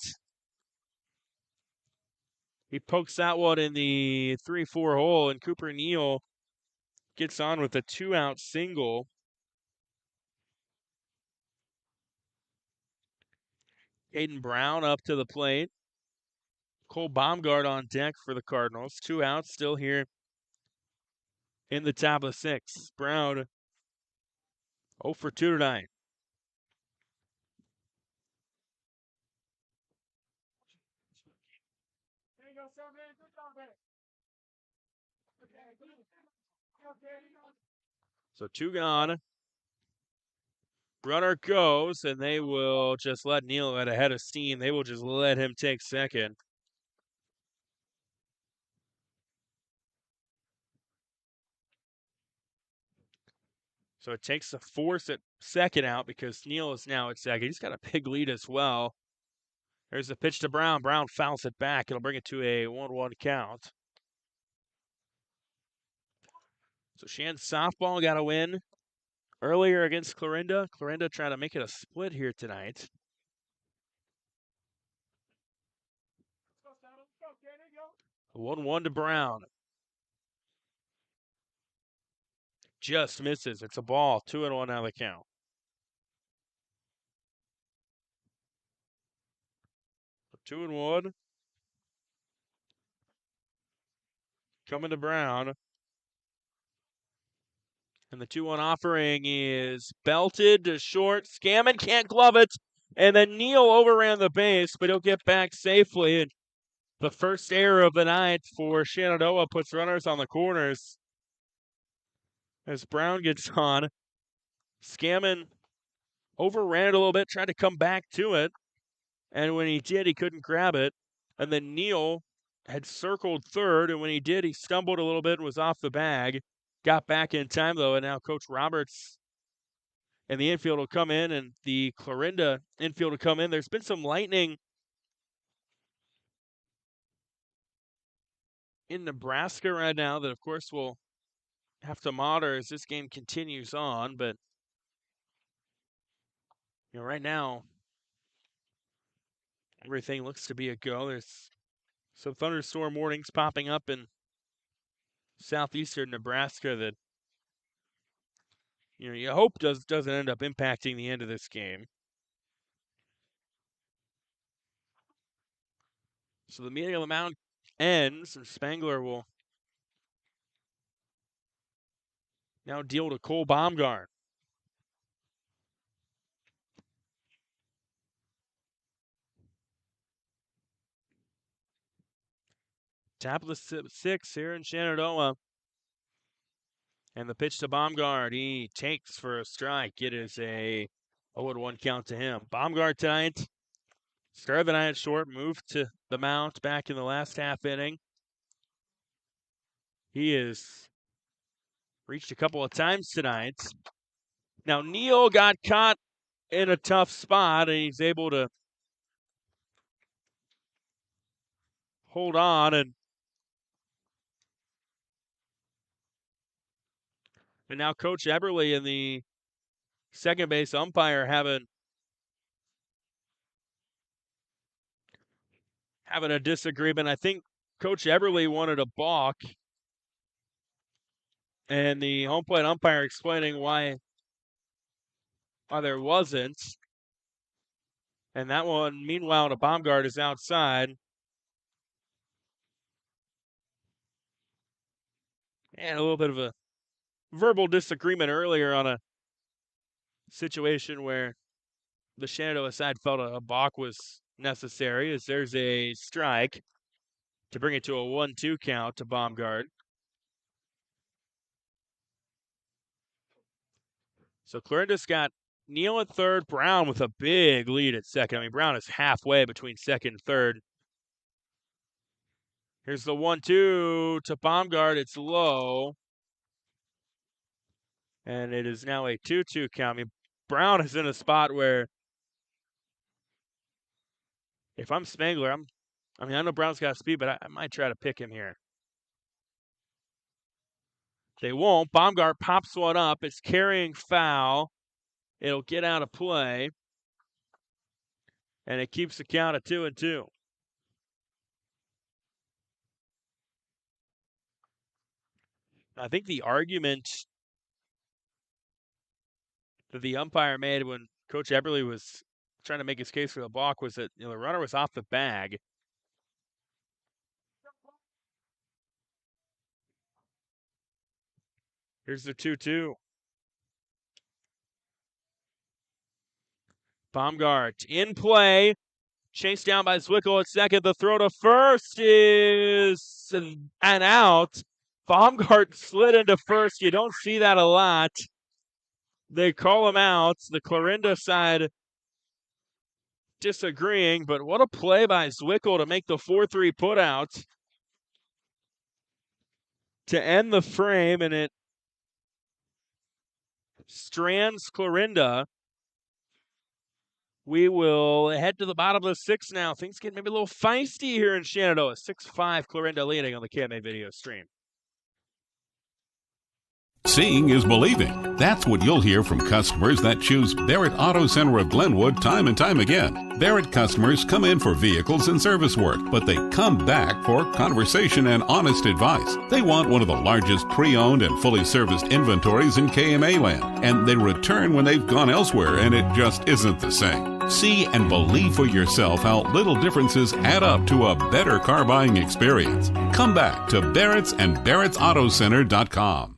He pokes that one in the 3-4 hole, and Cooper Neal gets on with a 2-out single. Aiden Brown up to the plate. Cole Baumgart on deck for the Cardinals. 2 outs still here in the top of the 6th. Brown 0 for 2 tonight. So 2 gone. Runner goes, and they will just let Neal at a head of steam. They will just let him take second. So it takes the force at second out because Neal is now at second. He's got a big lead as well. There's the pitch to Brown. Brown fouls it back. It'll bring it to a 1-1 count. So Shan softball got a win earlier against Clarinda. Clarinda trying to make it a split here tonight. A 1-1 to Brown. Just misses. It's a ball. 2-1 out of the count. So 2-1. Coming to Brown. And the 2-1 offering is belted to short. Scammon can't glove it. And then Neal overran the base, but he'll get back safely. And the first error of the night for Shenandoah puts runners on the corners. As Brown gets on, Scammon overran it a little bit, tried to come back to it. And when he did, he couldn't grab it. And then Neal had circled third, and when he did, he stumbled a little bit and was off the bag. Got back in time, though, and now Coach Roberts and the infield will come in, and the Clarinda infield will come in. There's been some lightning in Nebraska right now that, of course, we'll have to monitor as this game continues on. But, right now, everything looks to be a go. There's some thunderstorm warnings popping up in southeastern Nebraska that, you hope doesn't end up impacting the end of this game. So the meeting of the mound ends, and Spangler will now deal to Cole Baumgart. Top of the sixth here in Shenandoah. And the pitch to Baumgart. He takes for a strike. It is a 0-1 count to him. Baumgart tonight started the night short, moved to the mound back in the last half inning. He has reached a couple of times tonight. Now, Neal got caught in a tough spot, and he's able to hold on. And now Coach Eberly and the second base umpire having a disagreement. I think Coach Eberly wanted a balk, and the home plate umpire explaining why there wasn't. And that one, meanwhile, to Baumgart is outside. And a little bit of a verbal disagreement earlier on a situation where the Shenandoah side felt a balk was necessary, as there's a strike to bring it to a 1-2 count to Baumgart. So Clarinda's got Neal at third, Brown with a big lead at second. I mean, Brown is halfway between second and third. Here's the 1-2 to Baumgart. It's low. And it is now a 2-2 count. I mean, Brown is in a spot where if I'm Spangler, I know Brown's got speed, but I might try to pick him here. They won't. Baumgart pops one up. It's carrying foul. It'll get out of play. And it keeps the count at 2-2. I think the argument that the umpire made when Coach Eberly was trying to make his case for the balk was that the runner was off the bag. Here's the 2-2. Baumgart in play. Chased down by Zwickle at second. The throw to first is an out. Baumgart slid into first. You don't see that a lot. They call him out. The Clarinda side disagreeing, but what a play by Zwickle to make the 4-3 putout to end the frame, and it strands Clarinda. We will head to the bottom of the sixth now. Things get maybe a little feisty here in Shenandoah. 6-5 Clarinda leading on the KMA video stream. Seeing is believing. That's what you'll hear from customers that choose Barrett Auto Center of Glenwood time and time again. Barrett customers come in for vehicles and service work, but they come back for conversation and honest advice. They want one of the largest pre-owned and fully serviced inventories in KMA land, and they return when they've gone elsewhere and it just isn't the same. See and believe for yourself how little differences add up to a better car buying experience. Come back to Barrett's and Barrett'sAutoCenter.com.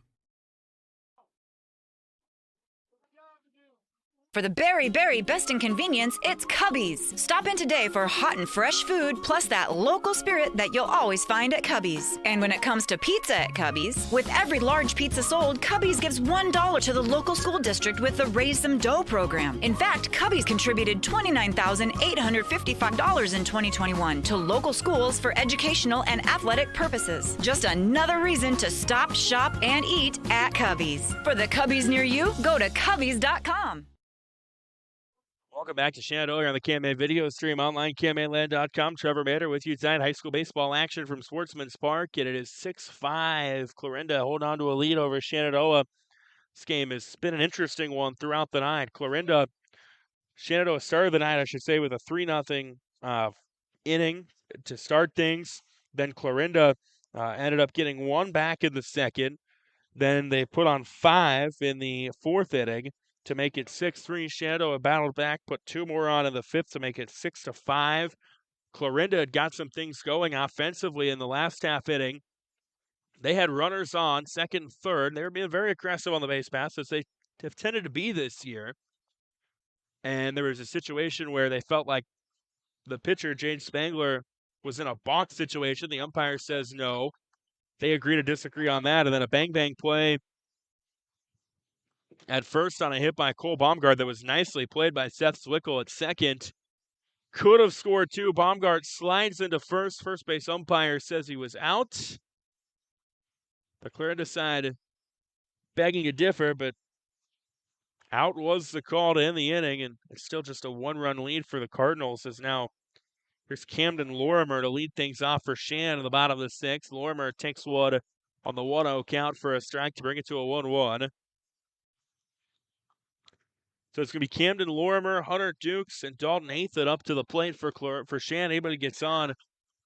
For the very, very best in convenience, it's Cubby's. Stop in today for hot and fresh food, plus that local spirit that you'll always find at Cubby's. And when it comes to pizza at Cubby's, with every large pizza sold, Cubby's gives $1 to the local school district with the Raise Some Dough program. In fact, Cubby's contributed $29,855 in 2021 to local schools for educational and athletic purposes. Just another reason to stop, shop, and eat at Cubby's. For the Cubby's near you, go to Cubby's.com. Welcome back to Shenandoah on the KMA video stream online, KMAland.com. Trevor Maeder with you tonight. High school baseball action from Sportsman's Park, and it is 6-5. Clarinda hold on to a lead over Shenandoah. This game has been an interesting one throughout the night. Shenandoah started the night, I should say, with a 3-0 inning to start things. Then Clarinda ended up getting one back in the second. Then they put on 5 in the fourth inning to make it 6-3. Shenandoah battled back, put 2 more on in the fifth to make it 6-5. Clarinda had got some things going offensively in the last half inning. They had runners on second and third. They were being very aggressive on the base paths, as they have tended to be this year. And there was a situation where they felt like the pitcher, James Spangler, was in a balk situation. The umpire says no. They agree to disagree on that, and then a bang-bang play at first on a hit by Cole Baumgart that was nicely played by Seth Zwickle at second. Could have scored 2. Baumgart slides into first. First base umpire says he was out. The Clarinda side begging to differ, but out was the call to end the inning, and it's still just a 1-run lead for the Cardinals. As now here's Camden Lorimer to lead things off for Shan in the bottom of the sixth. Lorimer takes one on the 1-0 count for a strike to bring it to a 1-1. So it's going to be Camden Lorimer, Hunter Dukes, and Dalton Athan up to the plate for Shan. Anybody gets on,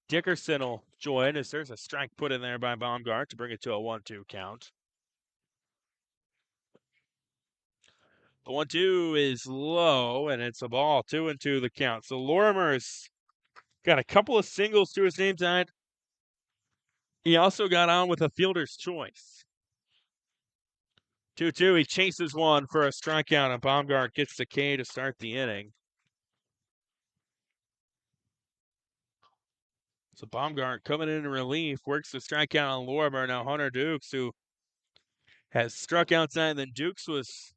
Dickerson will join as there's a strike put in there by Baumgart to bring it to a 1-2 count. The 1-2 is low, and it's a ball. 2-2 the count. So Lorimer's got a couple of singles to his name tonight. He also got on with a fielder's choice. 2-2, he chases one for a strikeout, and Baumgart gets the K to start the inning. So Baumgart coming in relief, works the strikeout on Lorimer. Now Hunter Dukes, who has struck out tonight, then Dukes was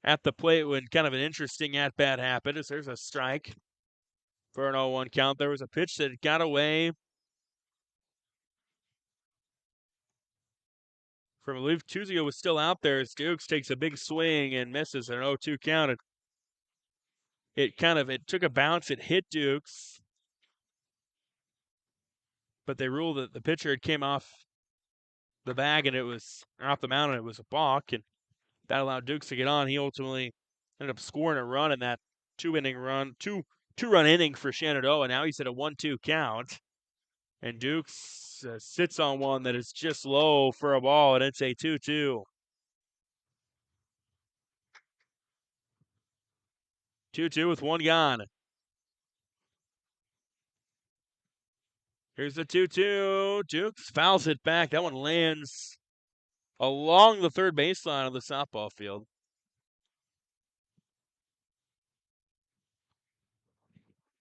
at the plate when kind of an interesting at-bat happened, as there's a strike for an 0-1 count. There was a pitch that got away from, I believe Tuzio was still out there as Dukes takes a big swing and misses an 0-2 count. It took a bounce, it hit Dukes, but they ruled that the pitcher had came off the bag and it was off the mound and it was a balk, and that allowed Dukes to get on. He ultimately ended up scoring a run in that two-run inning for Shenandoah. Now he's at a 1-2 count, and Dukes sits on one that is just low for a ball, and it's a 2-2. 2-2 with one gone. Here's the 2-2. Dukes fouls it back. That one lands along the third baseline of the softball field.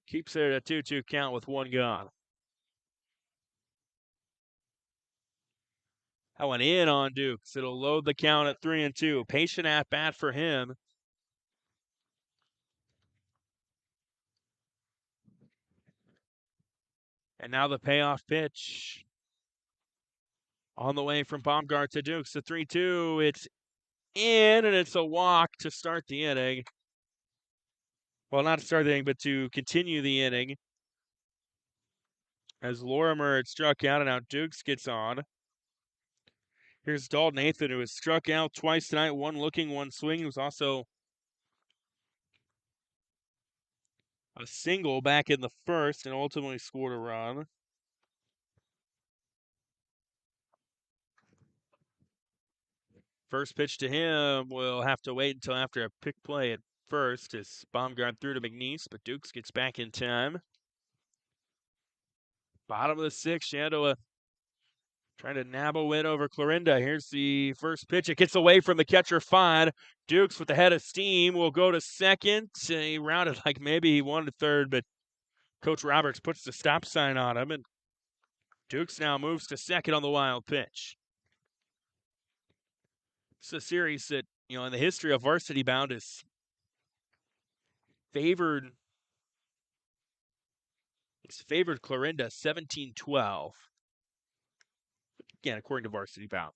Keeps it at a 2-2 count with one gone. That one in on Dukes. It'll load the count at 3-2. Patient at bat for him. And now the payoff pitch. On the way from Baumgart to Dukes, the 3-2. It's in, and it's a walk to start the inning. Well, not to start the inning, but to continue the inning. As Lorimer had struck out, and now Dukes gets on. Here's Dalton Nathan, who has struck out twice tonight, one looking, one swinging. He was also a single back in the first and ultimately scored a run. First pitch to him will have to wait until after a pick play at first as Baumgart threw to McNeese, but Dukes gets back in time. Bottom of the sixth, Shenandoah trying to nab a win over Clarinda. Here's the first pitch. It gets away from the catcher Fine. Dukes with the head of steam will go to second. He rounded like maybe he wanted third, but Coach Roberts puts the stop sign on him, and Dukes now moves to second on the wild pitch. It's a series that, in the history of Varsity Bound is favored. It's favored Clarinda 17-12. Again, according to Varsity Bound.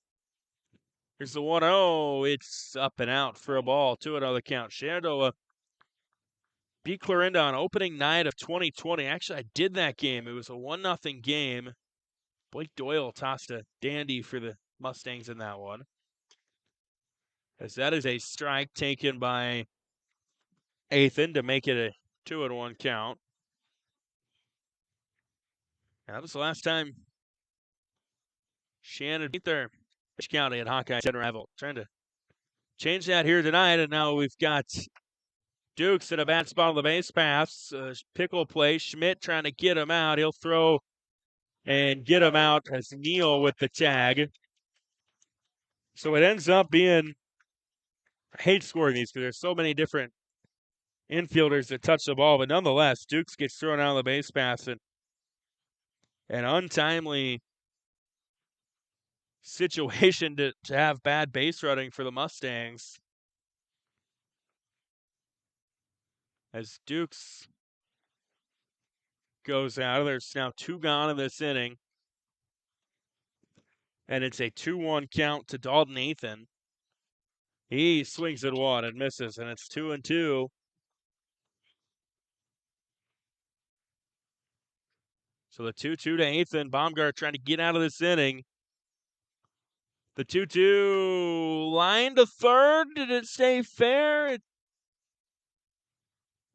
Here's the 1-0. It's up and out for a ball. 2-0 the count. Shenandoah beat Clarinda on opening night of 2020. Actually, I did that game. It was a 1-0 game. Blake Doyle tossed a dandy for the Mustangs in that one. As that is a strike taken by Athan to make it a 2-1 count. And that was the last time Shannon beat their County at Hawkeye Center rival. Trying to change that here tonight, and now we've got Dukes at a bad spot on the base paths. Pickle play. Schmidt trying to get him out. He'll throw and get him out as Neal with the tag. So it ends up being, I hate scoring these because there's so many different infielders that touch the ball, but nonetheless, Dukes gets thrown out of the base paths, and an untimely situation to have bad base running for the Mustangs. As Dukes goes out, there's now 2 gone in this inning. And it's a 2-1 count to Dalton Nathan. He swings at one and misses, and it's 2-2. So the 2-2 to Nathan. Baumgart trying to get out of this inning. The 2-2 line to third. Did it stay fair?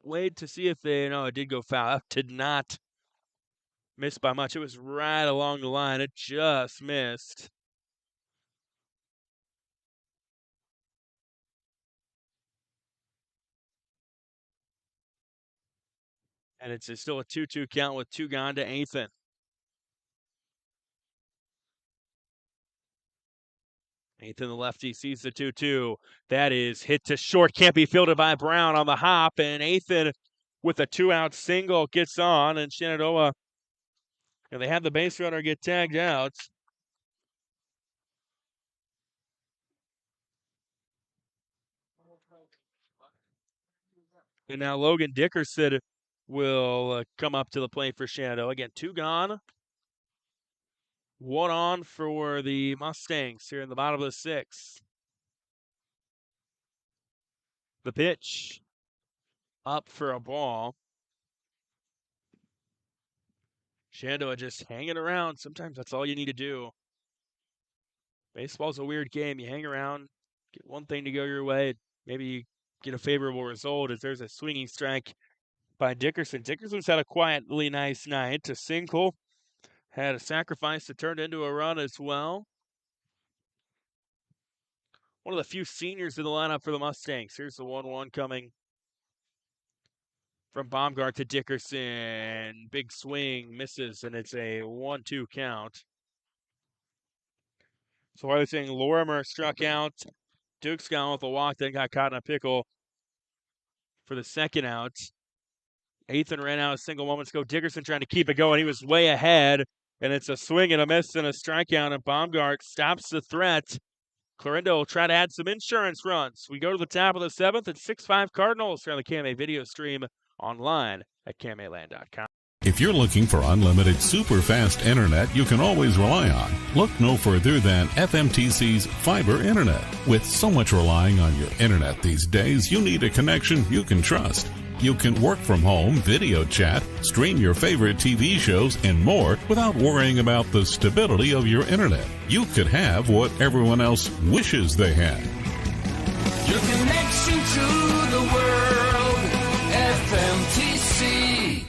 Wait to see if it did go foul. It did not miss by much. It was right along the line. It just missed. And it's still a 2-2 count with 2 gone to Athan. Athan, the lefty, sees the 2-2. That is hit to short. Can't be fielded by Brown on the hop. And Athan, with a 2-out single, gets on. And Shenandoah, they had the base runner get tagged out. And now Logan Dickerson will come up to the plate for Shenandoah. Again, 2 gone. 1 on for the Mustangs here in the bottom of the 6th. The pitch up for a ball. Shenandoah just hanging around. Sometimes that's all you need to do. Baseball's a weird game. You hang around, get one thing to go your way, maybe you get a favorable result as there's a swinging strike by Dickerson. Dickerson's had a quietly nice night. A single, had a sacrifice that turned into a run as well. One of the few seniors in the lineup for the Mustangs. Here's the 1-1 coming from Baumgart to Dickerson. Big swing, misses, and it's a 1-2 count. So while they're saying Lorimer struck out, Dukes got with a walk, then got caught in a pickle for the second out. Athan ran out a single moments ago. Dickerson trying to keep it going. He was way ahead, And it's a swing and a miss and a strikeout, and Baumgart stops the threat. Clarinda will try to add some insurance runs. We go to the top of the 7th at 6-5 Cardinals here on the KMA video stream online at KMAland.com. If you're looking for unlimited super fast internet you can always rely on, look no further than FMTC's fiber internet. With so much relying on your internet these days, you need a connection you can trust. You can work from home, video chat, stream your favorite TV shows, and more without worrying about the stability of your internet. You could have what everyone else wishes they had. Your connection to the world, FMTC.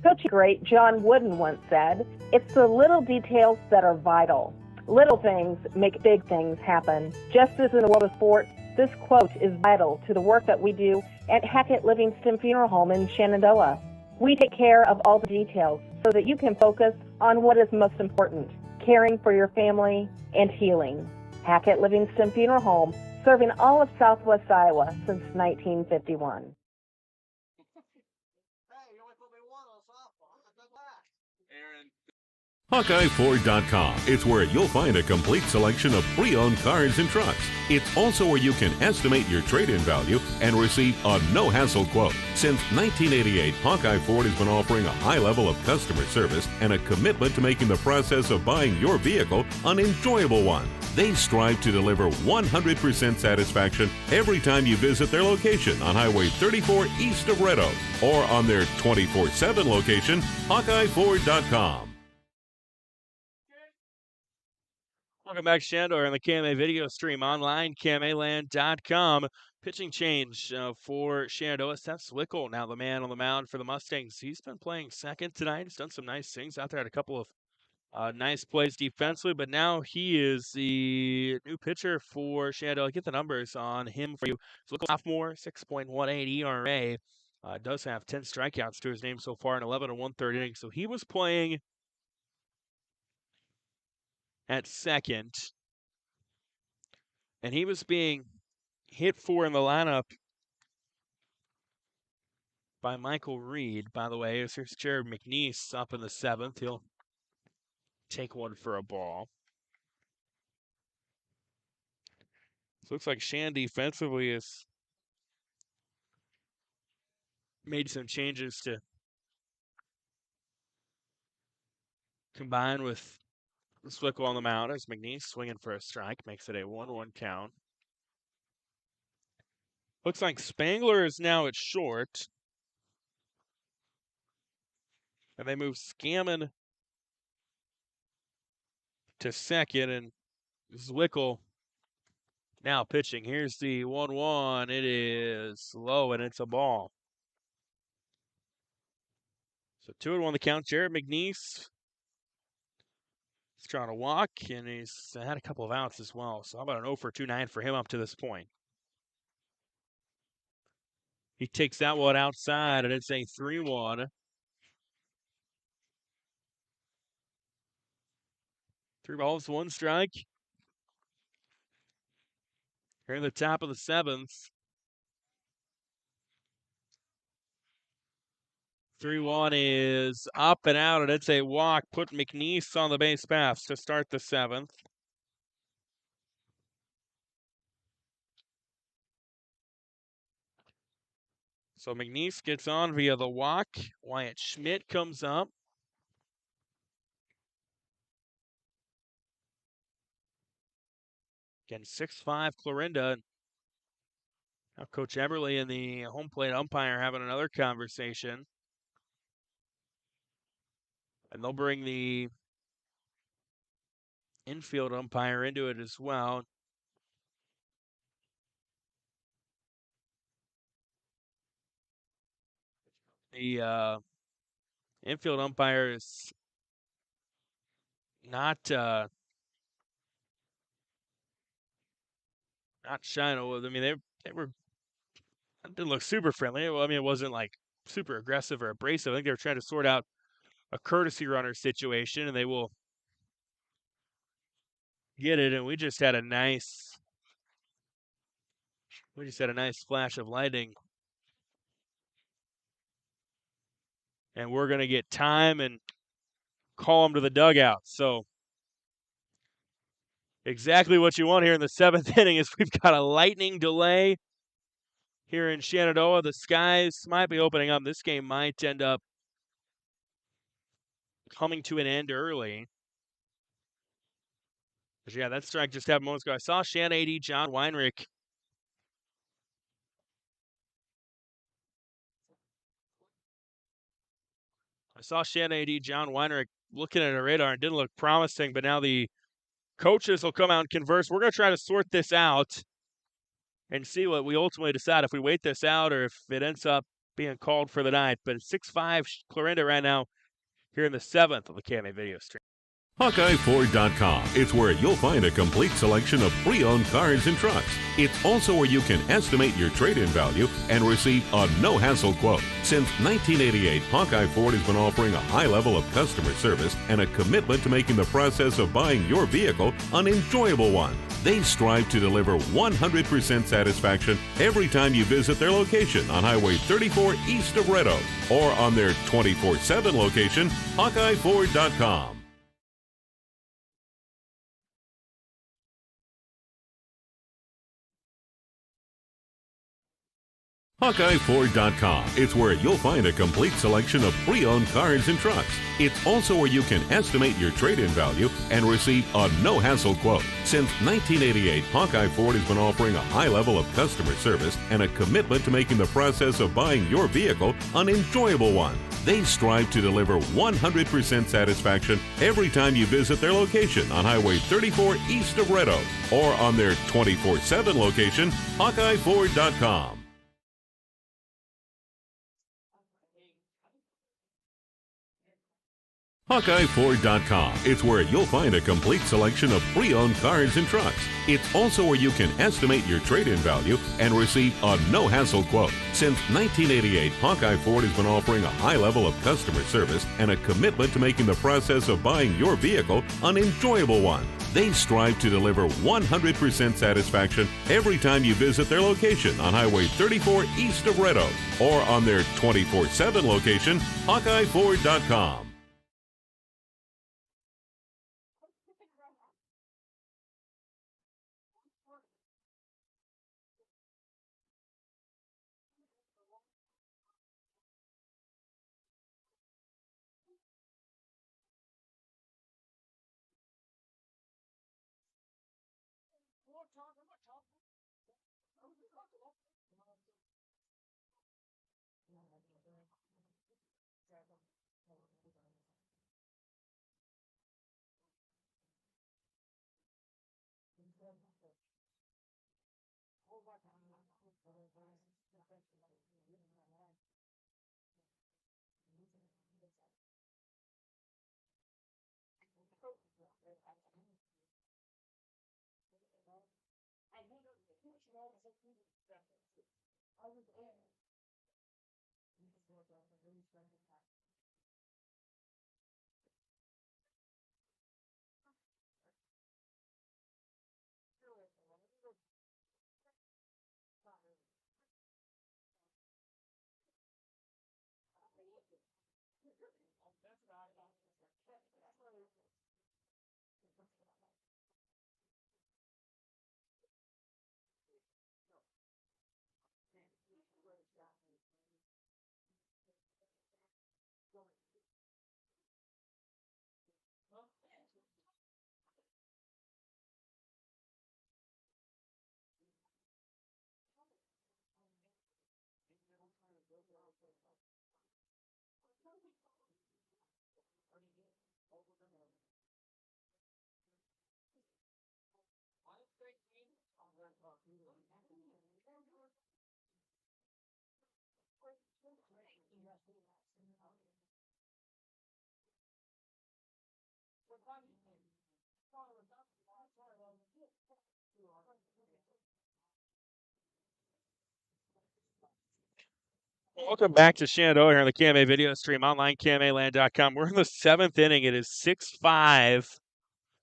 Coach great John Wooden once said, "It's the little details that are vital. Little things make big things happen." Just as in the world of sports, this quote is vital to the work that we do at Hackett Livingston Funeral Home in Shenandoah. We take care of all the details so that you can focus on what is most important, caring for your family and healing. Hackett Livingston Funeral Home, serving all of Southwest Iowa since 1951. HawkeyeFord.com. It's where you'll find a complete selection of pre-owned cars and trucks. It's also where you can estimate your trade-in value and receive a no-hassle quote. Since 1988, Hawkeye Ford has been offering a high level of customer service and a commitment to making the process of buying your vehicle an enjoyable one. They strive to deliver 100% satisfaction every time you visit their location on Highway 34 east of Red Oak or on their 24/7 location, HawkeyeFord.com. Welcome back, Shenandoah, on the KMA video stream online, KMAland.com. Pitching change for Shenandoah. Seth Swickel, now the man on the mound for the Mustangs. He's been playing second tonight. He's done some nice things out there. Had a couple of nice plays defensively, but now he is the new pitcher for Shenandoah. I'll get the numbers on him for you. Swickel, sophomore, 6.18 ERA. Does have 10 strikeouts to his name so far in 11 and 1/3 innings. So he was playing at second, and he was being hit for in the lineup by Michael Reed, by the way. Here's Jared McNeese up in the 7th. He'll take one for a ball. So looks like Shan defensively has made some changes to combine with Swickel on the mound as McNeese swinging for a strike. Makes it a 1-1 count. Looks like Spangler is now at short. And they move Scammon to second, and Zwickel now pitching. Here's the 1-1. It is low, and it's a ball. So 2-1 the count. Jared McNeese is trying to walk, and he's had a couple of outs as well. So how about an 0 for 2-9 for him up to this point? He takes that one outside, and it's a 3-1. 3 balls, 1 strike. Here in the top of the 7th. 3-1 is up and out, and it's a walk. Put McNeese on the base paths to start the 7th. So McNeese gets on via the walk. Wyatt Schmidt comes up. Again, 6-5 Clarinda. Now Coach Eberly and the home plate umpire having another conversation. And they'll bring the infield umpire into it as well. The infield umpire is not shy. I mean, they were. It didn't look super friendly. Well, I mean, it wasn't like super aggressive or abrasive. I think they were trying to sort out a courtesy runner situation, and they will get it. And we just had a nice flash of lightning and we're going to get time and call them to the dugout. So exactly what you want here in the 7th inning is we've got a lightning delay here in Shenandoah. The skies might be opening up. This game might end up coming to an end early. Yeah, that strike just happened moments ago. I saw Shan AD John Weinrich. I saw Shan AD John Weinrich looking at a radar and didn't look promising, but now the coaches will come out and converse. We're going to try to sort this out and see what we ultimately decide, if we wait this out or if it ends up being called for the ninth. But it's 6-5 Clarinda right now here in the 7th of the KMA video stream. HawkeyeFord.com. It's where you'll find a complete selection of pre-owned cars and trucks. It's also where you can estimate your trade-in value and receive a no-hassle quote. Since 1988, Hawkeye Ford has been offering a high level of customer service and a commitment to making the process of buying your vehicle an enjoyable one. They strive to deliver 100% satisfaction every time you visit their location on Highway 34 east of Red Oak or on their 24/7 location, HawkeyeFord.com. HawkeyeFord.com. It's where you'll find a complete selection of pre-owned cars and trucks. It's also where you can estimate your trade-in value and receive a no-hassle quote. Since 1988, Hawkeye Ford has been offering a high level of customer service and a commitment to making the process of buying your vehicle an enjoyable one. They strive to deliver 100% satisfaction every time you visit their location on Highway 34 east of Red Oak or on their 24/7 location, HawkeyeFord.com. HawkeyeFord.com. It's where you'll find a complete selection of pre-owned cars and trucks. It's also where you can estimate your trade-in value and receive a no-hassle quote. Since 1988, Hawkeye Ford has been offering a high level of customer service and a commitment to making the process of buying your vehicle an enjoyable one. They strive to deliver 100% satisfaction every time you visit their location on Highway 34 east of Red Oak or on their 24/7 location, HawkeyeFord.com. Welcome back to Shenandoah here on the KMA video stream, online, KMAland.com. We're in the 7th inning. It is 6-5.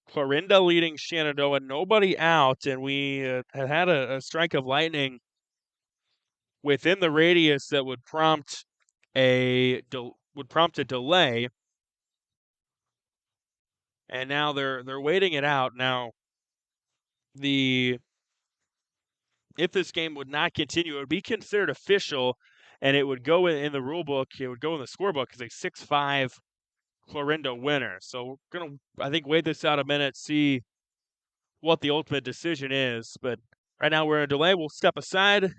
Clarinda leading Shenandoah, nobody out, and we had a strike of lightning within the radius that would prompt a would prompt a delay. And now they're waiting it out. Now, if this game would not continue, it would be considered official, and it would go in the rule book. It would go in the scorebook as a 6-5 Clarinda winner. So we're going to, I think, wait this out a minute, see what the ultimate decision is. But right now we're in a delay. We'll step aside.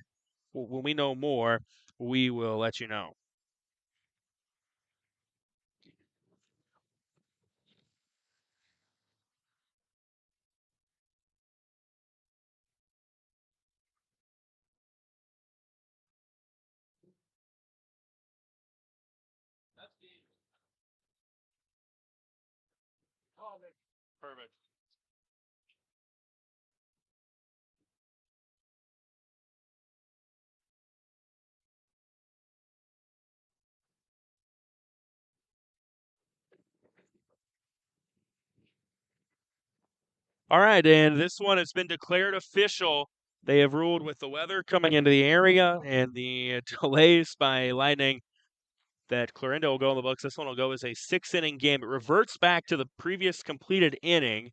When we know more, we will let you know. Perfect. All right, and this one has been declared official. They have ruled with the weather coming into the area and the delays by lightning that Clarinda will go in the books. This one will go as a 6-inning game. It reverts back to the previous completed inning,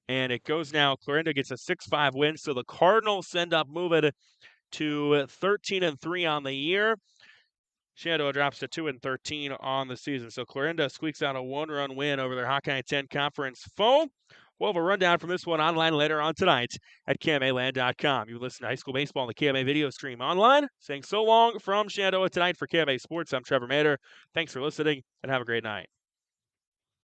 and it goes now. Clarinda gets a 6-5 win, so the Cardinals end up moving to 13-3 on the year. Shenandoah drops to 2-13 on the season. So Clarinda squeaks out a 1-run win over their Hawkeye 10 Conference foe. We'll have a rundown from this one online later on tonight at KMAland.com. You listen to high school baseball on the KMA video stream online. Saying so long from Shenandoah tonight for KMA Sports. I'm Trevor Maeder. Thanks for listening, and have a great night.